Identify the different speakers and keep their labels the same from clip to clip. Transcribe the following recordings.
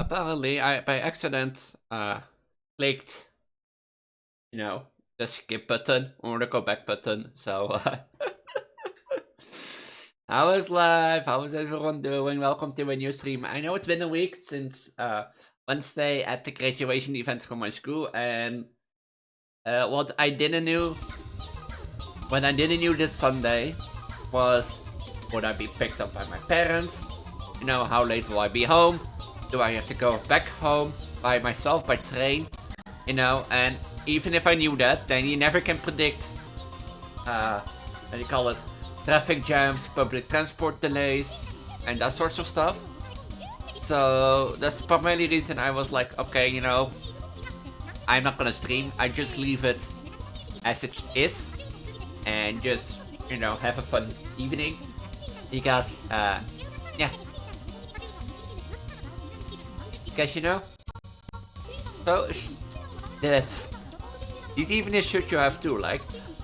Speaker 1: Apparently, I by accident clicked, the skip button or the go back button. So I was live. How is everyone doing? Welcome to a new stream. I know it's been a week since Wednesday at the graduation event from my school, and what I didn't know this Sunday was, would I be picked up by my parents? How late will I be home? Do I have to go back home by myself by train? And even if I knew that, then you never can predict, what do you call it, traffic jams, public transport delays, and that sorts of stuff. So that's the primary reason I was like, okay, I'm not gonna stream. I just leave it as it is, and just, have a fun evening. Because, yeah. Because, so, these evenings should you have too, like,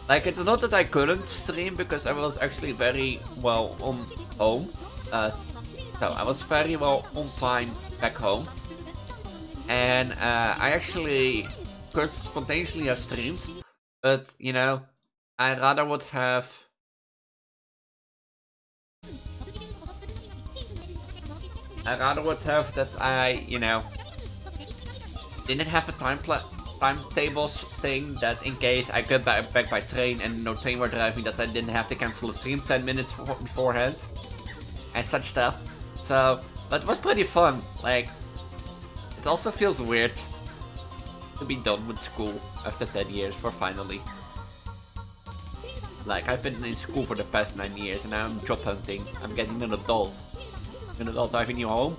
Speaker 1: it's not that I couldn't stream, because I was actually very well on home. So I was very well on time back home. And, I actually could spontaneously have streamed, but, I rather would have... that I, didn't have a timetables thing, that in case I get back by train and no train were driving, that I didn't have to cancel the stream 10 minutes beforehand. And such stuff. So, that was pretty fun. Like, it also feels weird to be done with school after 10 years, for finally. Like, I've been in school for the past 9 years, and now I'm job hunting. I'm getting an adult. An adult driving you home.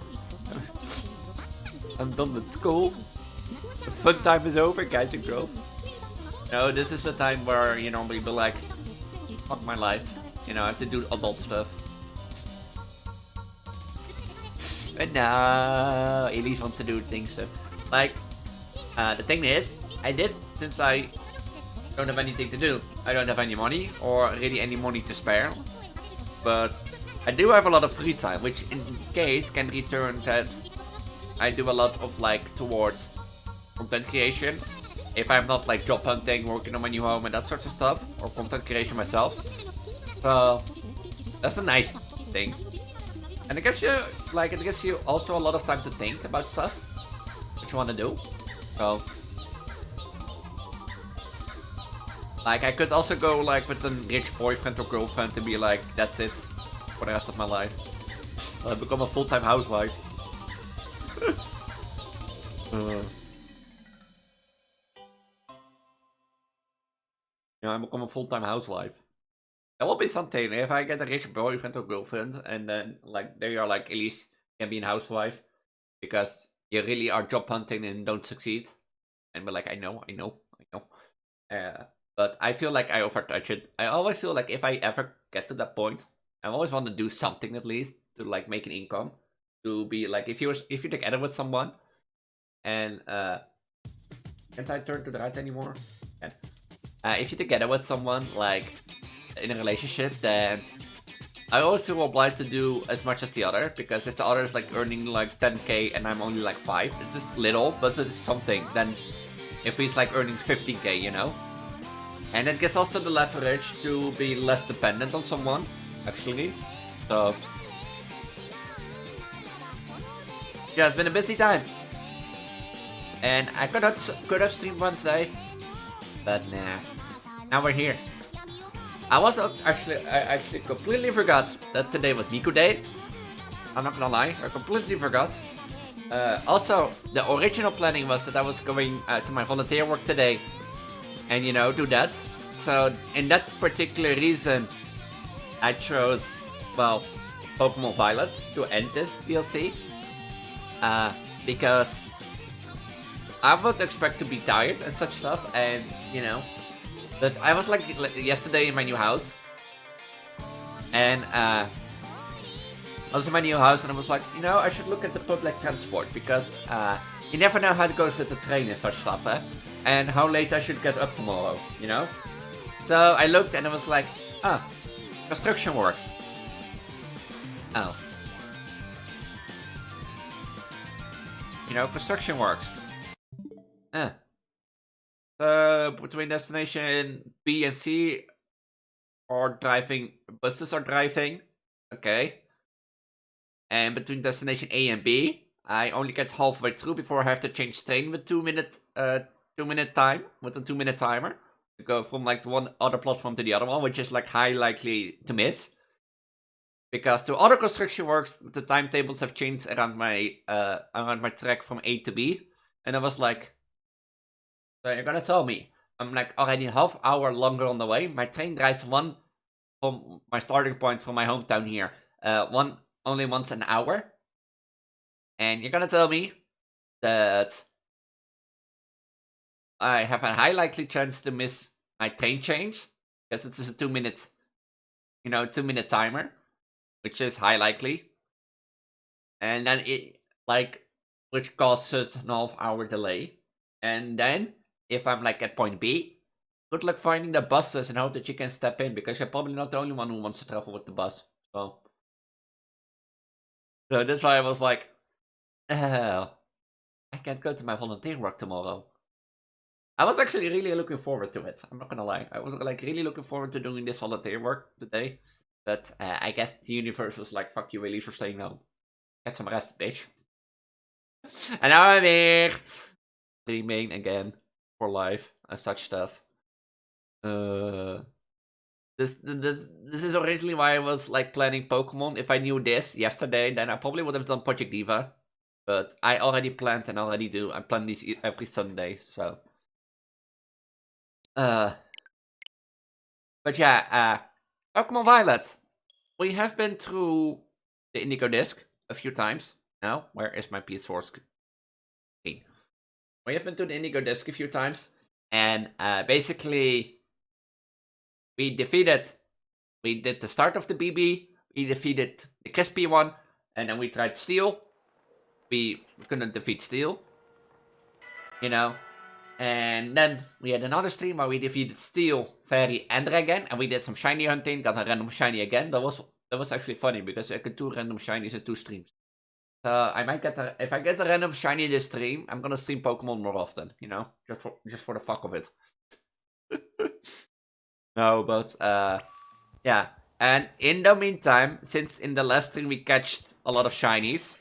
Speaker 1: I'm done with school. The fun time is over, guys and girls. This is the time where you normally be like, fuck my life. I have to do adult stuff. But no, Elise wants to do things, so... Like, the thing is, I did, since I don't have anything to do. I don't have any money, or really any money to spare. But I do have a lot of free time, which in case can return that I do a lot of, like, towards content creation. If I'm not, like, job hunting, working on my new home and that sort of stuff, or content creation myself. So, that's a nice thing. And it gives you also a lot of time to think about stuff, what you want to do. So, like, I could also go, like, with a rich boyfriend or girlfriend to be like, that's it for the rest of my life. I'll become a full-time housewife. I become a full-time housewife. That will be something if I get a rich boyfriend or girlfriend, and then, like, they are like, Elise can be a housewife because you really are job hunting and don't succeed. And we're like, I know. But I feel like I overtouch it. I always feel like if I ever get to that point, I always want to do something at least to, like, make an income. To be like, if you're together with someone, and can't I turn to the right anymore? Yeah. If you're together with someone, like, in a relationship, then I always feel obliged to do as much as the other, because if the other is, like, earning like 10k and I'm only like 5, it's just little, but it's something. Then if he's, like, earning 50k, and it gets also the leverage to be less dependent on someone, actually. So yeah, it's been a busy time, and I could have streamed Wednesday, but nah. Now we're here. I actually completely forgot that today was Miku Day. I'm not gonna lie, I completely forgot. Also, the original planning was that I was going to my volunteer work today and, do that. So, in that particular reason, I chose, well, Pokemon Violet to end this DLC. Because I would expect to be tired and such stuff, and, but I was like yesterday in my new house, and I was in my new house, and I was like, I should look at the public transport, because you never know how it goes with the train and such stuff, and how late I should get up tomorrow, So I looked, and I was like, construction works. Oh. you know, construction works. Between destination B and C are driving, buses are driving. Okay. And between destination A and B, I only get halfway through before I have to change train with 2 minute time, with a 2 minute timer. To go from like one other platform to the other one, which is like high likely to miss. Because to other construction works, the timetables have changed around my track from A to B. And I was like, so you're gonna tell me I'm like already half hour longer on the way. My train drives one from my starting point from my hometown here. Only once an hour. And you're gonna tell me that I have a high likely chance to miss my train change. Because this is a 2 minute, 2 minute timer. Which is high likely. And then which causes an half-hour delay. And then, if I'm like at point B, good luck finding the buses and hope that you can step in, because you're probably not the only one who wants to travel with the bus. So that's why I was like, oh, I can't go to my volunteer work tomorrow. I was actually really looking forward to it. I'm not gonna lie. I was like really looking forward to doing this volunteer work today. But I guess the universe was like, fuck you, Elise, you're staying home. Get some rest, bitch. And now I'm here. Streaming again. For life. And such stuff. This is originally why I was like planning Pokemon. If I knew this yesterday, then I probably would have done Project Diva. But I already planned and already do. I plan these every Sunday, so. But yeah, Pokemon Violet. We have been through the Indigo disc a few times. Now, where is my PS4 screen? We have been to the Indigo disc a few times. And basically, we did the start of the BB. We defeated the crispy one. And then we tried Steel. We couldn't defeat Steel. And then we had another stream where we defeated Steel, Fairy, and Dragon, and we did some shiny hunting, got a random shiny again. That was actually funny because I could do random shinies in 2 streams. So I might if I get a random shiny this stream, I'm gonna stream Pokemon more often, just for the fuck of it. No, but yeah. And in the meantime, since in the last stream we catched a lot of shinies,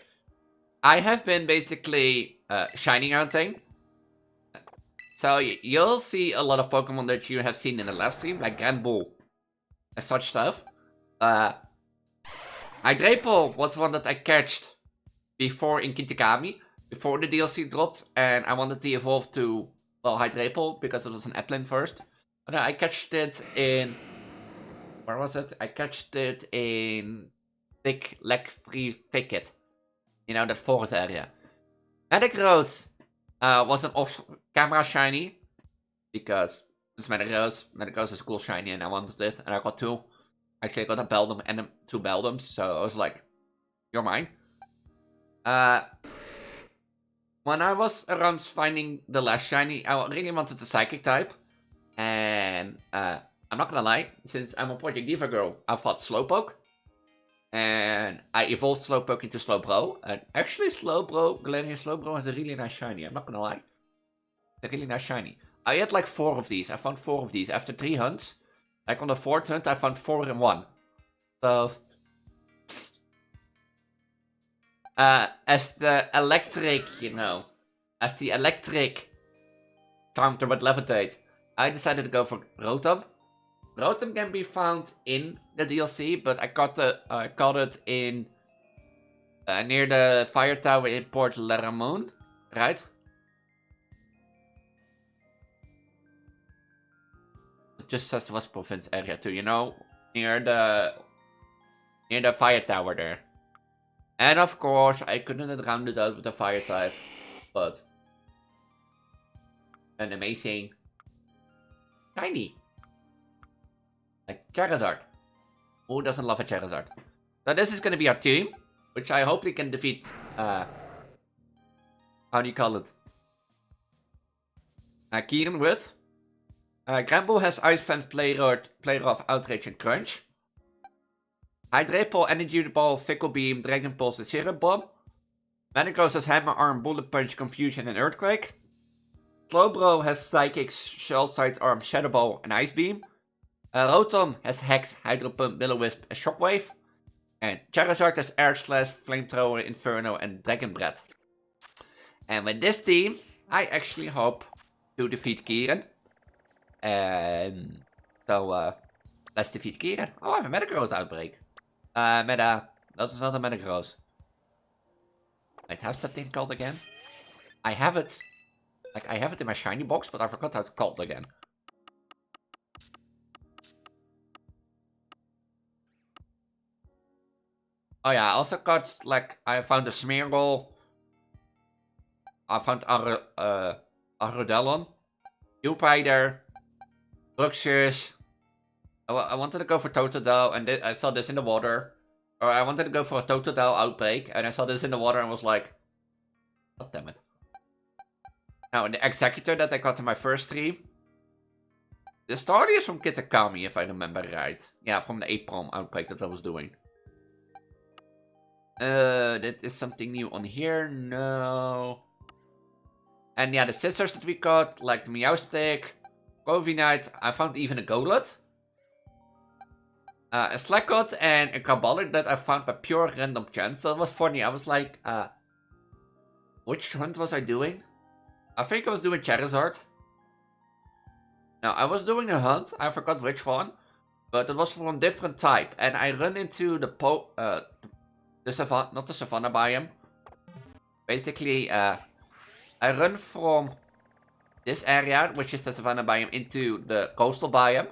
Speaker 1: I have been basically shiny hunting. So you'll see a lot of Pokemon that you have seen in the last stream, like Grand Bull and such stuff. Hydrapple was one that I catched before in Kitakami, before the DLC dropped, and I wanted to evolve to, well, Hydrapple, because it was an Applin first. And I catched it in... Where was it? I catched it in Leg-Free Thicket. That forest area. Metagross was an off-camera shiny, because it's Metagross. Metagross is a cool shiny, and I wanted it, and I got 2. Actually, I got a Beldum and 2 Beldums, so I was like, you're mine. When I was around finding the last shiny, I really wanted the Psychic type, and I'm not gonna lie, since I'm a Project Diva girl, I fought Slowpoke, and I evolved Slowpoke into Slowbro, and actually Galarian Slowbro has a really nice shiny, I'm not gonna lie. It's a really nice shiny. I had like 4 of these, I found 4 of these. After 3 hunts, like on the 4th hunt, I found 4 in 1. So, as the electric, as the electric counter with Levitate, I decided to go for Rotom. Rotom can be found in the DLC, but I caught it in near the fire tower in Port Laramon, right? It just says West Province area too, near the fire tower there. And of course, I couldn't have rounded out with the fire type, but an amazing shiny. Like Charizard. Who doesn't love a Charizard? So this is gonna be our team, which I hope we can defeat, how do you call it? Kieran with. Gramble has Ice Fence, Player of Outrage and Crunch. Hydrapple, Energy Ball, Fickle Beam, Dragon Pulse and Serum Bomb. Metagross has Hammer Arm, Bullet Punch, Confusion, and Earthquake. Slowbro has Psychic, Shell Sidearm, Shadow Ball, and Ice Beam. Rotom has Hex, Hydro Pump, Will-O-Wisp, and Shockwave. And Charizard has Air Slash, Flamethrower, Inferno, and Dragon Breath. And with this team, I actually hope to defeat Kieran. And so, let's defeat Kieran. Oh, I have a Metagross outbreak. That is not a Metagross. Wait, how's that thing called again? I have it. Like, I have it in my shiny box, but I forgot how it's called again. Oh yeah, I also got, like, I found a Smeargle. I found Arodellon. Twiiter. Bruxish. I wanted to go for Totodile, and I saw this in the water. Or I wanted to go for a Totodile outbreak, and I saw this in the water and was like, God damn it. Now, the Executor that I got in my first stream. The story is from Kitakami, if I remember right. Yeah, from the 8-prom outbreak that I was doing. That is something new on here? No. And yeah, the scissors that we got, like the Meowstic, Corviknight, I found even a Golett. A Slackot and a Carbolic that I found by pure random chance. That was funny. I was like, which hunt was I doing? I think I was doing Charizard. No, I was doing a hunt. I forgot which one. But it was from a different type. And I run into the savannah, not the savannah biome. Basically, I run from this area, which is the savannah biome, into the coastal biome.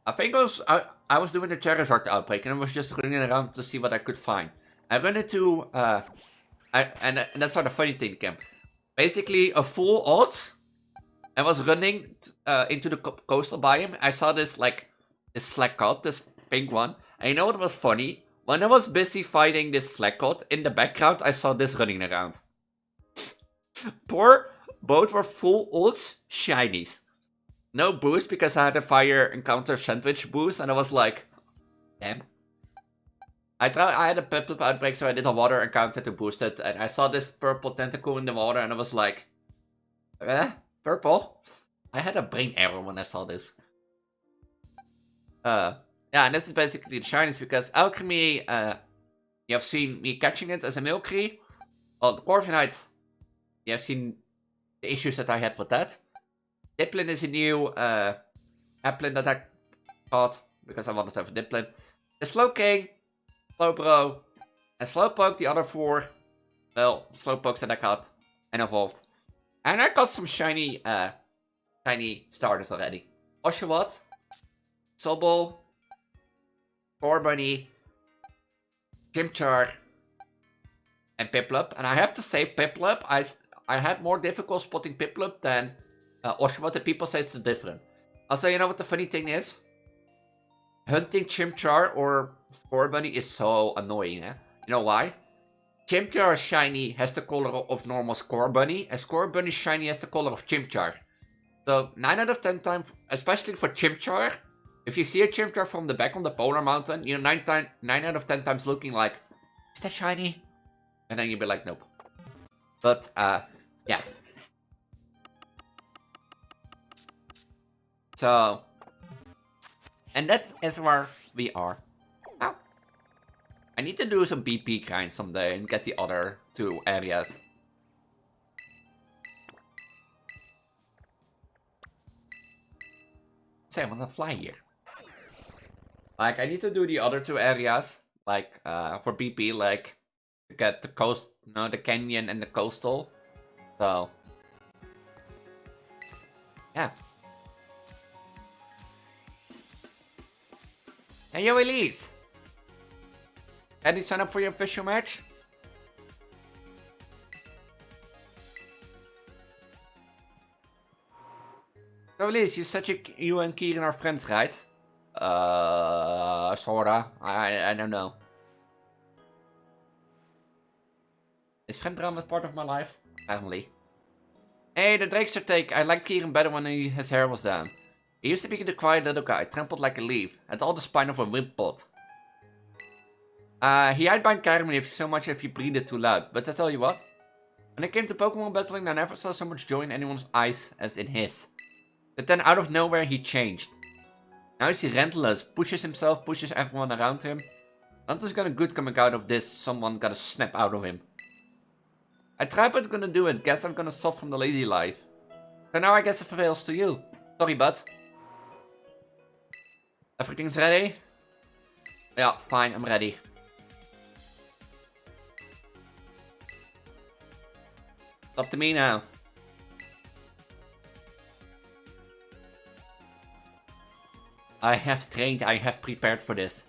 Speaker 1: I think I was doing the Charizard outbreak and I was just running around to see what I could find. I run into and that's how the funny thing came. Basically, a full odds. I was running into the coastal biome. I saw this this Slackot, this pink one. And you know what was funny? When I was busy fighting this Slackot, in the background I saw this running around. Both were full odds shinies. No boost because I had a fire encounter sandwich boost, and I was like, damn. I had a Piplup outbreak, so I did a water encounter to boost it, and I saw this purple tentacle in the water, and I was like, purple? I had a brain error when I saw this. Yeah, and this is basically the shinies, because Alchemy, you have seen me catching it as a Milcery. Well, the Corviknight, you have seen the issues that I had with that. Dipplin is a new Applin that I got because I wanted to have a Dipplin. The Slowking, Slowbro, and Slowpoke, the other 4, well, Slowpokes that I got and evolved. And I got some shiny starters already. Oshawott, Sobble, Corbunny, Chimchar, and Piplup. And I have to say, Piplup, I had more difficult spotting Piplup than Oshawott. The people say it's different. Also, you know what the funny thing is? Hunting Chimchar or Scorbunny is so annoying, eh? You know why? Chimchar shiny has the color of normal Scorbunny, and Scorbunny shiny has the color of Chimchar. So, 9 out of 10 times, especially for Chimchar, if you see a Chimchar from the back on the Polar Mountain, you're 9 out of 10 times looking like, is that shiny? And then you'll be like, nope. But, yeah. So, and that is where we are now. I need to do some BP grind someday and get the other 2 areas. Say, I want to fly here. Like, I need to do the other 2 areas, like, for BP, like, to get the coast, the canyon and the coastal. So, yeah. Hey, yo, Elise! Can you sign up for your official match? So, Elise, you said you and Kieran are friends, right? Sorta. I don't know. Is friend drama part of my life? Apparently. Hey, the Drakester take. I liked Kieran better when his hair was down. He used to be the quiet little guy, trampled like a leaf, had all the spine of a wimpod. He outbind Karamir so much if he breathed too loud. But I tell you what. When it came to Pokemon battling, I never saw so much joy in anyone's eyes as in his. But then out of nowhere he changed. Now he's relentless, pushes himself, pushes everyone around him. Nothing's gonna good coming out of this, someone gotta snap out of him. I tried but gonna do it, guess I'm gonna stop from the lazy life. So now I guess it prevails to you. Sorry bud. Everything's ready? Yeah, fine, I'm ready. Up to me now. I have trained, I have prepared for this.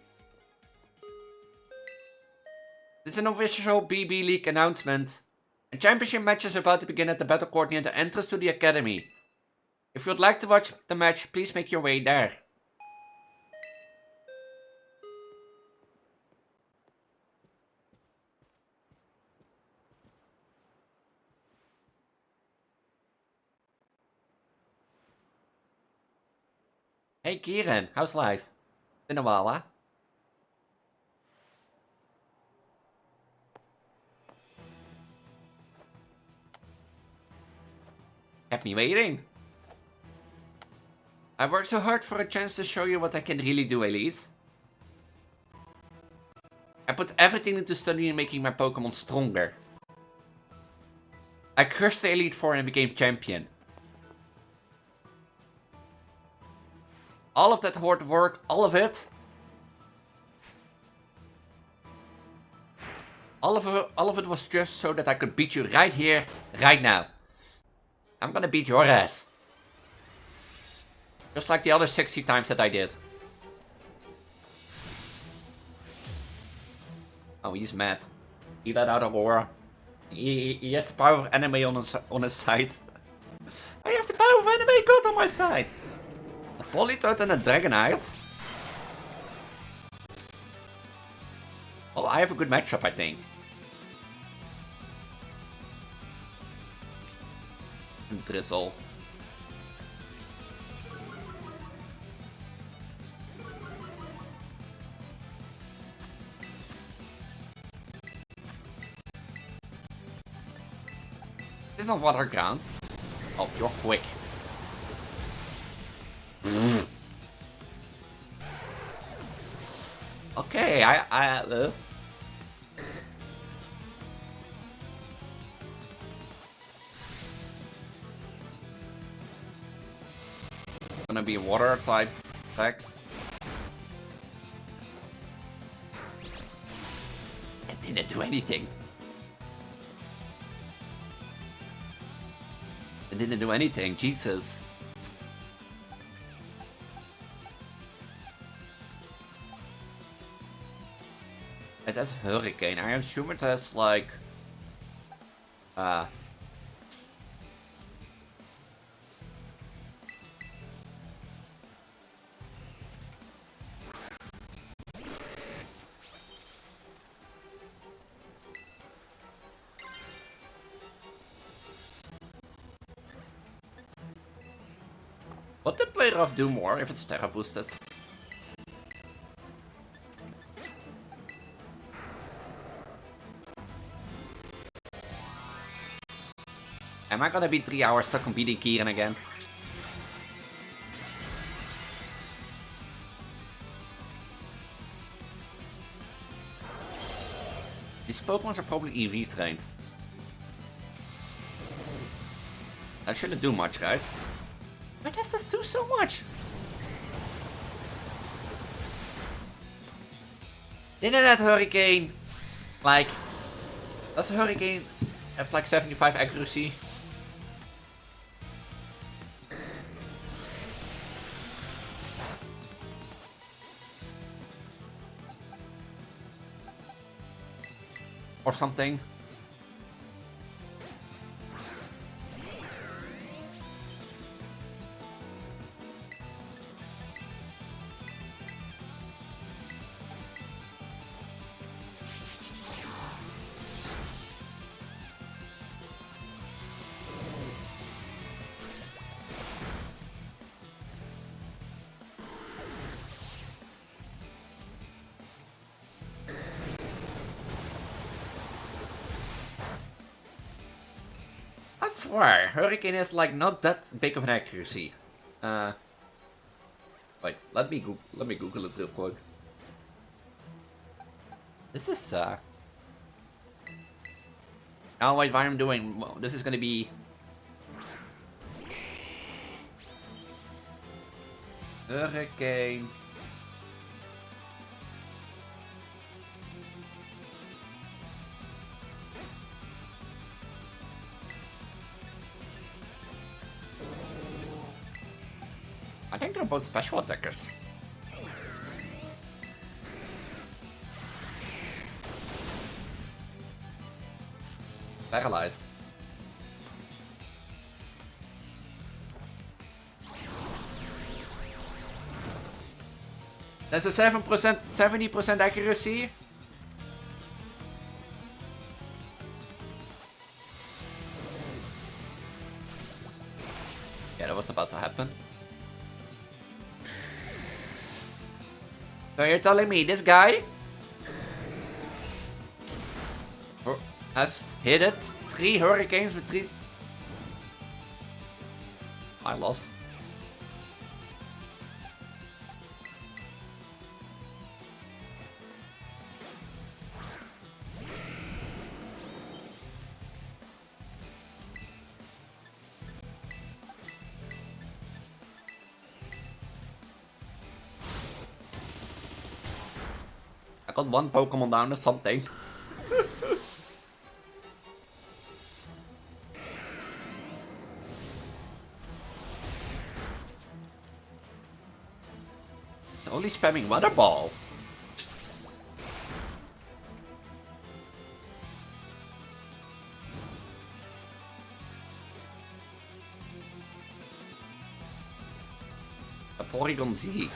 Speaker 1: This is an official BB League announcement. A championship match is about to begin at the battle court near the entrance to the academy. If you would like to watch the match, please make your way there. Hey Kieran, how's life? Been a while, huh? Kept me waiting. I worked so hard for a chance to show you what I can really do, Elise. I put everything into studying making my Pokemon stronger. I crushed the Elite Four and became champion. All of that hard work, all of it. All of it was just so that I could beat you right here, right now. I'm gonna beat your ass. Just like the other 60 times that I did. Oh, he's mad. He let out a roar. He has the power of anime on his side. I have the power of anime god on my side. A Politoed and a Dragonite. Well, I have a good matchup, I think. And Drizzle. This is not water ground. Oh, you're quick. Okay, gonna be a water type attack. It didn't do anything. It didn't do anything, Jesus. It has Hurricane. I assume it has like would the player of do more if it's Terra boosted? Am I gonna be 3 hours stuck on beating Kieran again? These Pokemons are probably EV trained. That shouldn't do much, right? Why does this do so much? Didn't that Hurricane, like, does a Hurricane have like 75 accuracy? Or something? I swear, Hurricane is like not that big of an accuracy. Wait, let me Google it real quick. This is oh wait, what I'm doing? Well, this is gonna be Hurricane. I think they're both special attackers. Paralyzed. There's a 70% accuracy. Yeah, that was about to happen. So you're telling me this guy has hit it 3 hurricanes with 3... I lost. I got one Pokemon down or something. Only spamming Weather Ball. A Porygon Z.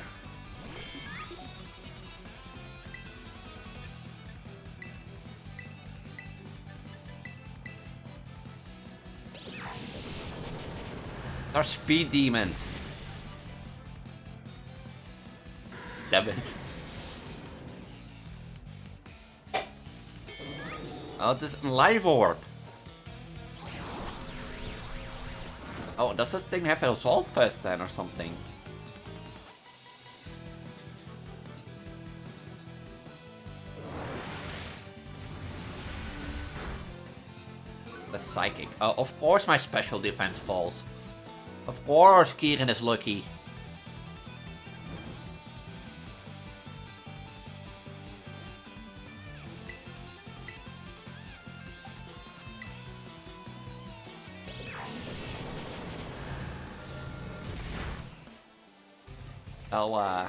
Speaker 1: They're speed demons. Damn it. Oh, this is a live orb. Oh, does this thing have Assault Vest then or something? The Psychic. Oh, of course my special defense falls. Of course Kieran is lucky. Oh, I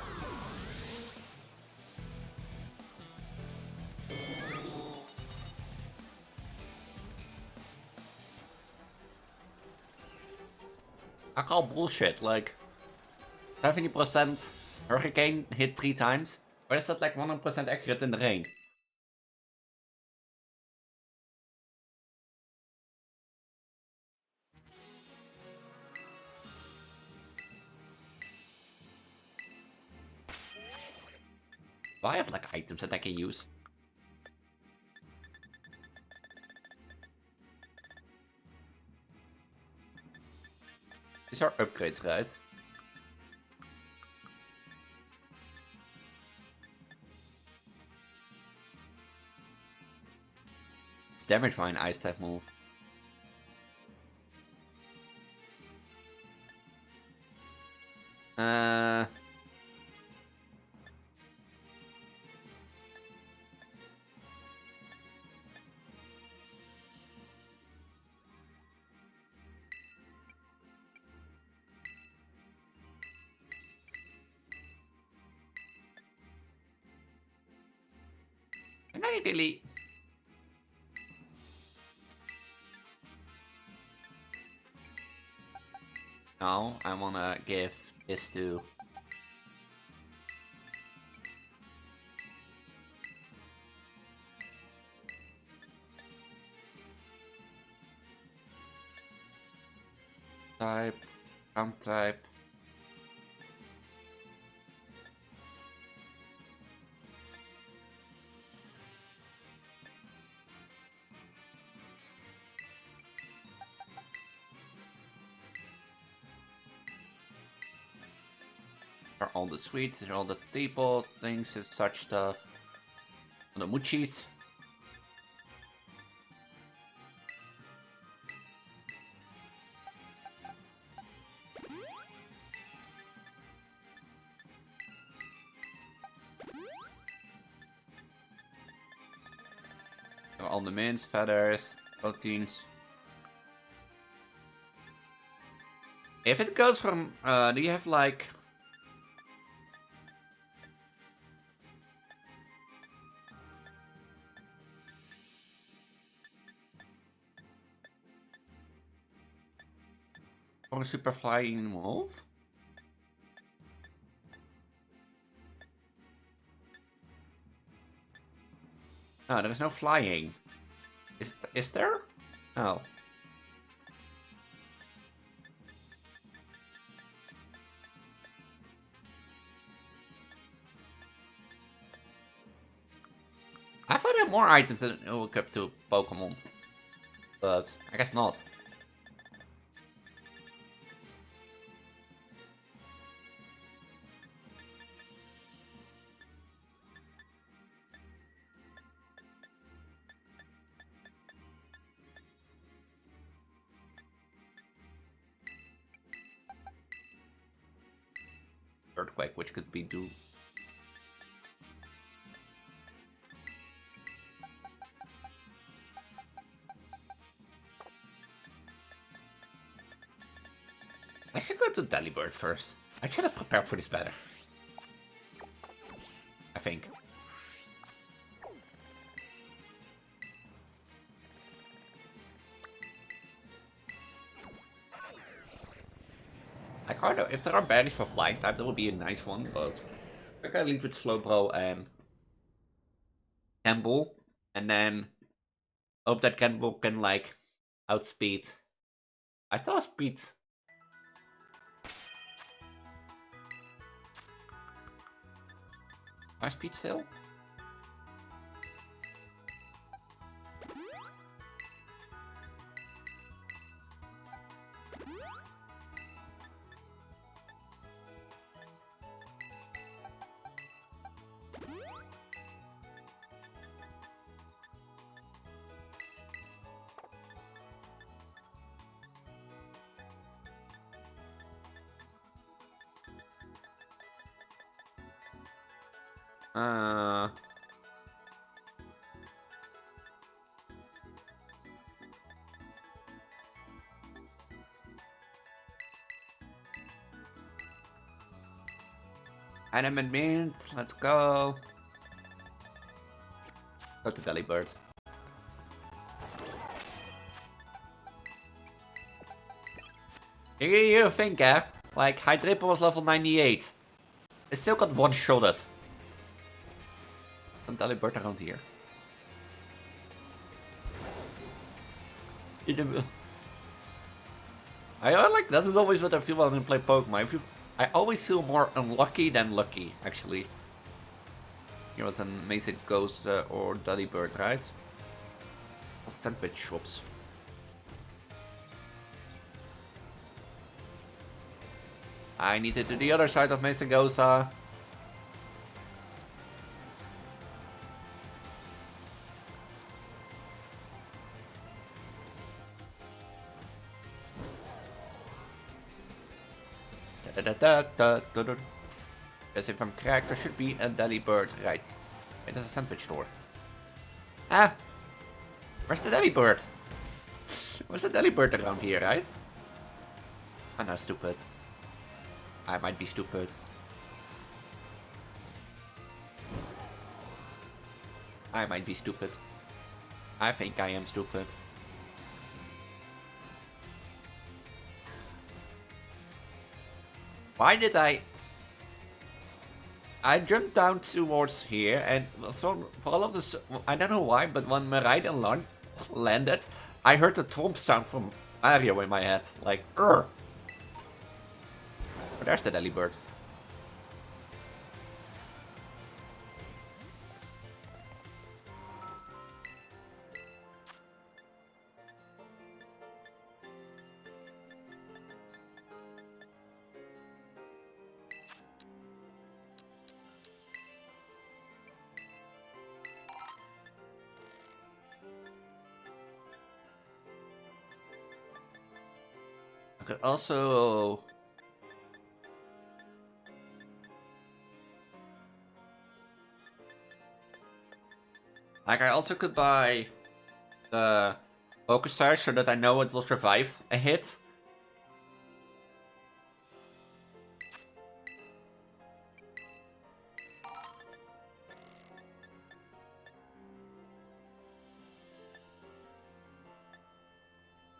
Speaker 1: call bullshit, like 70% Hurricane hit 3 times? Or is that like 100% accurate in the rain? Do I have like items that I can use? These are upgrades, right? It's damage by an ice type move. Can I really... No, I wanna give this to... Type, type. Are all the sweets, and all the table things and such stuff. And the mochis. All the mints, feathers, proteins. If it goes from, do you have like... Or a super flying wolf? No, there is no flying. Is there? Oh. I thought there were more items that will equip to Pokemon. But I guess not. Earthquake, which could be do. I should go to Delibird first. I should have prepared for this better. I think. I don't know, if there are baddies for flying type, that would be a nice one, but I gotta leave with Slowbro and Campbell, and then hope that Campbell can like outspeed. I thought speed. My speed still? Animate Mint, let's go. Go to Delibird. You think, like, Hydreigon was level 98. It still got one-shotted. And Delibird around here. I like, that is always what I feel when I play Pokemon. I always feel more unlucky than lucky, actually. Here was an amazing Ghost or Delibird, right? Sandwich shops. I need to do the other side of Mesagosa. Because if I'm correct, there should be a Delibird, right? Wait, there's a sandwich store. Ah! Where's the Delibird? Where's the Delibird around here, right? I'm not stupid. I might be stupid. I might be stupid. I think I am stupid. Why did I jumped down towards here, and so for all of this, I don't know why, but when Miraidon landed, I heard the thwomp sound from Mario in my head, like, Grr. Oh, there's the Delibird. could also... Like, I also could buy the focus charge so that I know it will survive a hit.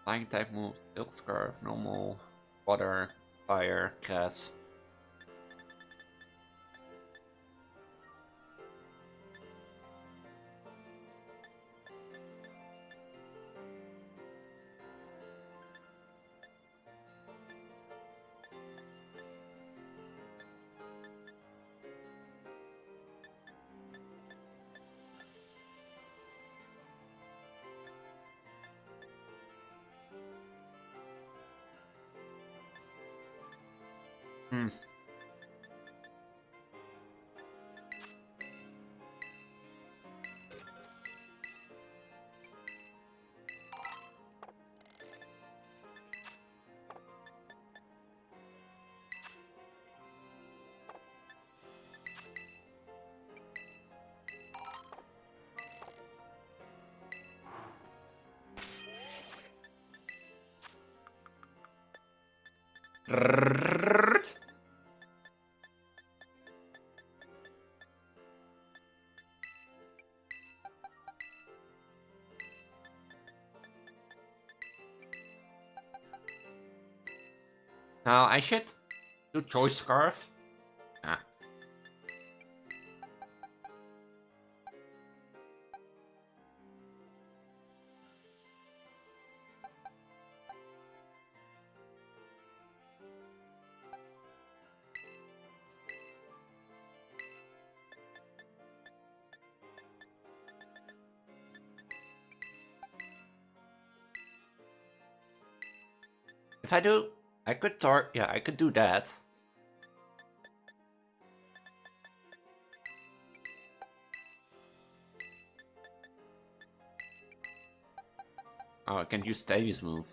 Speaker 1: Flying type move, silk scarf, normal, water, fire, grass. Hmm. Now I should do choice scarf. Ah. If I do, I could yeah, I could do that. Oh, I can use Davy's move.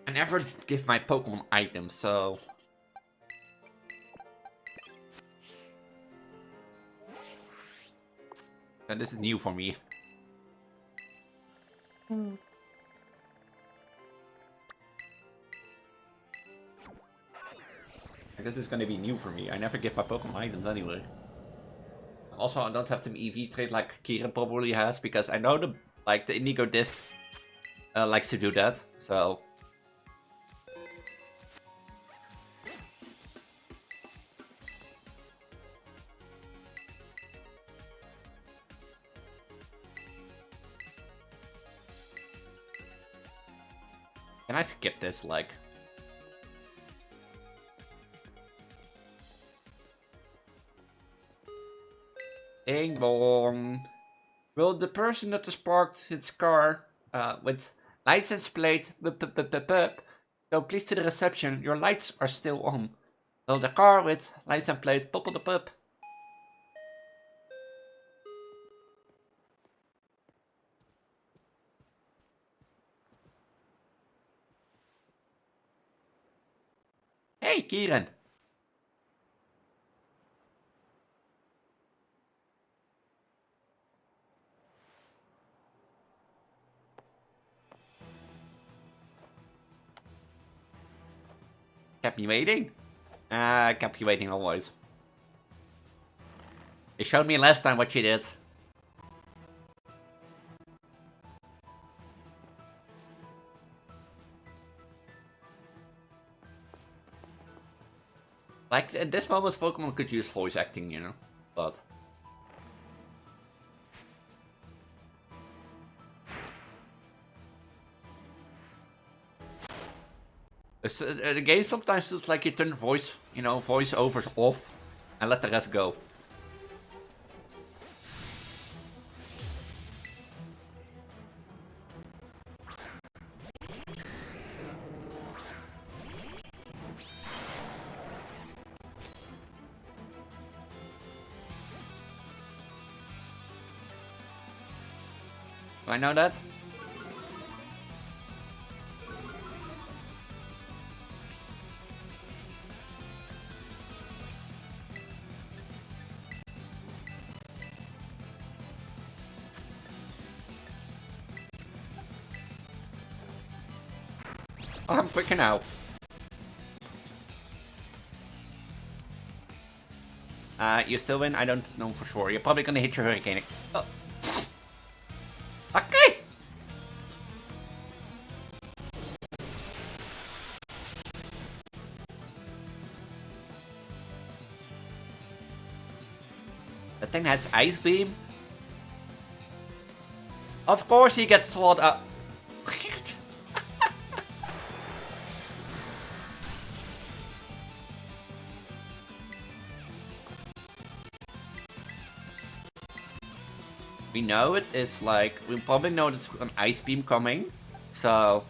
Speaker 1: I never give my Pokemon items, so... And this is new for me. This is gonna be new for me. I never give my Pokemon items anyway. Also, I don't have to EV trade like Kieran probably has, because I know the Indigo disc likes to do that, so... Can I skip this, like... Ding bong. Will the person that has parked his car with license plate go please to the reception, your lights are still on. Will the car with license plate pop. Hey, Kieran. Kept me waiting? Kept you waiting always. You showed me last time what you did. Like, at this moment, Pokemon could use voice acting, you know? But... the game sometimes feels like you turn voice, you know, voiceovers off and let the rest go. Do I know that? Oh, I'm quicker now. You still win? I don't know for sure. You're probably gonna hit your hurricane. Oh. Okay! That thing has Ice Beam? Of course he gets swallowed up. We know it is like, we probably know there's an Ice Beam coming, so...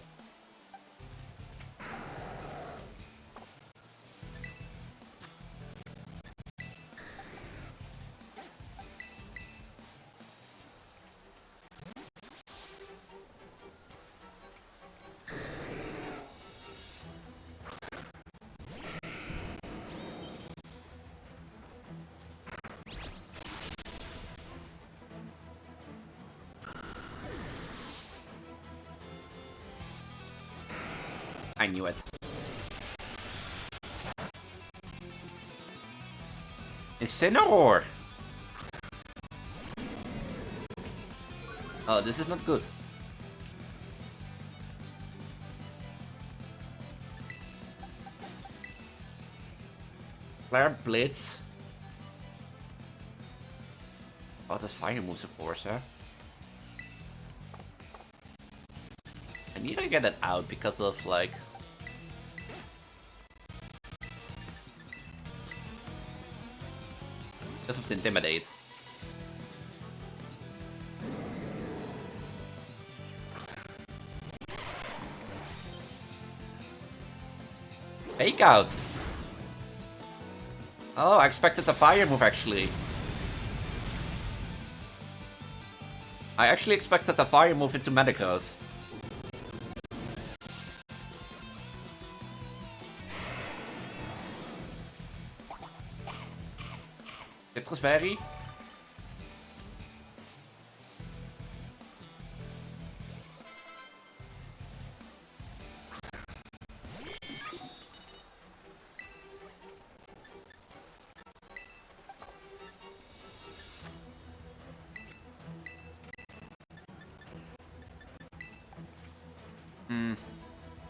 Speaker 1: I knew it. Incineroar! Oh, this is not good. Flare Blitz. Oh, that's fire moves, of course, huh? I need to get it out because of, like... Because of the Intimidate. Fake out! Oh, I expected the fire move, actually. I actually expected the fire move into Medicos. Citrus Berry?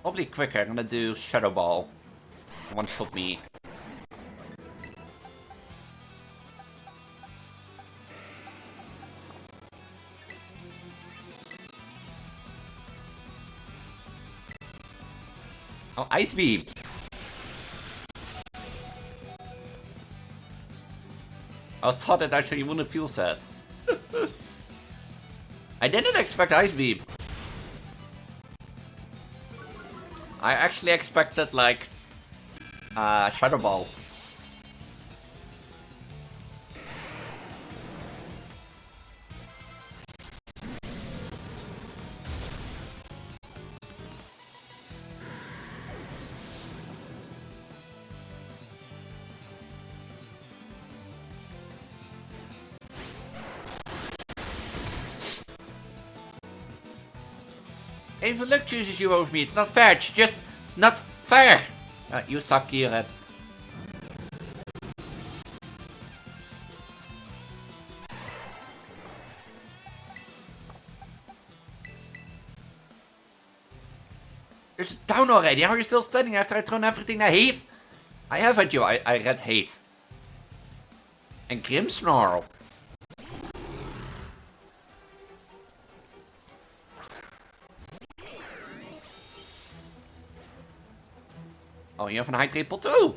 Speaker 1: Probably quicker. I'm gonna do Shadow Ball. One shot me. Oh, Ice Beam! I thought that actually wouldn't feel sad. I didn't expect Ice Beam. I actually expected, like, Shadow Ball. Even luck chooses you over me. It's not fair. It's just not fair. You suck, Kieran. It's down already. How are you still standing after I thrown everything I hate? I have at you. I read hate. And Grimmsnarl. Oh, you have an high triple too.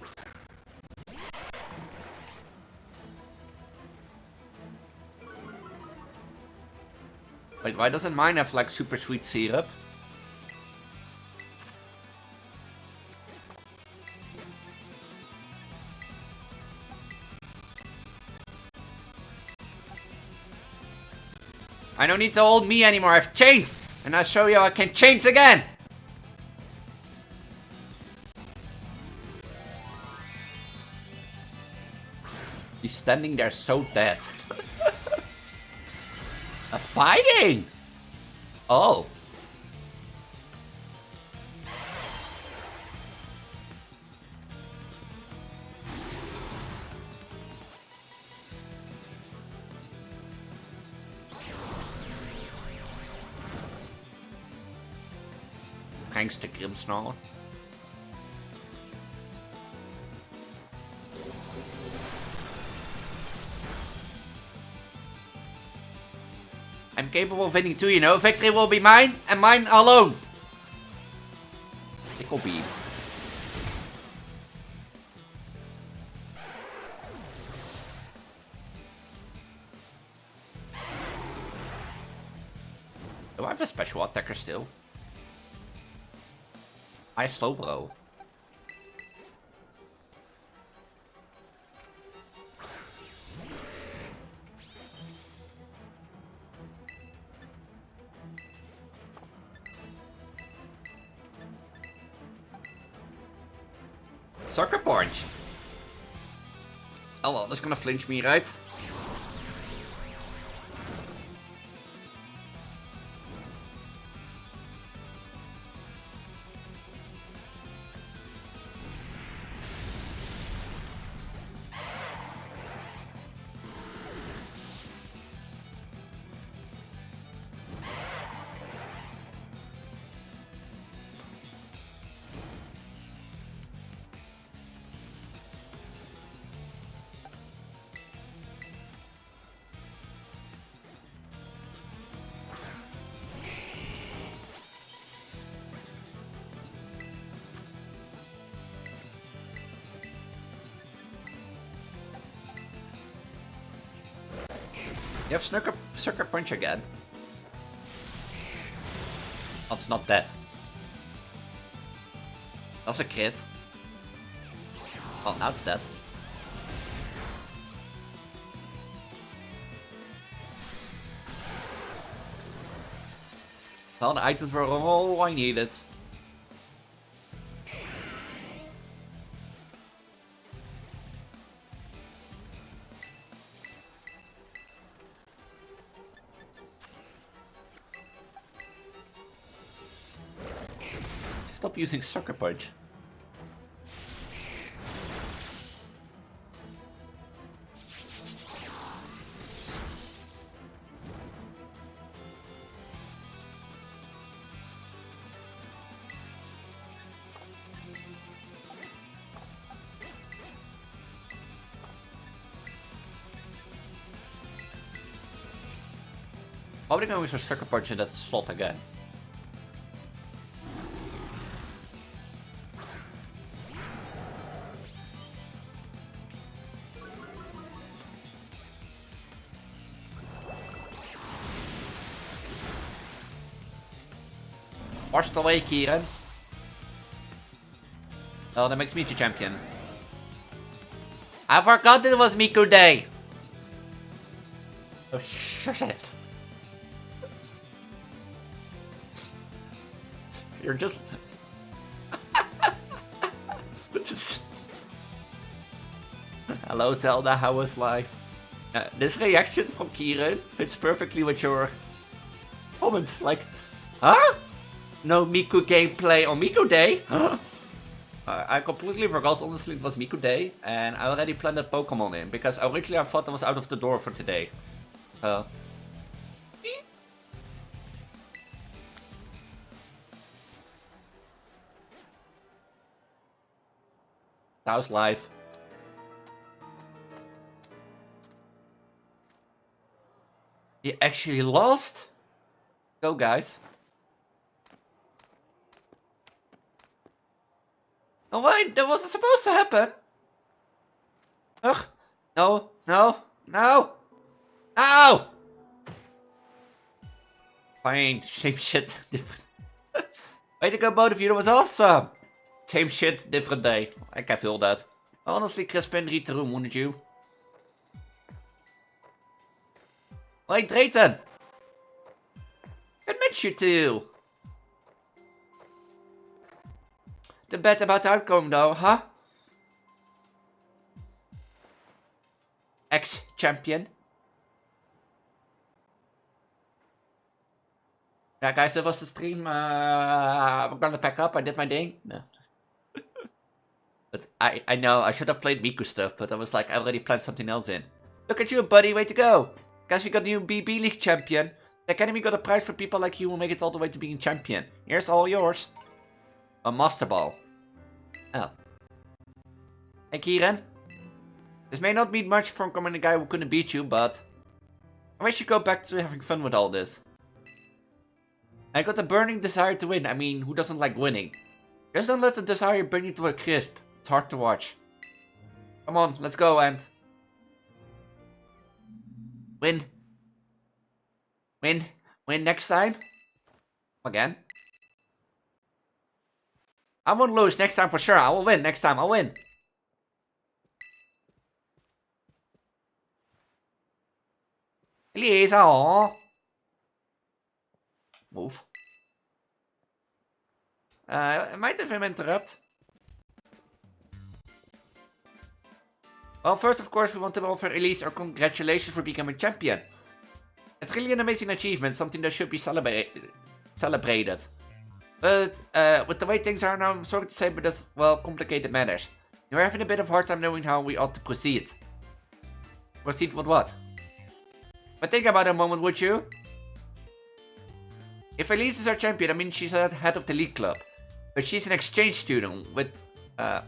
Speaker 1: Wait, why doesn't mine have like super sweet syrup? I don't need to hold me anymore. I've changed. And I'll show you how I can change again. He's standing there so dead. Fighting! Oh. Thanks to Grimsnarl. I'm capable of winning too, you know. Victory will be mine, and mine alone. Tickle beam. Do I have a special attacker still? I have slow blow. Sucker punch. Oh well, that's gonna flinch me, right? You have Sucker Punch again. Oh, it's not dead. That was a crit. Oh, now it's dead. Well, the items were all I needed. Stop using Sucker Punch. Why would I go with a Sucker Punch in that slot again? Washed away, Kieran. Oh, that makes me the champion. I forgot it was Miku Day. Oh shit. You're just... Hello Zelda, how was life? This reaction from Kieran fits perfectly with your comment. Like, huh? No Miku gameplay on Miku Day? I completely forgot, honestly, it was Miku Day. And I already planned a Pokemon in. Because originally I thought I was out of the door for today. How's life? You actually lost? Go, guys. Oh wait, that wasn't supposed to happen. Ugh. No, no, no. No! Fine, same shit, different. Way to go, both of you, that was awesome. Same shit, different day. I can feel that. Honestly, Crispin, read the room, wouldn't you? Wait, Drayton! Good match, you two. The bet about the outcome, though, huh? Ex-champion. Yeah, guys, that was the stream. I'm gonna pack up. I did my thing. No. But I know, I should have played Miku stuff, but I was like, I already planned something else in. Look at you, buddy. Way to go. Guys, we got new BB League champion. The Academy got a prize for people like you who make it all the way to being champion. Here's all yours. A Master Ball. Oh. Hey, Kieran. This may not mean much from coming a guy who couldn't beat you, but I wish you go back to having fun with all this. I got a burning desire to win. I mean, who doesn't like winning? Just don't let the desire burn you to a crisp. It's hard to watch. Come on, let's go, and win. Win. Win next time. Again. I won't lose next time for sure. I will win next time. I'll win. Elise, aww. Move. I might have him interrupt. Well, first, of course, we want to offer Elise our congratulations for becoming champion. It's really an amazing achievement, something that should be celebrated. But, with the way things are now, I'm sorry to say, but that's, well, complicated matters. You're having a bit of a hard time knowing how we ought to proceed. Proceed with what? But think about it a moment, would you? If Elise is our champion, I mean she's head of the league club. But she's an exchange student with,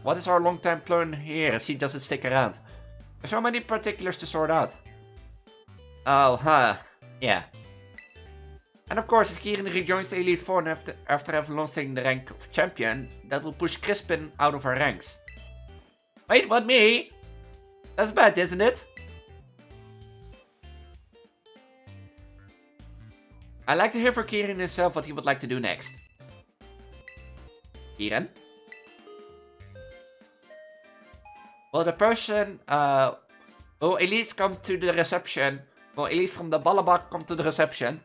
Speaker 1: what is our long-time plan here if she doesn't stick around? There's so many particulars to sort out. Oh, huh. Yeah. And of course, if Kieran rejoins the Elite Four after having lost the rank of champion, that will push Crispin out of our ranks. Wait, what, me? That's bad, isn't it? I'd like to hear from Kieran himself what he would like to do next. Kieran? Will the person, will Elise come to the reception? Will Elise from the Ballabak come to the reception?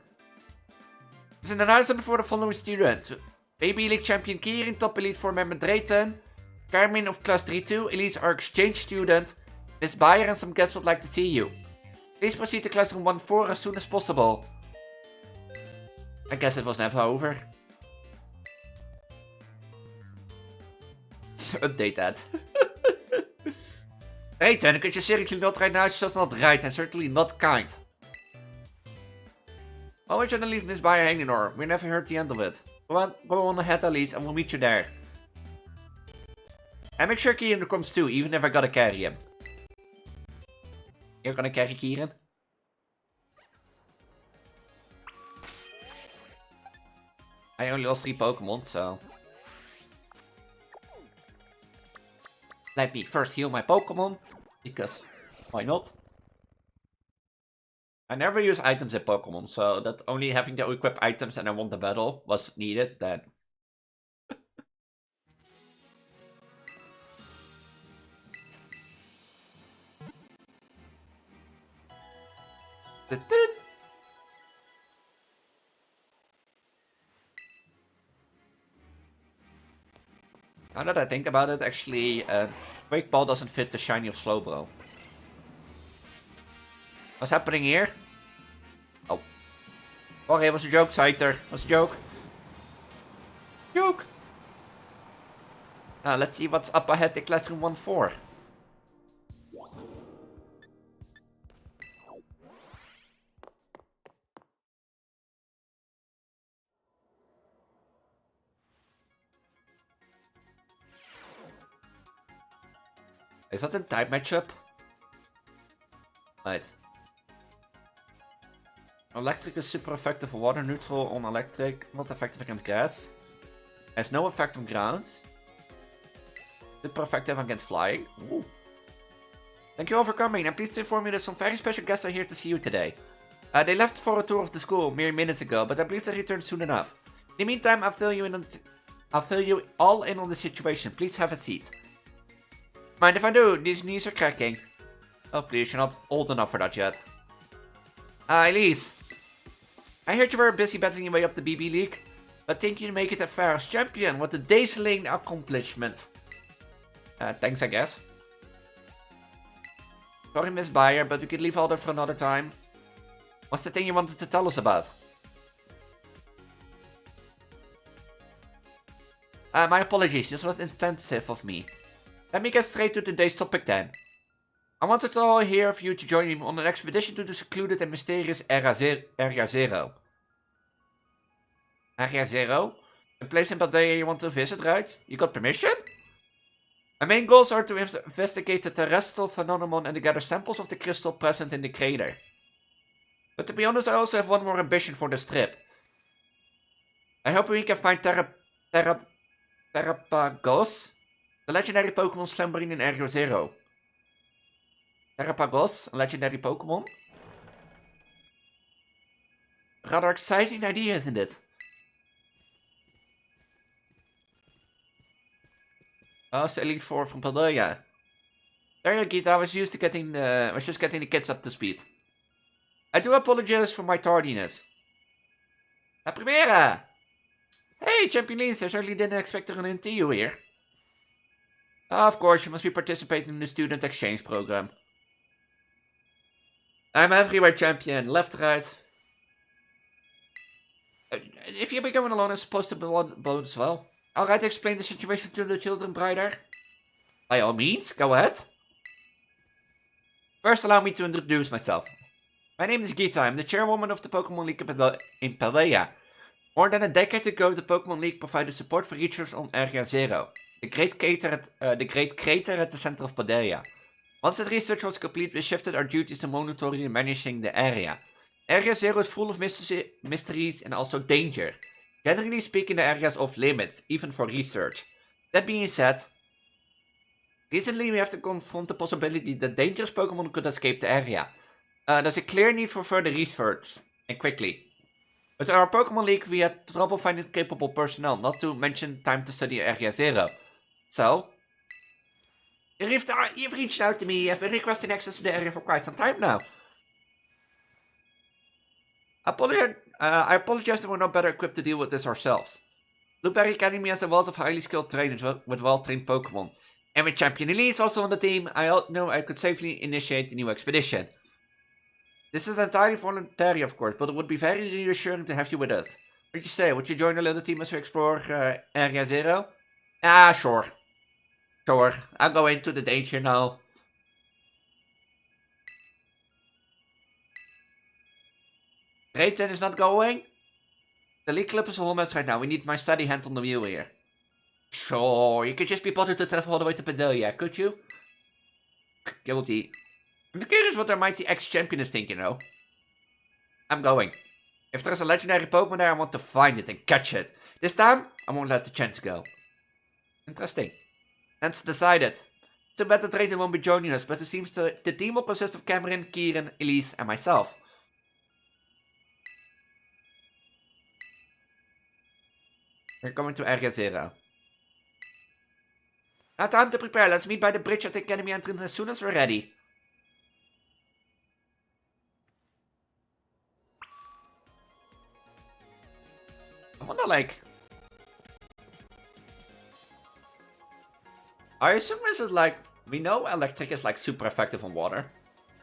Speaker 1: It's an announcement for the following students. Baby League Champion Kieran, Top Elite 4 member Drayton, Carmen of Class 3-2, Elise our exchange student, Miss Bayer and some guests would like to see you. Please proceed to Classroom 1-4 as soon as possible. I guess it was never over. Update that. Drayton, could you seriously not right now? It's just not right and certainly not kind. Why would you not leave Miss Bayer hanging, or we never heard the end of it? Go on ahead, Elise, and we'll meet you there. And make sure Kieran comes too, even if I gotta carry him. You're gonna carry Kieran? I only lost 3 Pokemon, so... Let me first heal my Pokemon, because why not? I never use items in Pokemon, so that only having to equip items and I won the battle was needed then. Now that I think about it, actually, Quake Ball doesn't fit the shiny of Slowbro. What's happening here? Oh. Okay, it was a joke, Twiiter. It was a joke. Joke! Now, let's see what's up ahead in Classroom 1-4. Is that a type matchup? Right. Electric is super effective for water, neutral on electric, not effective against grass. Has no effect on ground. Super effective against flying. Ooh. Thank you all for coming. I'm pleased to inform you that some very special guests are here to see you today. They left for a tour of the school mere minutes ago, but I believe they'll return soon enough. In the meantime, I'll fill you all in on the situation. Please have a seat. Mind if I do? These knees are cracking. Oh please, you're not old enough for that yet. Elise. I heard you were busy battling your way up the BB League, but think you make it a fair as champion. What a dazzling accomplishment. Thanks, I guess. Sorry, Miss Bayer, but we could leave all that for another time. What's the thing you wanted to tell us about? My apologies, this was intensive of me. Let me get straight to today's topic then. I wanted to all hear of you to join me on an expedition to the secluded and mysterious Area Zero. Area Zero? A place in Paldea you want to visit, right? You got permission? My main goals are to investigate the terrestrial phenomenon and to gather samples of the crystal present in the crater. But to be honest, I also have one more ambition for this trip. I hope we can find Terrapagos, the legendary Pokemon slumbering in Area Zero. Terrapagos, a legendary Pokemon? Rather exciting idea, isn't it? Oh, it's Elite 4 from Paldea. There you go, I was just getting the kids up to speed. I do apologize for my tardiness. La Primera! Hey, Champion Elise, I certainly didn't expect to run into you here. Of course, you must be participating in the student exchange program. I'm everywhere, champion. Left, right. If you'll be going alone, it's supposed to be boat as well. Alright, explain the situation to the children, Brider. By all means, go ahead. First, allow me to introduce myself. My name is Gita. I'm the chairwoman of the Pokemon League in Paldea. More than a decade ago, the Pokemon League provided support for research on Area Zero, the great crater at the center of Paldea. Once that research was complete, we shifted our duties to monitoring and managing the area. Area Zero is full of mysteries and also danger. Generally speaking, the area is off limits, even for research. That being said, recently we have to confront the possibility that dangerous Pokemon could escape the area. There's a clear need for further research, and quickly. With our Pokemon League, we had trouble finding capable personnel, not to mention time to study Area Zero. So, you've reached out to me, you've been requesting access to the area for quite some time now. I apologize that we're not better equipped to deal with this ourselves. Blueberry Academy has a wealth of highly skilled trainers with well-trained Pokemon. And with Champion Elise also on the team, I know I could safely initiate the new expedition. This is entirely voluntary, of course, but it would be very reassuring to have you with us. What do you say? Would you join the little team as we explore Area Zero? Ah, sure. Sure, I'll go into the danger now. Drayton is not going? The League Club is a whole mess right now. We need my steady hand on the wheel here. Sure, you could just be bothered to travel all the way to Paldea, could you? Guilty. I'm curious what their mighty ex-champion is thinking, though. I'm going. If there's a legendary Pokemon there, I want to find it and catch it. This time, I won't let the chance go. Interesting. That's decided. Too bad that Drayton won't be joining us, but it seems the team will consist of Cameron, Kieran, Elise, and myself. We're going to Area Zero. Now time to prepare. Let's meet by the bridge at the Academy entrance as soon as we're ready. I wonder, like... I assume this is like... We know electric is like super effective on water.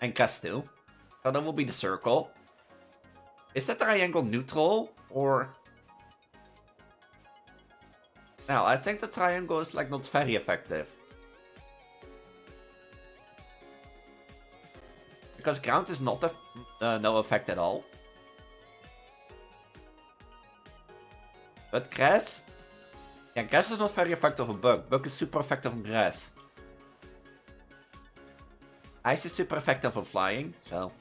Speaker 1: And gas too. So that will be the circle. Is that triangle neutral? Or... Now, I think the triangle is like not very effective. Because ground is not no effect at all. But grass? Yeah, grass is not very effective on bug. Bug is super effective on grass. Ice is super effective on flying, so...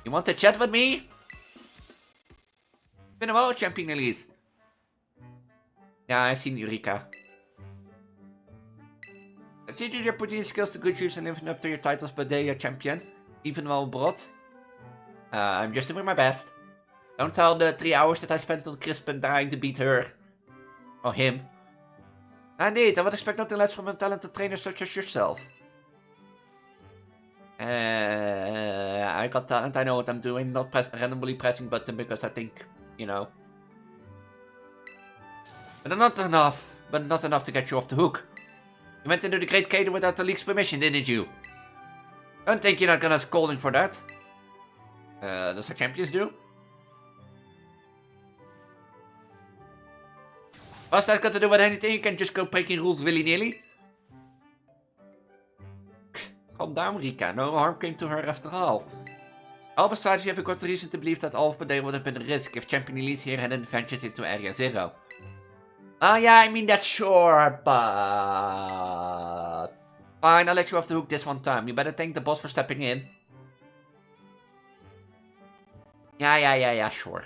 Speaker 1: You want to chat with me? Been a while, Champion Elise. Yeah, I've seen Eureka. I see that you're putting your skills to good use and living up to your titles per day, champion. Even well brought. I'm just doing my best. Don't tell the 3 hours that I spent on Crispin trying to beat her. Or him. Indeed, I would expect nothing less from a talented trainer such as yourself. I got talent, I know what I'm doing, not randomly pressing button because I think, you know. But not enough to get you off the hook. You went into the Great Cater without the League's permission, didn't you? Don't think you're not gonna scold him for that. Does our champions do? What's that got to do with anything? You can just go breaking rules willy-nilly? Calm down, Rika. No harm came to her after all. Besides, we have a good reason to believe that all of Preggo would have been a risk if Champion Elise here hadn't ventured into Area Zero. Oh yeah, I mean that's sure, but... Fine, I'll let you off the hook this one time. You better thank the boss for stepping in. Yeah, sure.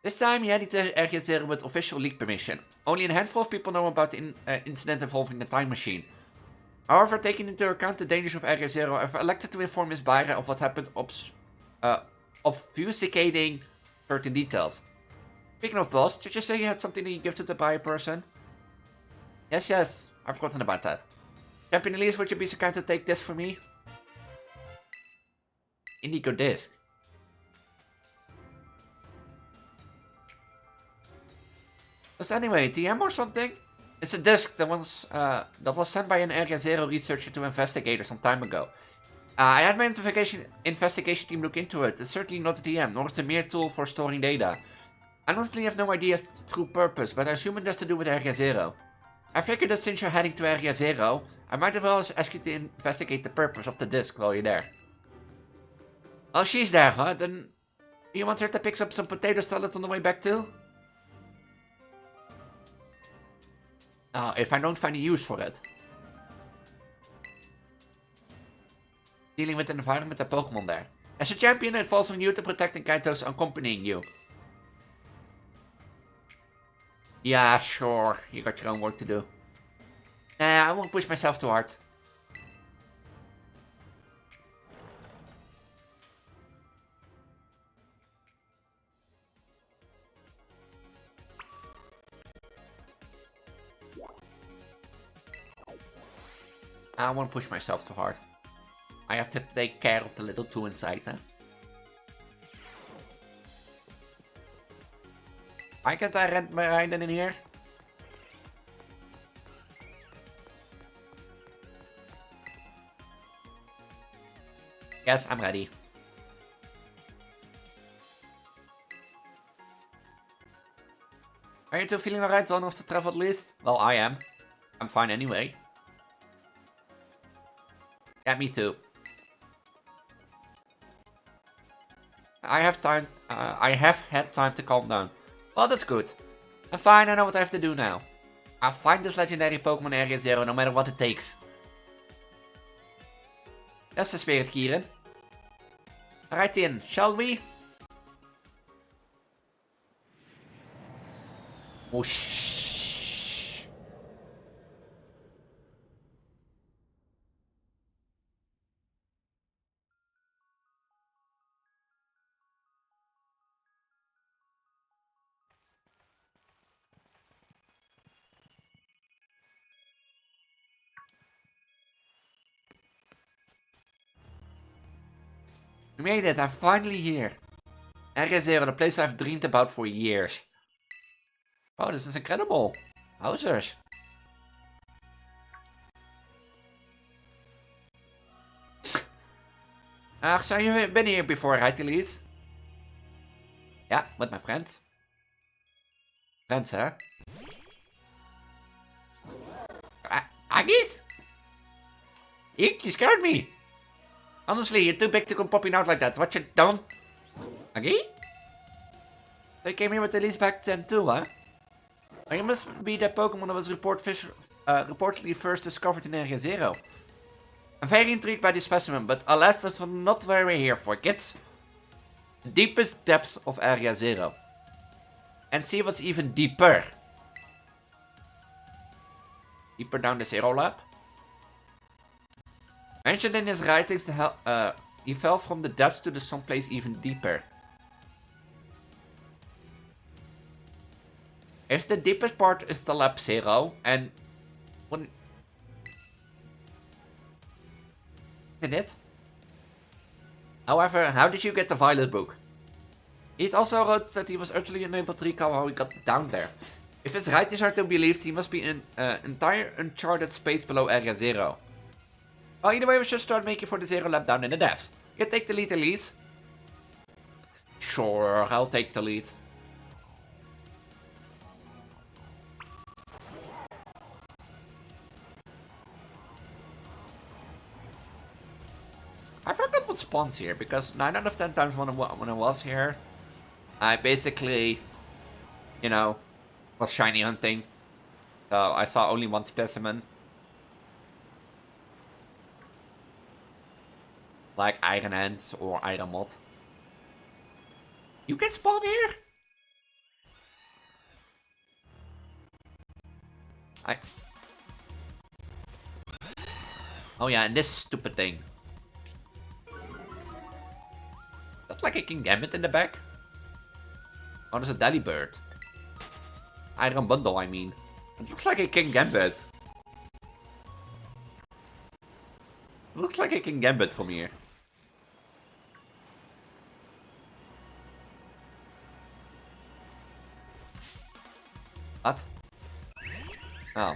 Speaker 1: This time, you headed to Area Zero with official league permission. Only a handful of people know about the incident involving the time machine. However, taking into account the dangers of Area Zero, I've elected to inform Miss Byra of what happened, obfuscating certain details. Speaking of boss, did you say you had something that you gifted to buy a person? Yes, I've forgotten about that. Champion Elise, would you be so kind to take this for me? Indigo disc. But anyway, TM or something? It's a disc that was sent by an Area Zero researcher to investigators some time ago. I had my investigation team look into it. It's certainly not a TM, nor it's a mere tool for storing data. I honestly have no idea its true purpose, but I assume it has to do with Area Zero. I figured that since you're heading to Area Zero, I might as well ask you to investigate the purpose of the disc while you're there. Oh, she's there, huh? Then you want her to pick up some potato salad on the way back too? If I don't find a use for it. Dealing with the environment and Pokemon there. As a champion, it falls on you to protect and guide those accompanying you. Yeah, sure. You got your own work to do. Nah, I won't push myself too hard. I won't push myself too hard. I have to take care of the little two inside, huh? Why can't I rent my ride in here? Yes, I'm ready. Are you two feeling alright? Don't have to travel at least? Well, I am. I'm fine anyway. Yeah, me too. I have had time to calm down. Well, that's good. I'm fine, I know what I have to do now. I'll find this legendary Pokemon Area Zero no matter what it takes. That's the spirit, Kieran. Right in, shall we? Oh, shh. We made it, I'm finally here. Area Zero, the place I've dreamed about for years. Oh, this is incredible. Wowzers. So you've been here before, right, Elise? Yeah, with my friends. Friends, huh? Aggies? Eek, you scared me. Honestly, you're too big to come popping out like that. What you done? Aggie? They came here with Elise back then too, huh? You must be that Pokemon that was reportedly first discovered in Area Zero. I'm very intrigued by this specimen, but alas, that's not what we're here for, kids. The deepest depths of Area Zero. And see what's even deeper. Deeper down the Zero Lab? Mentioned in his writings, he fell from the depths to the someplace even deeper. If the deepest part is the Lab Zero, and collected it. However, how did you get the Violet book? It also wrote that he was utterly unable to recall how he got down there. If his writings are to be believed, he must be in entire uncharted space below Area Zero. Well, either way, we should start making for the Zero Lab down in the depths. You take the lead, Elise. Sure, I'll take the lead. I forgot what spawns here, because 9 out of 10 times when I was here, I basically, you know, was shiny hunting. So I saw only one specimen. Like Iron Ants or Iron Moth. You can spawn here? Oh yeah, and this stupid thing. That's like a King Gambit in the back. Oh, there's a Delibird. Iron Bundle, I mean. It looks like a King Gambit. It looks like a King Gambit from here. What? Oh.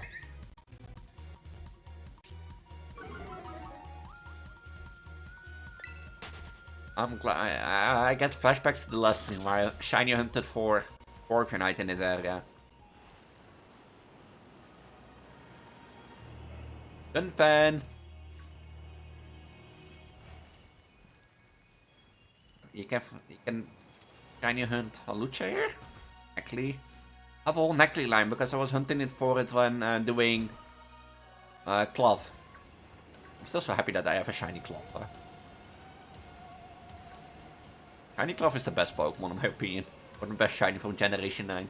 Speaker 1: I'm glad I get flashbacks to the last thing where I shiny hunted for Orginally in this area. Gun fan. You can shiny hunt a Lucha here? Actually, I have a whole Neckley line because I was hunting it for it when doing Cloth. I'm still so happy that I have a shiny Cloth. Shiny Cloth is the best Pokemon in my opinion. Or the best shiny from Generation 9.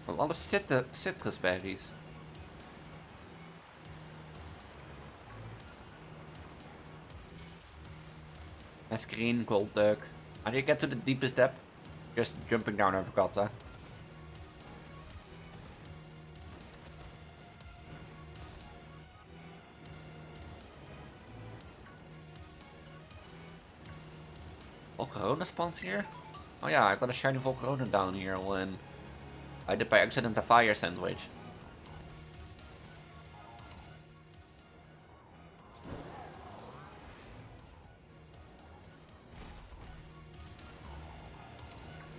Speaker 1: A lot of citrus berries. Nice green, gold duck. How do you get to the deepest depth? Just jumping down, I forgot that. Volcarona spawns here? Oh yeah, I got a shiny Volcarona down here when I did by accident a fire sandwich.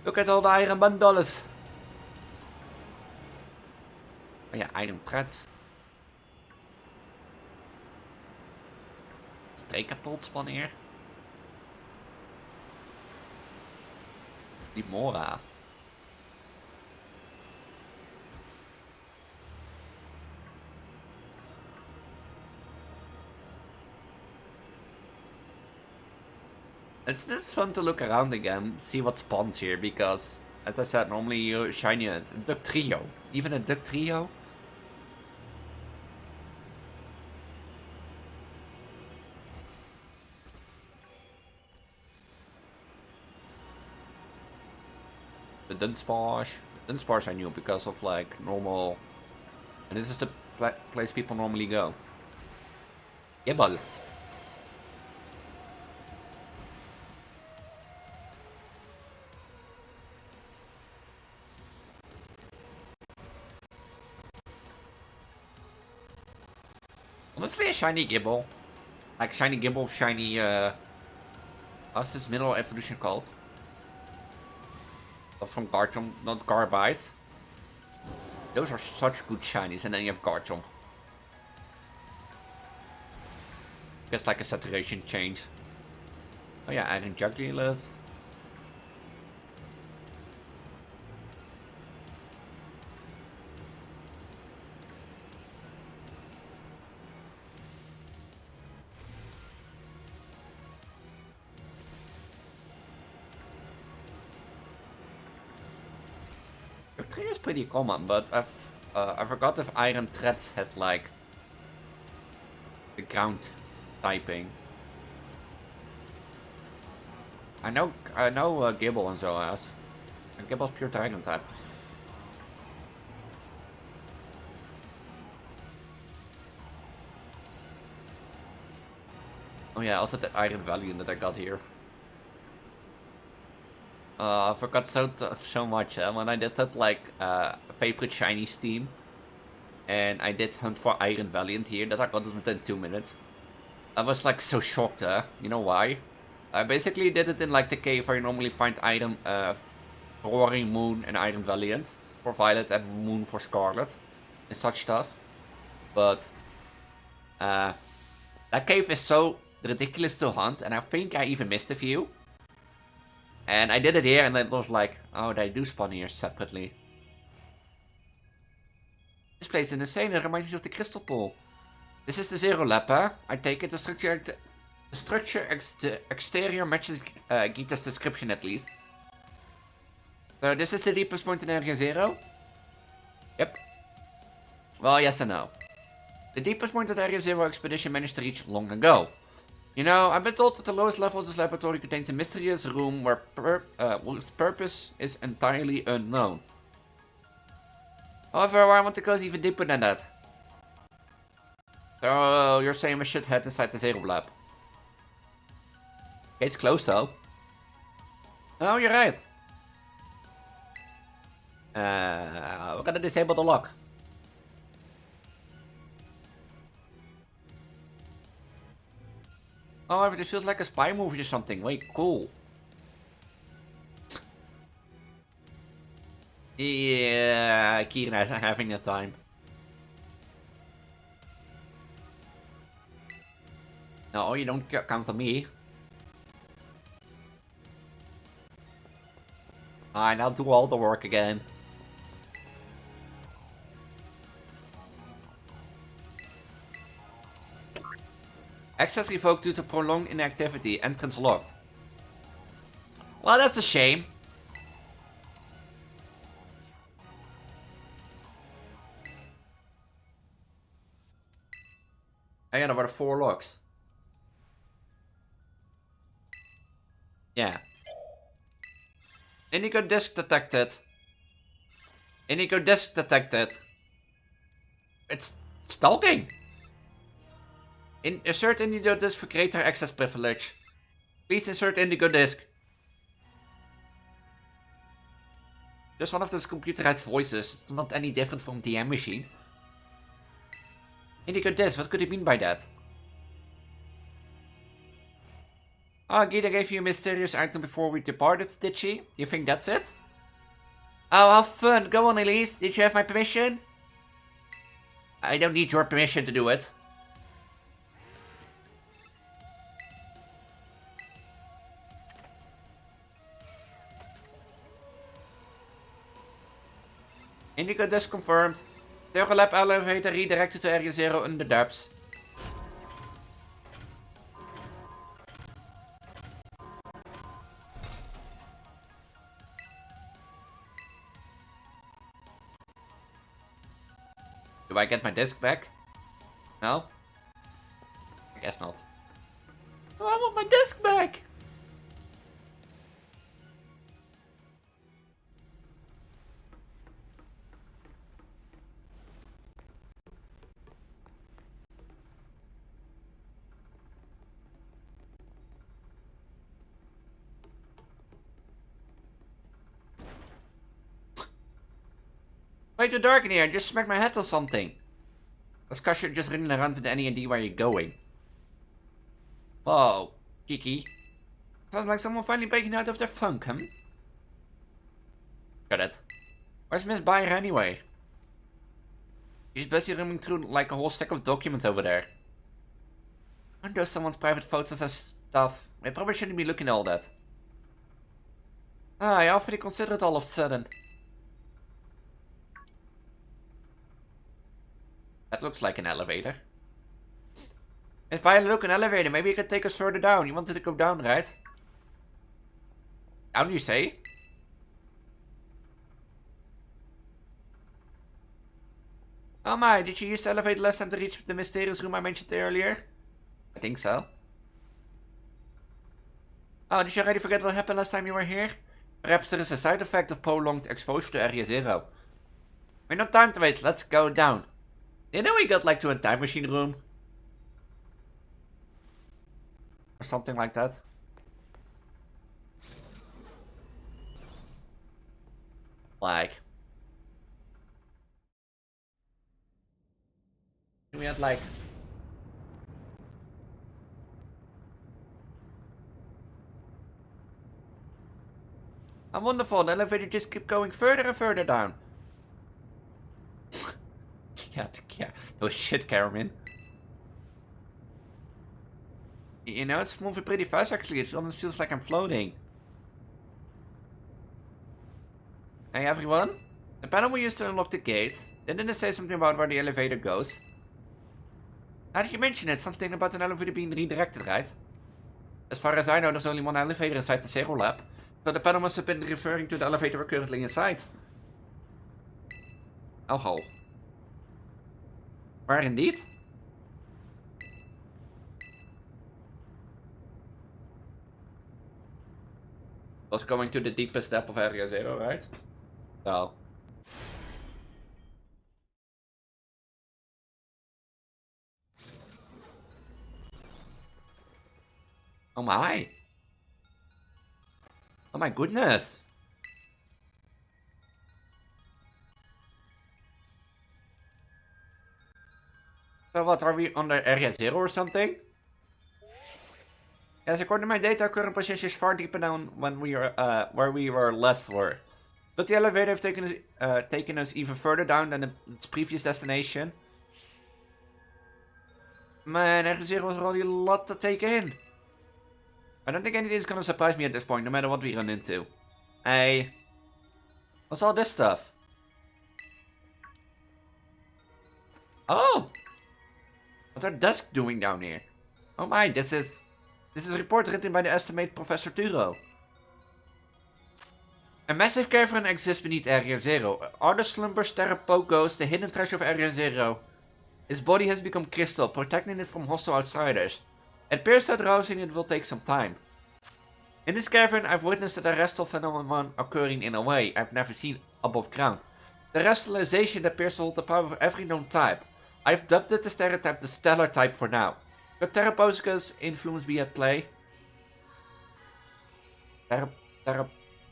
Speaker 1: Look at all the iron bundles! Oh yeah, iron threads. Streekapult spawn here. Dimora. It's just fun to look around again, see what spawns here, because, as I said, normally you shiny it. A Duck Trio. Even a Duck Trio? The Dunsparce. The Dunsparce I knew because of, like, normal... And this is the place people normally go. Gibbal. Honestly, a shiny Gible. Like shiny Gible, shiny, how's this mineral evolution called? From Garchomp, not Garbite. Those are such good shinies, and then you have Garchomp. Gets like a saturation change. Oh yeah, Iron Jugulus. tree is pretty common, but I forgot if iron threads had like the ground typing. I know Gibble and so has. And Gibble's pure dragon type. Oh yeah, also that iron valiant that I got here. I forgot so much when I did that like favorite shiny Steam. And I did hunt for Iron Valiant here, that I got it within 2 minutes. I was like so shocked, you know why? I basically did it in like the cave where you normally find Iron Roaring Moon and Iron Valiant for Violet and Moon for Scarlet and such stuff. But that cave is so ridiculous to hunt, and I think I even missed a few. And I did it here, and it was like, oh, they do spawn here separately. This place is insane, it reminds me of the Crystal Pool. This is the Zero Lab, huh? I take it, the structure exterior matches Gita's description at least. So this is the deepest point in Area Zero? Yep. Well, yes and no. The deepest point that Area Zero expedition managed to reach long ago. You know, I've been told that the lowest level of this laboratory contains a mysterious room whose purpose is entirely unknown. However, I want to go even deeper than that. So, you're saying we should head inside the Zero Lab. It's closed though. Oh, you're right. We're gonna disable the lock. Oh, this feels like a spy movie or something. Wait, cool. Yeah, Kieran having a time. No, you don't count on me. Fine, I'll do all the work again. Access revoked due to prolonged inactivity. Entrance locked. Well, that's a shame. I got about 4 locks. Yeah. Indigo disc detected. Indigo disc detected. It's stalking. Insert Indigo disc for greater access privilege. Please insert Indigo disc. Just one of those computerized voices. It's not any different from DM machine. Indigo disc, what could it mean by that? Oh, Gita gave you a mysterious item before we departed, did she? You think that's it? Oh, have fun. Go on, Elise. Did you have my permission? I don't need your permission to do it. Indigo disc confirmed. Zero Lab elevator redirected to Area Zero in the depths. Do I get my disc back? No? I guess not. Oh, I want my disc back! Way too dark in here, I just smacked my head or something. That's cause you're just running around with any idea where you're going. Whoa, Kiki. Sounds like someone finally breaking out of their funk, huh? Got it. Where's Miss Bayer anyway? She's busy rooming through like a whole stack of documents over there. Aren't those someone's private photos and stuff? I probably shouldn't be looking at all that. I awfully consider it all of a sudden. That looks like an elevator. If I look an elevator, maybe you can take us further down. You wanted to go down, right? Down, you say? Oh my, did you use the elevator last time to reach the mysterious room I mentioned earlier? I think so. Oh, did you already forget what happened last time you were here? Perhaps there is a side effect of prolonged exposure to Area Zero. We've no time to waste, let's go down. You know we got like to a time machine room? Or something like that. Like... we had like... I'm wonderful, the elevator just keeps going further and further down. yeah. Oh shit, Carmen. You know, it's moving pretty fast actually, it almost feels like I'm floating. Hey everyone. The panel we used to unlock the gate. Didn't it say something about where the elevator goes? Now that you mention it, something about an elevator being redirected, right? As far as I know, there's only one elevator inside the Zero Lab. So the panel must have been referring to the elevator we're currently inside. Oh ho. Where indeed? Was going to the deepest depth of Area Zero, right? So. Oh my. Oh my goodness. So what, are we under Area Zero or something? Yes, according to my data, our current position is far deeper down when we are, where we were last were. But the elevator have taken us even further down than its previous destination. Man, Area Zero was already a lot to take in. I don't think anything's gonna surprise me at this point, no matter what we run into. Hey. What's all this stuff? Oh! What's our desk doing down here? Oh my, this is a report written by the estimate Professor Turo. A massive cavern exists beneath Area Zero. Artist slumbers Terrapogos, the hidden treasure of Area Zero. His body has become crystal, protecting it from hostile outsiders. It appears that rousing it will take some time. In this cavern, I've witnessed a terrestrial phenomenon occurring in a way I've never seen above ground. Terrestrialization appears to hold the power of every known type. I've dubbed it the stereotype the stellar type for now. Could Terrapogos' influence be at play?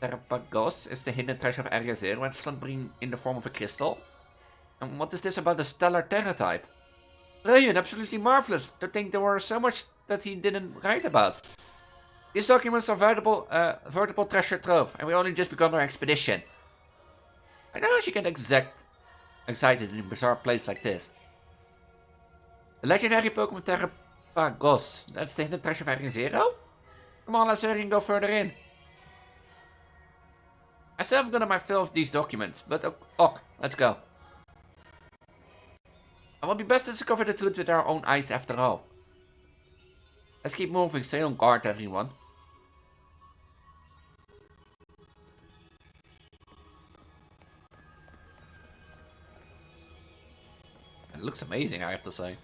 Speaker 1: Terrapogos is the hidden treasure of Area Zero and slumbering in the form of a crystal. And what is this about the stellar Terra type? Brilliant, absolutely marvelous. To think there were so much that he didn't write about. These documents are veritable treasure trove, and we only just begun our expedition. I don't know if you get excited in a bizarre place like this. The legendary Pokemon Terrapagos. That's the hidden treasure of Area Zero? Come on, let's hurry and go further in. I still haven't gotten my fill of these documents, but let's go. It will be best to discover the truth with our own eyes after all. Let's keep moving, stay on guard everyone. It looks amazing, I have to say.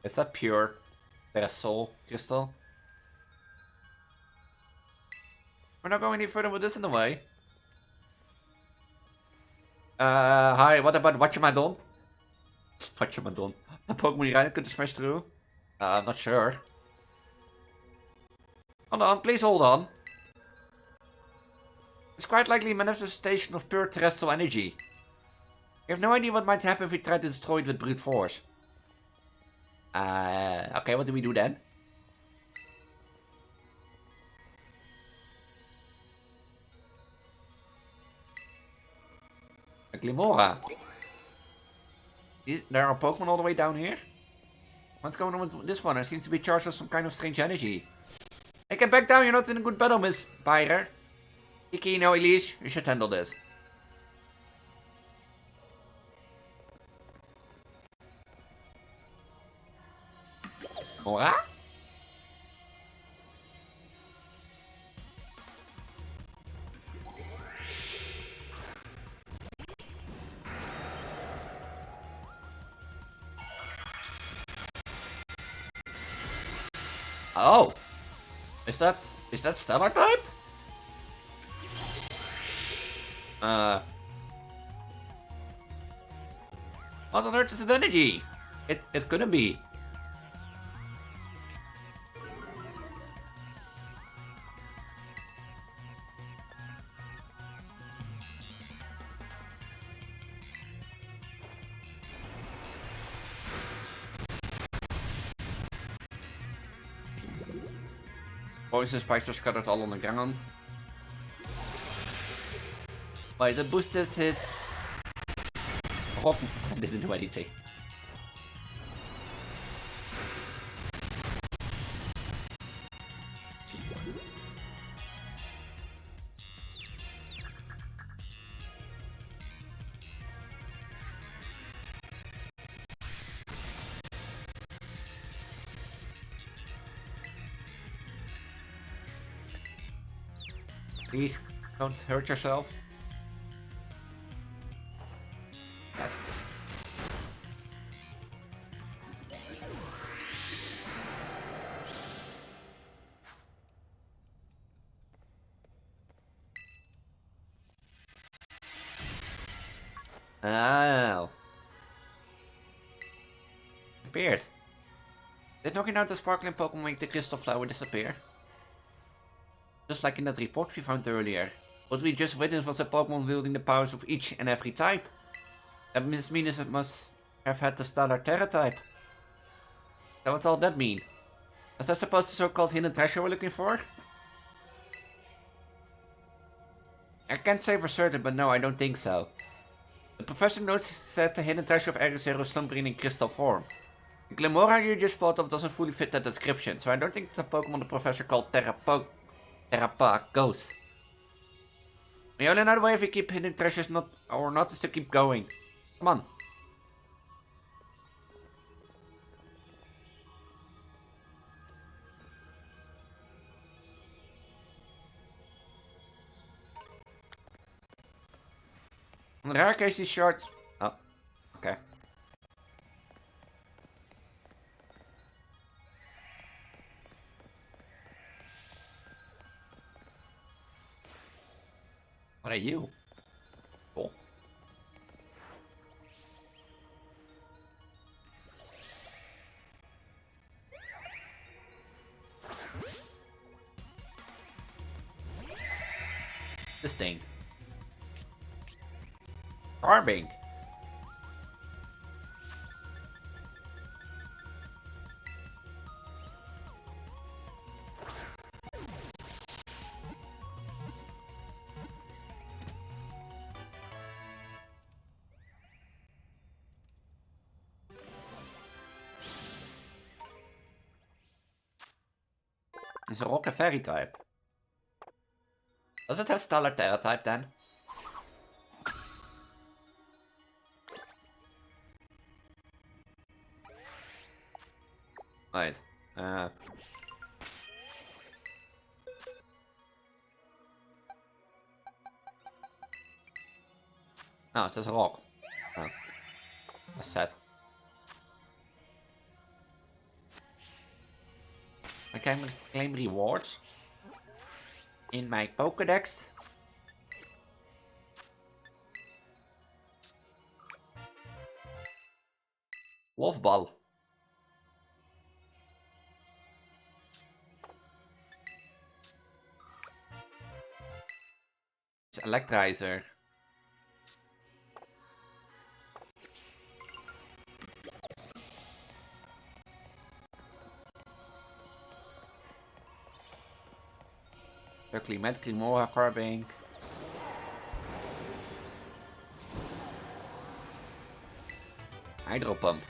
Speaker 1: Is that pure soul crystal? We're not going any further with this in the way. Hi, what about Watchamadon? Watchamadon. A Pokemon you could smash through? I'm not sure. Hold on, please hold on. It's quite likely a manifestation of pure terrestrial energy. You have no idea what might happen if we try to destroy it with brute force. Okay, what do we do then? A Glimora. There are Pokemon all the way down here? What's going on with this one? It seems to be charged with some kind of strange energy. Hey, get back down, you're not in a good battle, Miss Pyre. Kiki, no, Elise, you should handle this. Mora? Oh! Is that stellar type? What on earth is the energy? It couldn't be. Poison spikes are scattered all on the ground. Wait, the boosters hit. Oh, I didn't do anything. Please, don't hurt yourself. Yes. Oh. Disappeared. Did knocking out the sparkling Pokemon make the crystal flower disappear? Just like in that report we found earlier. What we just witnessed was a Pokemon wielding the powers of each and every type. That means it must have had the Stellar Terra type. So what's all that mean? Is that supposed to so-called hidden treasure we're looking for? I can't say for certain, but no, I don't think so. The professor notes said the hidden treasure of Ericero is slumbering in crystal form. The Glimora you just thought of doesn't fully fit that description, so I don't think the Pokemon the professor called Terrapa goes. The only other way if we keep hidden treasures not is to keep going. Come on. In rare case these shards. Oh, okay. What are you? Cool. This thing. Carving. Is a rock a fairy type? Does it have Stellar Terra type then? Right. Oh, it's just a rock. Oh. That's sad. I can claim rewards in my Pokédex. Wolf Ball. It's Electrizer. Berkeley Med, Glimora, Carbink. Hydro Pump.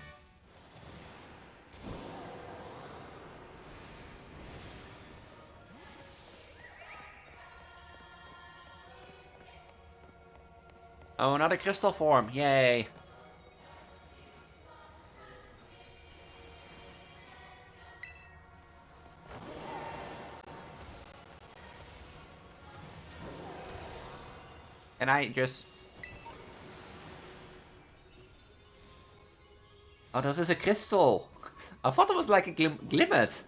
Speaker 1: Oh, another crystal form. Yay. And I just... Oh, that is a crystal. I thought it was like a Glimmet.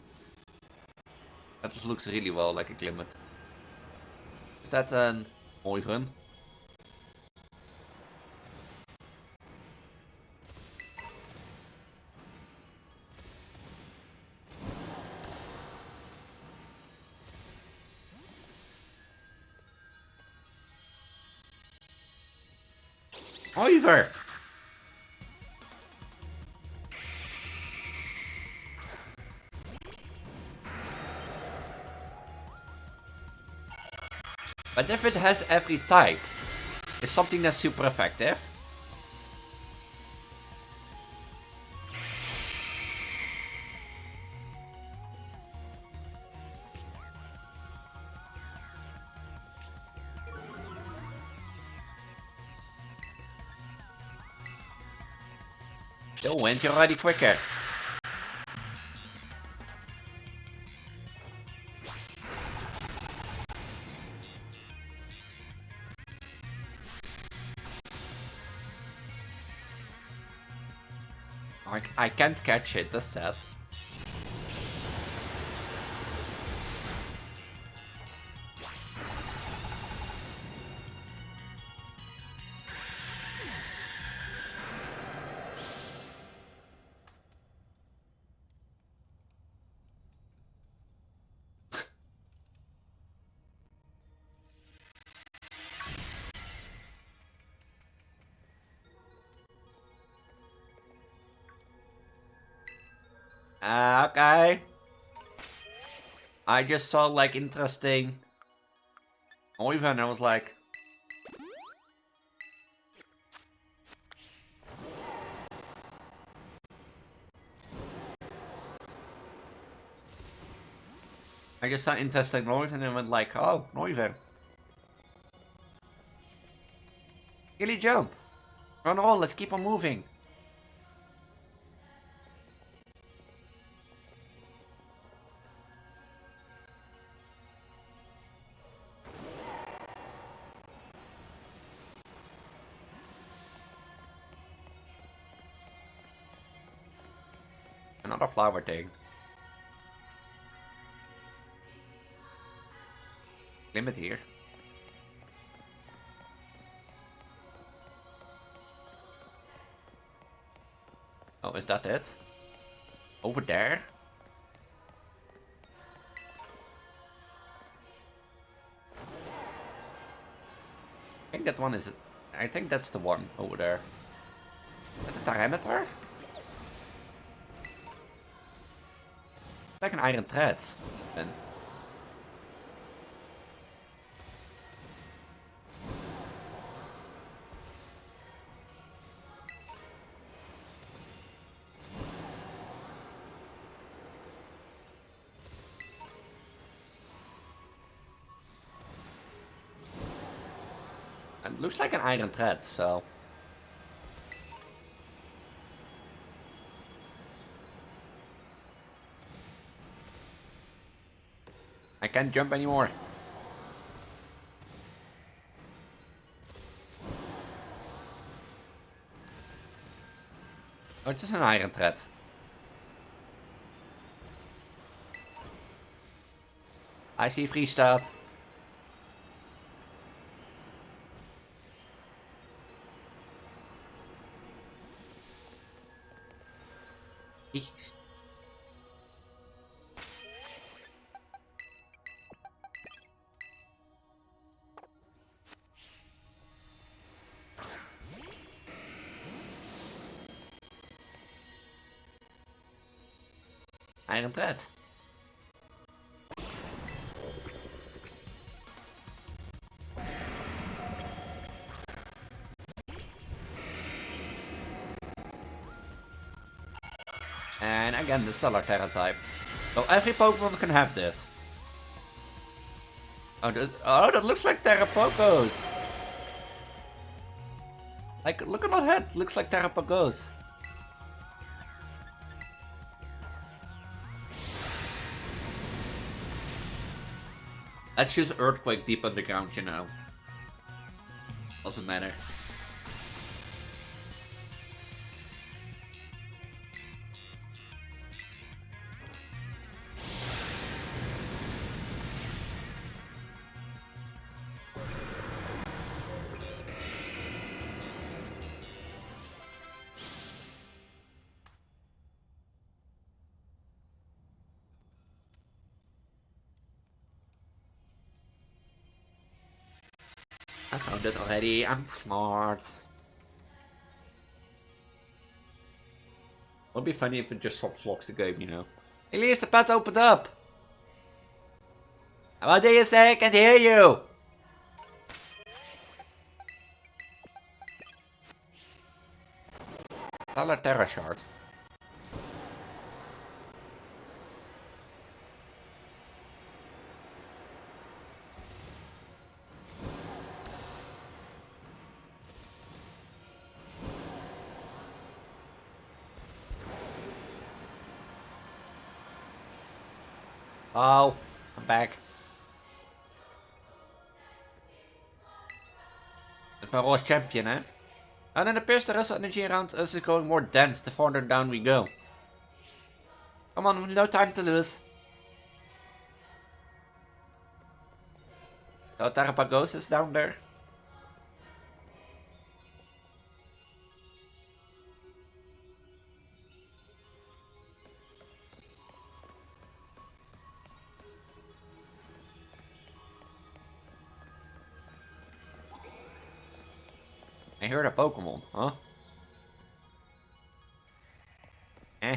Speaker 1: just looks really well like a Glimmet. Is that an Oivern? Oiver! But if it has every type, it's something that's super effective. Still went you're already quicker. I can't catch it, that's sad. Okay. I just saw like interesting Oiva and I was like, I just saw interesting noise and I went like, oh, Oiva. Really jump. Run on, let's keep on moving. Another flower thing. Limit here. Oh, is that it? Over there? I think that one is... I think that's the one over there. Is that the Tyranitar? Like an iron thread. Then. It looks like an iron thread, so... I can't jump anymore. Oh, it's just an iron thread. I see free stuff. Iron thread. And again, the Stellar Terra type. So every Pokemon can have this. Oh, that looks like Terrapogos. Like, look at that head. Looks like Terrapogos. Let's choose Earthquake deep underground, you know. Doesn't matter. I found it already. I'm smart. Would be funny if it just locks the game, you know. Elise, the pet opened up. What do you say? I can't hear you. Dollar Terra Shard. Oh, I'm back. Het was Roy's champion, hè? And then it appears the rest of energy around us is going more dense the farther down we go. Come on, no time to lose. So Tarapagos is down there. I heard a Pokemon, huh? Eh.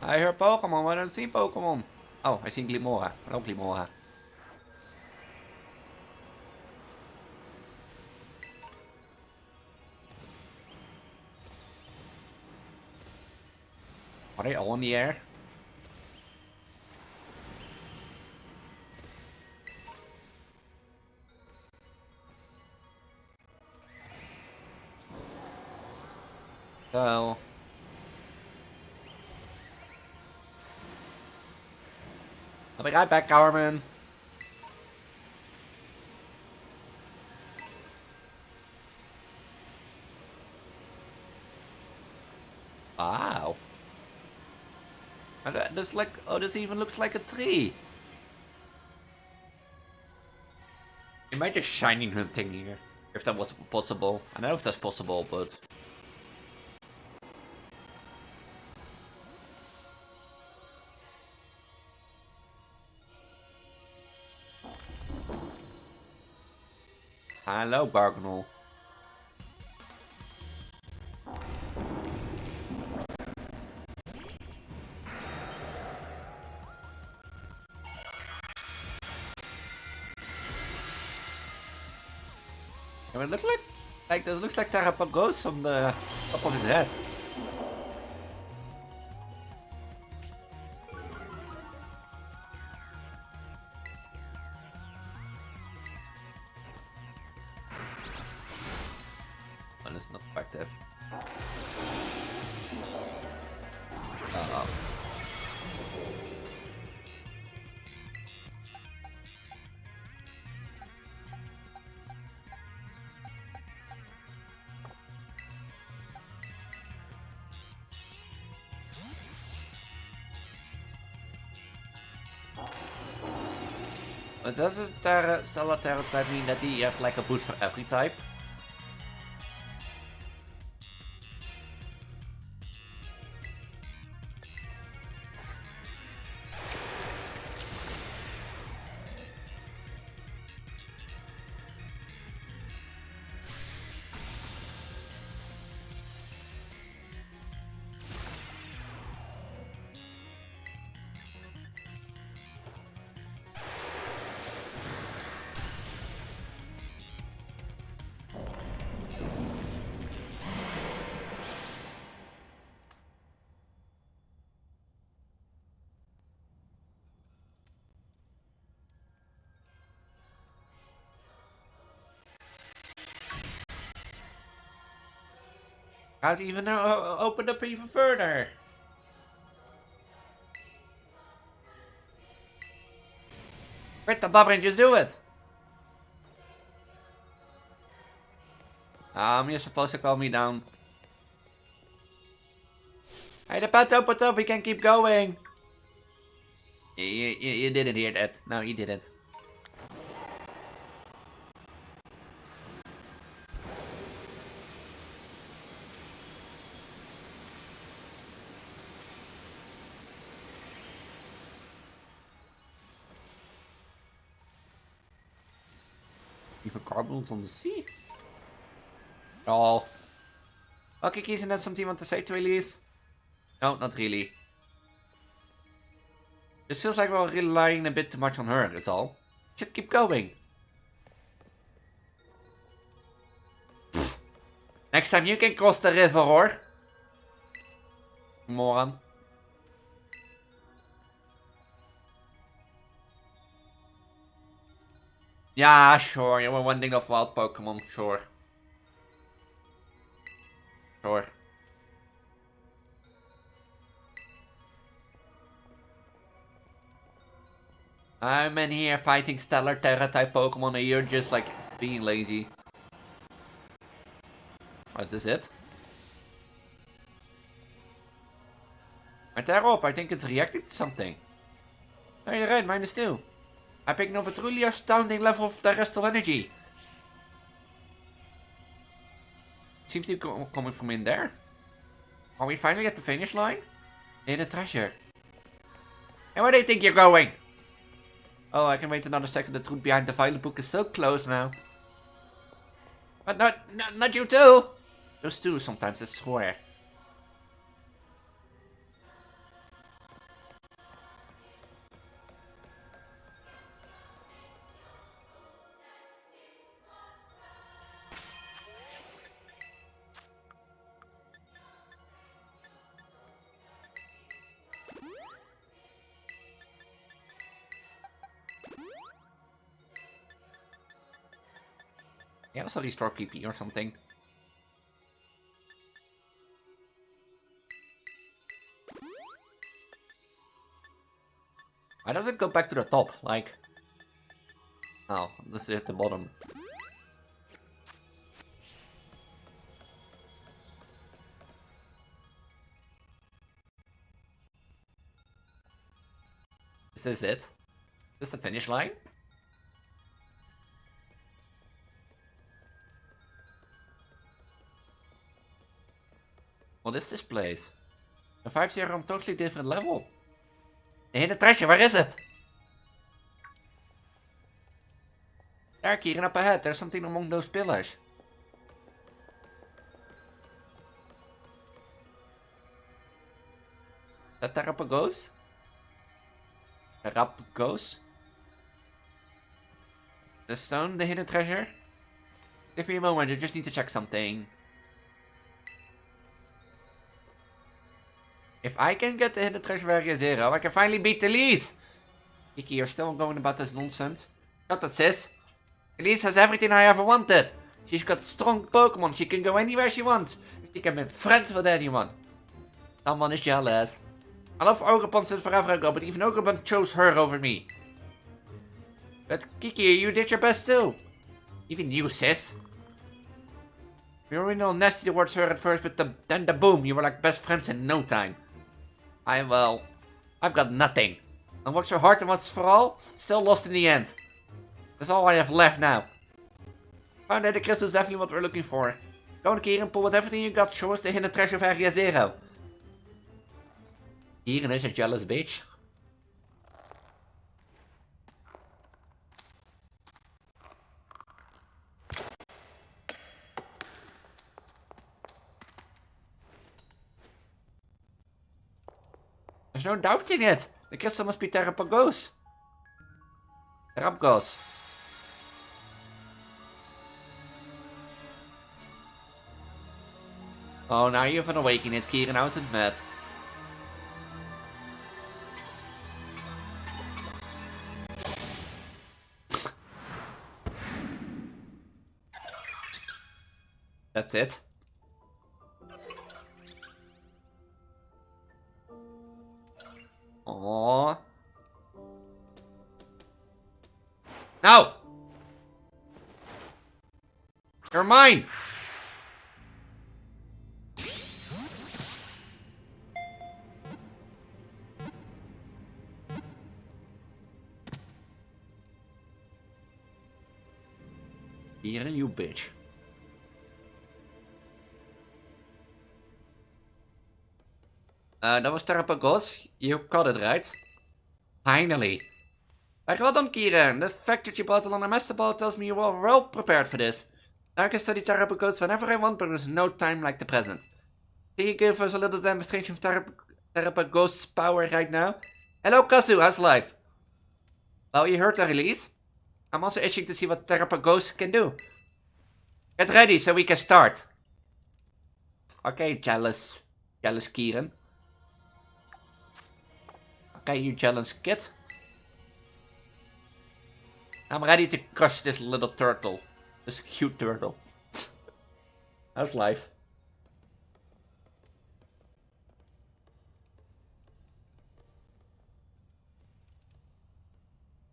Speaker 1: I hear Pokemon, I don't see Pokemon. Oh, I see Glimora. Hello, Glimora. Are they all in the air? So... I'll be right back, Carmen. Wow. And this like, oh, this even looks like a tree. It might just shining her thing here, if that was possible. I don't know if that's possible, but hello, Barganol. I mean, it looks like this looks like Tarapagos on the top of his head. Well, it's not effective. But doesn't Stellar Terror type mean that he has like a boost for every type? Can't even open up even further. Quit the bubble and just do it. You're supposed to calm me down. Hey, the pet opened up, we can keep going. You didn't hear that. No, you didn't. Even carbons on the sea. Oh. Okay, isn't that something you want to say to Elise? No, not really. This feels like we're relying a bit too much on her, is all. Should keep going. Pfft. Next time you can cross the river, or? Moron. Yeah, sure, you were wanding off wild Pokemon, sure. Sure. I'm in here fighting Stellar Terra type Pokemon and you're just like being lazy. Oh, is this it? Maar daarop, I think it's reacting to something. Oh, you're right, -2. I picked up a truly astounding level of terrestrial energy. Seems to be coming from in there. Are we finally at the finish line? In a treasure. And where do you think you're going? Oh, I can wait another second. The truth behind the violet book is so close now. But not you too. Those two sometimes, I swear. Yeah, also restore PP or something. Why does it go back to the top? Like... Oh, this is at the bottom. Is this it? Is this the finish line? What is this place? The vibes here are on a totally different level. The hidden treasure, where is it? There, Kieran, up ahead. There's something among those pillars. That Terrapagos? Terrapagos? The stone, the hidden treasure? Give me a moment, I just need to check something. If I can get the hidden treasure area 0, I can finally beat Elise! Kiki, you're still going about this nonsense. Shut up, sis. Elise has everything I ever wanted. She's got strong Pokemon, she can go anywhere she wants. She can be friends with anyone. Someone is jealous. I love Ogerpon since forever ago, but even Ogerpon chose her over me. But Kiki, you did your best too. Even you, sis. We were really all nasty towards her at first, but then the boom, you were like best friends in no time. I've got nothing. And worked so hard and once for all, still lost in the end. That's all I have left now. Found that the crystal is definitely what we're looking for. Go on, Kieran, pull with everything you got, show us the hidden treasure of area 0. Kieran is a jealous bitch. There's no doubt in it. The crystal must be Terrapagos. Terrapagos. Oh, now you have an awakening it, Kieran. How's it mad? That's it. Aww. No! You're mine! Here, you bitch. That was Terrapagos. You got it right. Finally. Well done, Kieran. The fact that you bought a longer master ball tells me you are well prepared for this. Now I can study Terrapagos whenever I want, but there's no time like the present. Can you give us a little demonstration of Terrapagos' power right now? Hello, Kazu. How's life? Well, you heard the release. I'm also itching to see what Terrapagos can do. Get ready so we can start. Okay, jealous Kieran. Okay, you jealous kid. I'm ready to crush this little turtle. This cute turtle. How's life?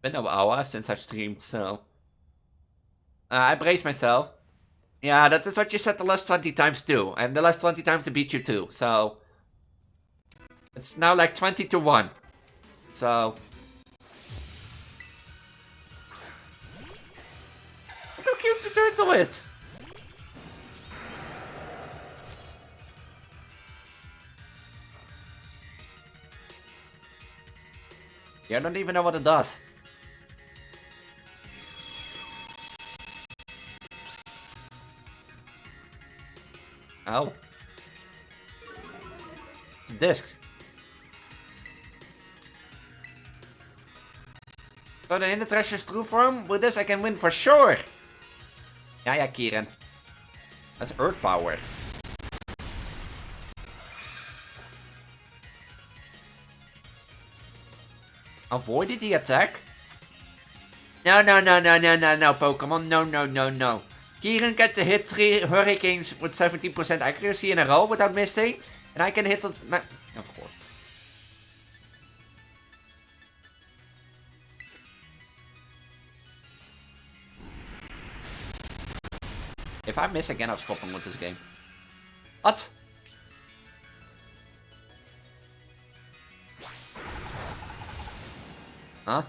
Speaker 1: Been an hour since I've streamed, so... I brace myself. Yeah, that is what you said the last 20 times too. And the last 20 times I beat you too, so... It's now like 20 to 1. So... Look how cute the turtle is! Yeah, I don't even know what it does. Oh. It's a disc. So the Inner Treasure's true form? With this I can win for sure! Yeah, Kieran. That's Earth power. Avoided the attack? No, Pokemon. No. Kieran gets to hit 3 hurricanes with 17% accuracy in a row without missing. And I can hit it... No, of course. If I miss again, I'm stopping with this game. What? Huh?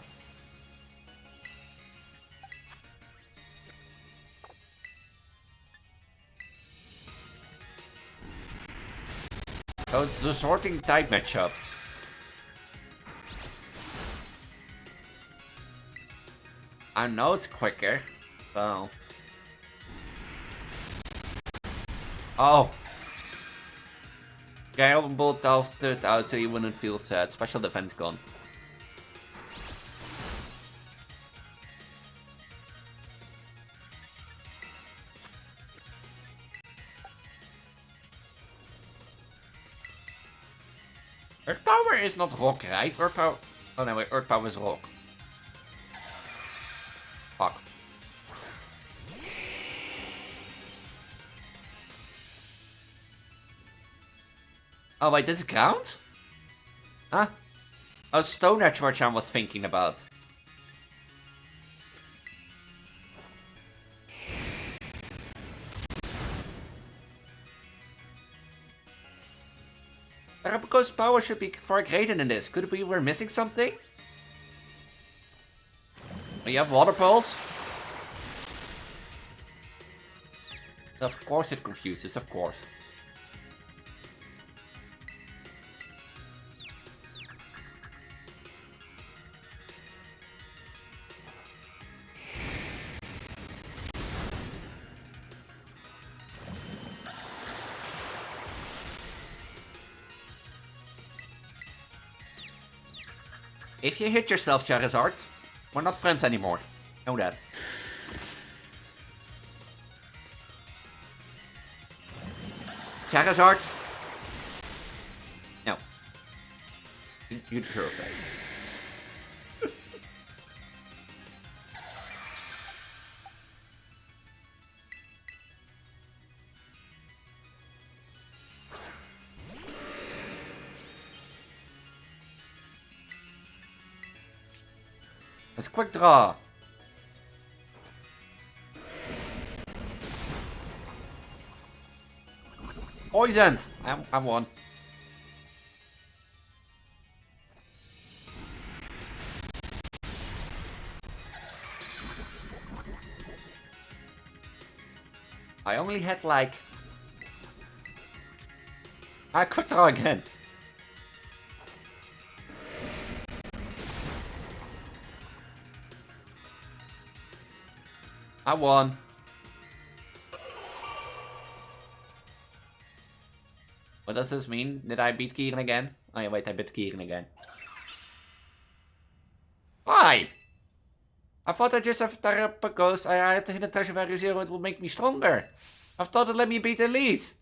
Speaker 1: Oh, it's the sorting type matchups. I know it's quicker, so... Oh! Gale bolt after it out so you wouldn't feel sad. Special defense gone. Earth power is not rock, right? Earth power... Oh no, wait, Earth power is rock. Fuck. Oh wait, does it count? Huh? Oh, Stone Edge which I was thinking about. Because power should be far greater than this. Could it be we're missing something? Oh, you have water pulse? Of course it confuses, of course. If you hit yourself, Charizard, we're not friends anymore. Know that. Charizard? No. You deserve that. Let's quick draw. Poisoned. I'm one. I only had like... quick draw again. I won. What does this mean? Did I beat Kieran again? Oh yeah, wait, I beat Kieran again. Why? I thought I just have Terrapagos. I had to hit a treasure value 0, it will make me stronger. I thought it let me beat Elise.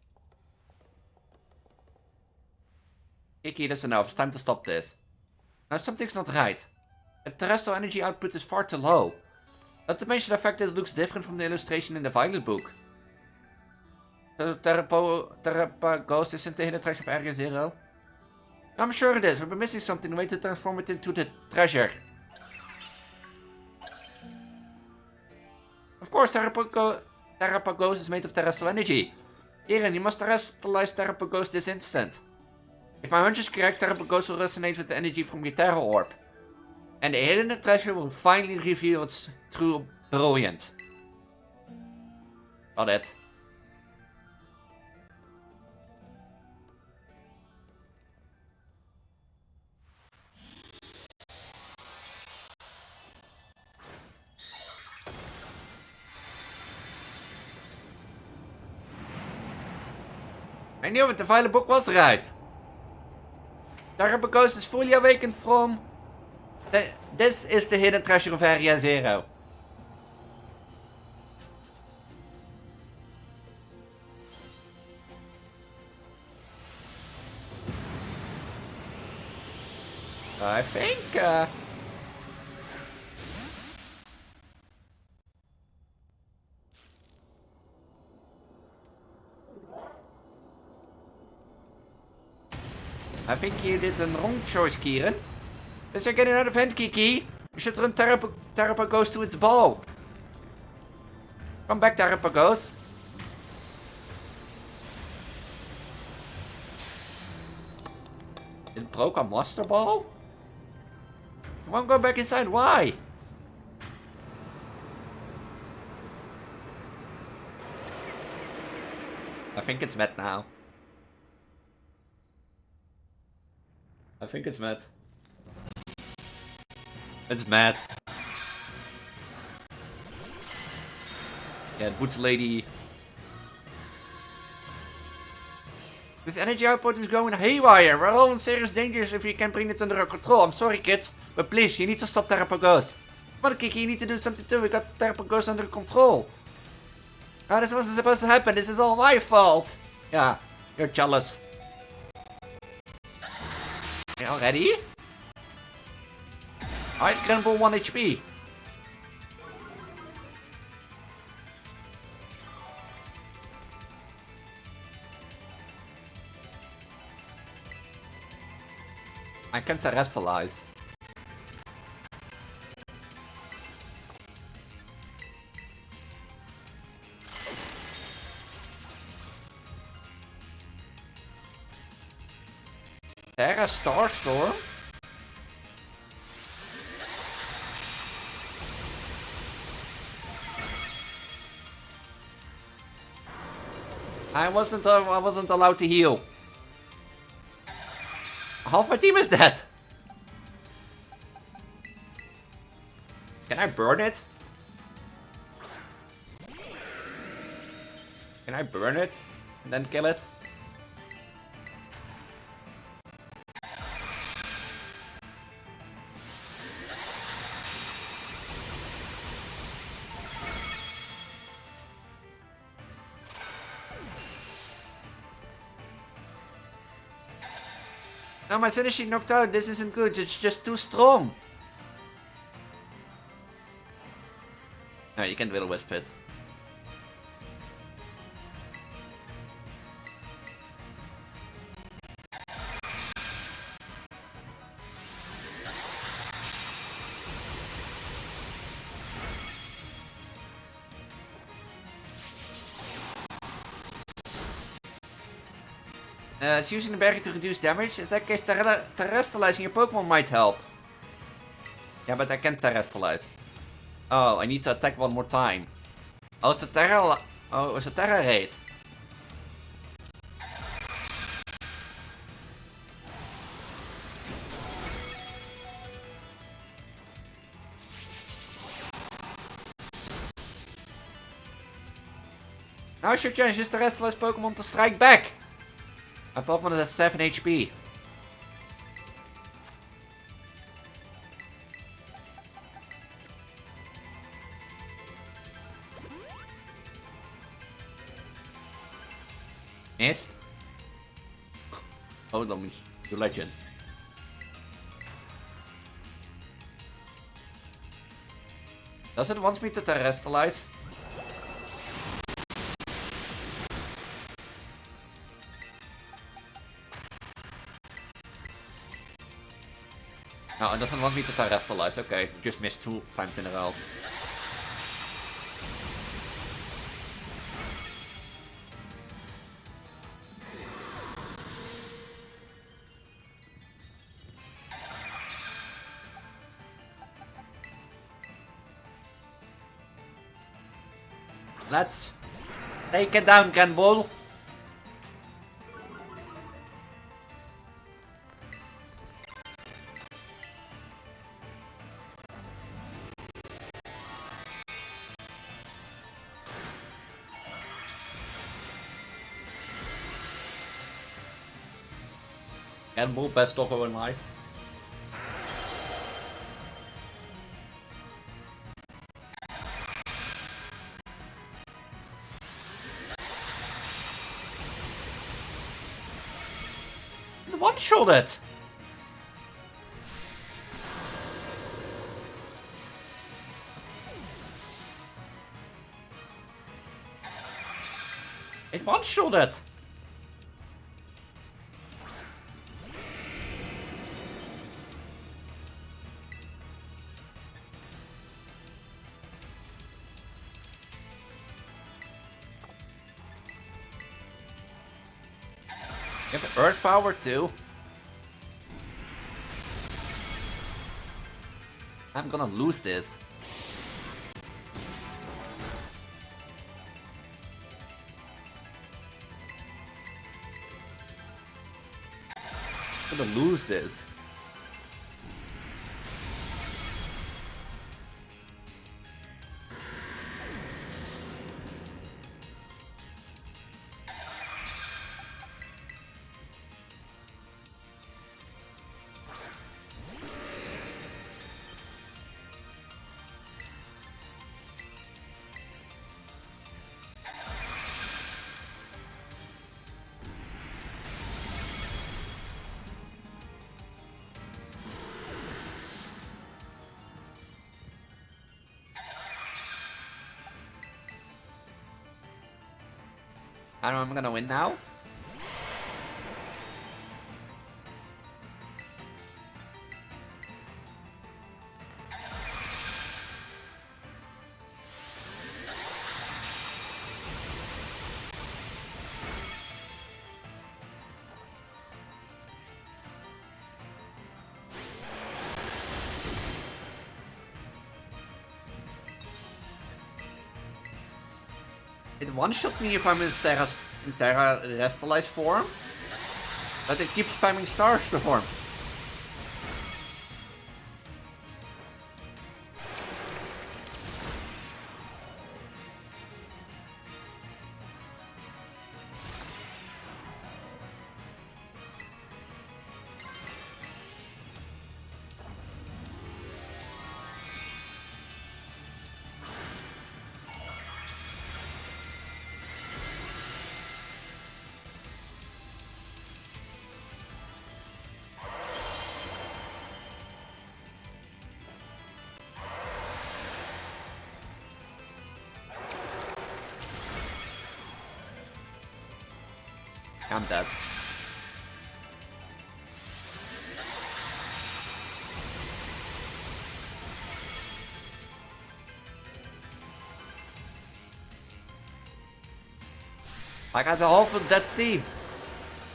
Speaker 1: Kiki, that's enough. It's time to stop this. Now something's not right. The terrestrial energy output is far too low. Not to mention the fact that it looks different from the illustration in the Violet book. So Terrapagos isn't the hidden treasure of Area 0? I'm sure it is. We've been missing something. A way to transform it into the treasure. Of course, Terrapagos is made of terrestrial energy. Kieran, you must terrestrialize Terrapagos this instant. If my hunch is correct, Terrapagos will resonate with the energy from your Terra Orb. And the hidden treasure will finally reveal its true brilliance. Got it. I knew it, the Violet book was right. Terrapagos is fully awakened from... This is the hidden treasure of Area 0. I think... I think you did the wrong choice, Kieran. Let's get another event, Kiki. You should run Terrapagos to its ball. Come back, Terrapagos. It broke a master ball? You won't go back inside, why? I think it's met now. I think it's Matt. It's Matt. Yeah, Boots Lady. This energy output is going haywire. We're all in serious danger if you can't bring it under control. I'm sorry, kids, but please, you need to stop Terrapagos. Come on, Kiki, you need to do something too. We got Terrapagos under control. Oh, this wasn't supposed to happen. This is all my fault. Yeah, you're jealous. Already? Alright, Grumble 1 HP. I can terrestrialize. Terra Starstorm? I wasn't allowed to heal. Half my team is dead. Can I burn it? Can I burn it and then kill it? No, my Synergy knocked out. This isn't good. It's just too strong. No, you can Will-O-Wisp it. It's using the berry to reduce damage. In that case, terrestrializing your Pokemon might help. Yeah, but I can't terrestrialize. Oh, I need to attack one more time. Oh, it's a Oh, it was a Terra raid. Now should change just the restless Pokemon to strike back. My Pokemon is at 7 HP. Missed. Hold on, you legend. Does it want me to terrestrialize? No, it doesn't want me to terrestrialize. Okay, just missed 2 times in a row. Let's take it down, Grand Bull. Grand Bull, best doggo in life. One-shot it! It one-shot it! You have Earth Power too. I'm gonna lose this. I'm gonna lose this. I don't know, I'm gonna win now. It one-shots me if I'm in Terra Restalize form, but it keeps spamming Star form. I'm dead. I got half of that team.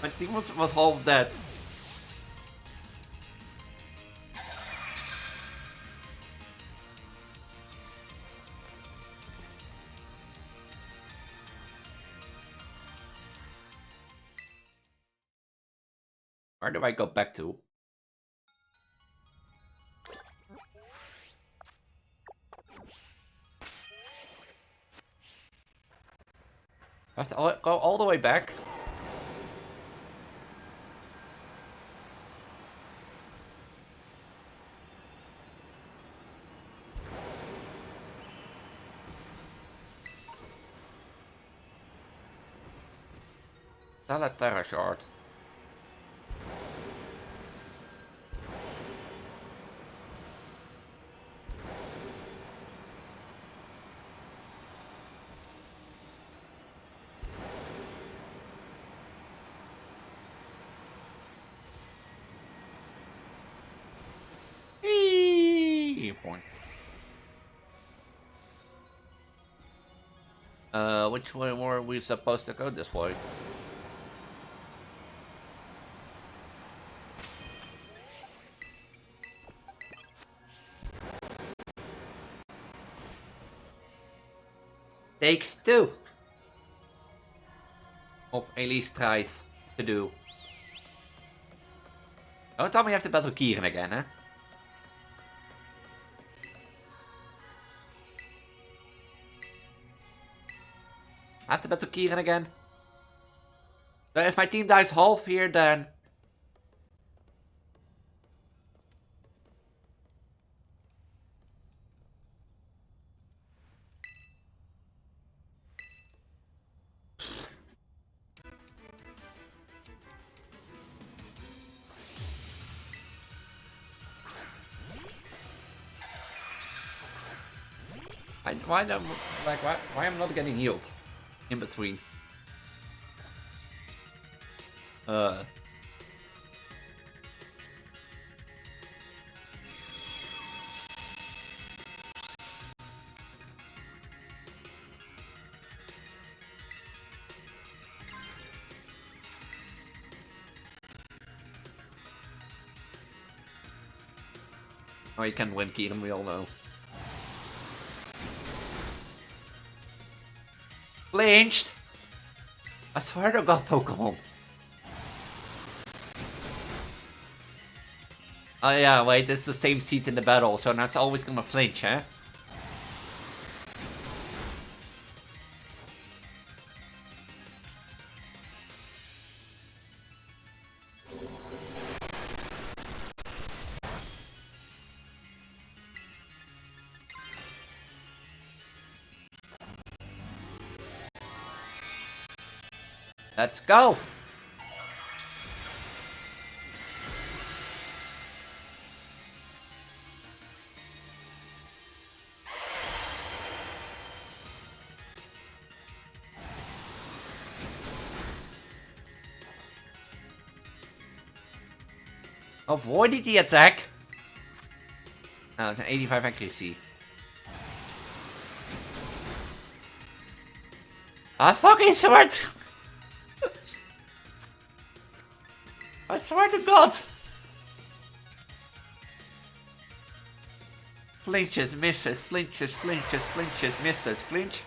Speaker 1: My team was half dead. Where do I go back to? I have to go all the way back. Terra shard. Point. Which way were we supposed to go this way? Take 2 of Elise tries to do. Don't tell me you have to battle Kieran again, huh? I have to battle Kieran again. So if my team dies half here, then... why am I not getting healed in between? Oh, you can't win Kieran, we all know. Flinched! I swear to God, Pokemon. Oh yeah, wait, it's the same seat in the battle, so now it's always gonna flinch, huh? Let's go! Avoided the attack! Oh, it's an 85 accuracy. I fucking swear to... I swear to God! Flinches, misses, flinches, flinches, flinches, misses, flinch.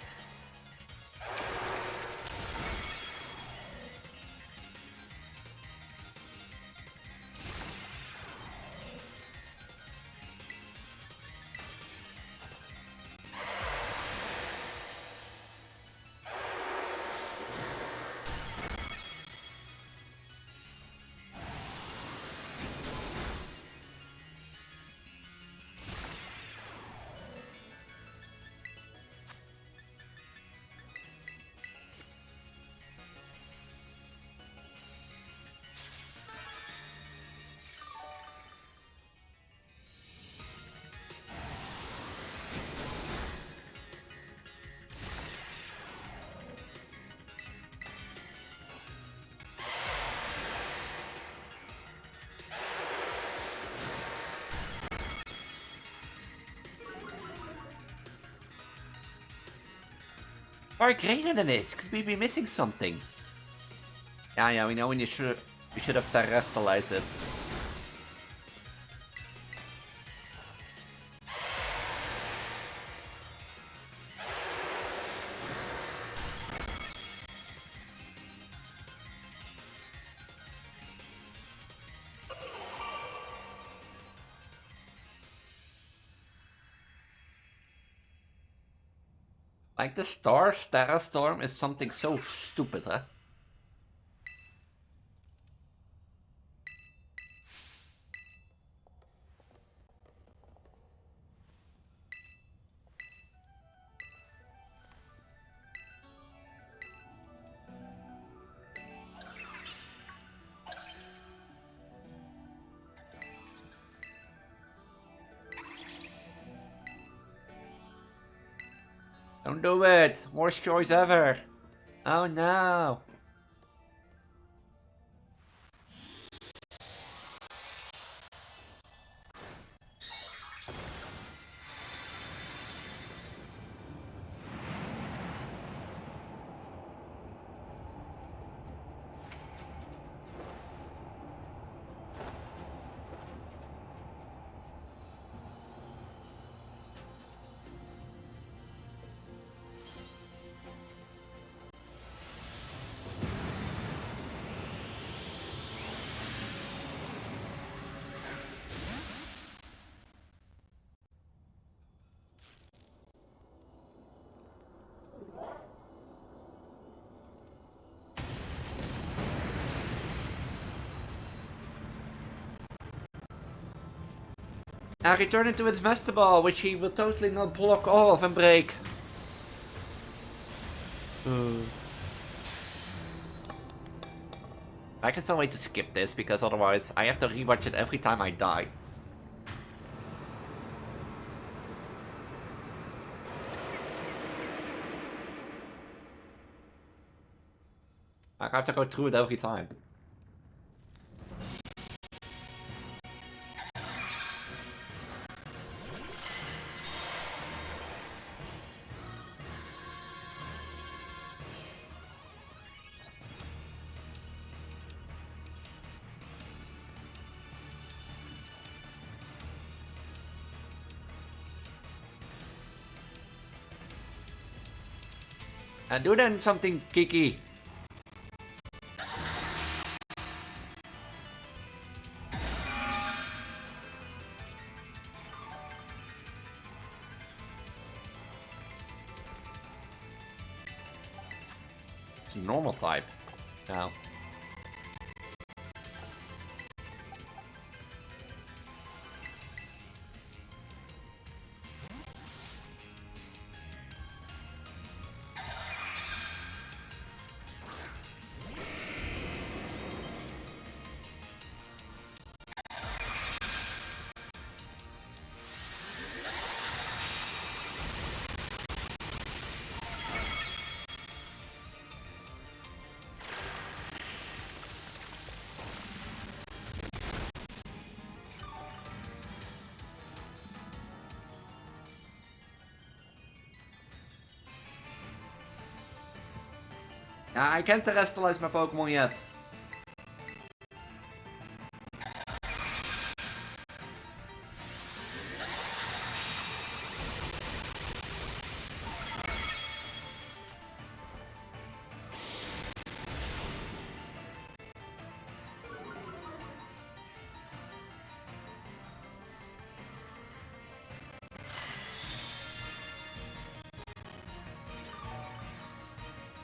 Speaker 1: Far greater than this. Could we be missing something? Yeah, we know we should have terrestrialized it. Like the Terra Storm is something so stupid, huh? Don't do it! Worst choice ever! Oh no! Now return it to its vegetable, which he will totally not block off and break. I can still wait to skip this, because otherwise I have to rewatch it every time I die. I have to go through it every time. And do then something geeky. It's a normal type now. Ja, I can't terrestrialize my Pokemon yet.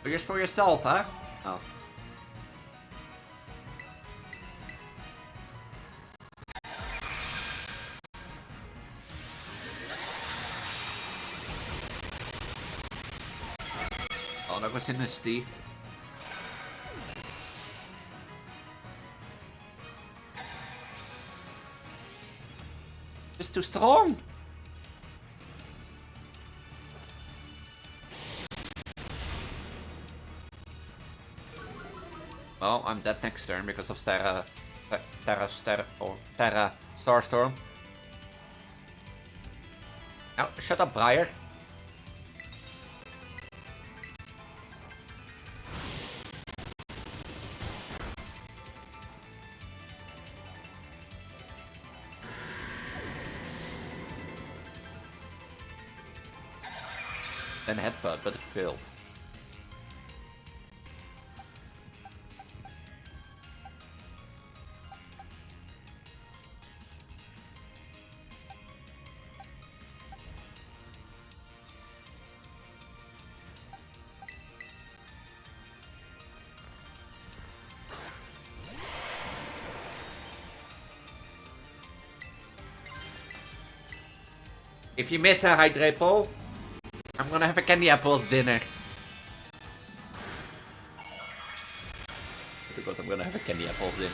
Speaker 1: But just for yourself, huh? Oh. Oh, dat was in de Steve. It's too strong. Well, I'm dead next turn because of Terra Starstorm. Oh, shut up, Briar. Then headbutt, but it failed. If you miss a hydrate poll, I'm gonna have a candy apples dinner. Because I'm gonna have a candy apples dinner.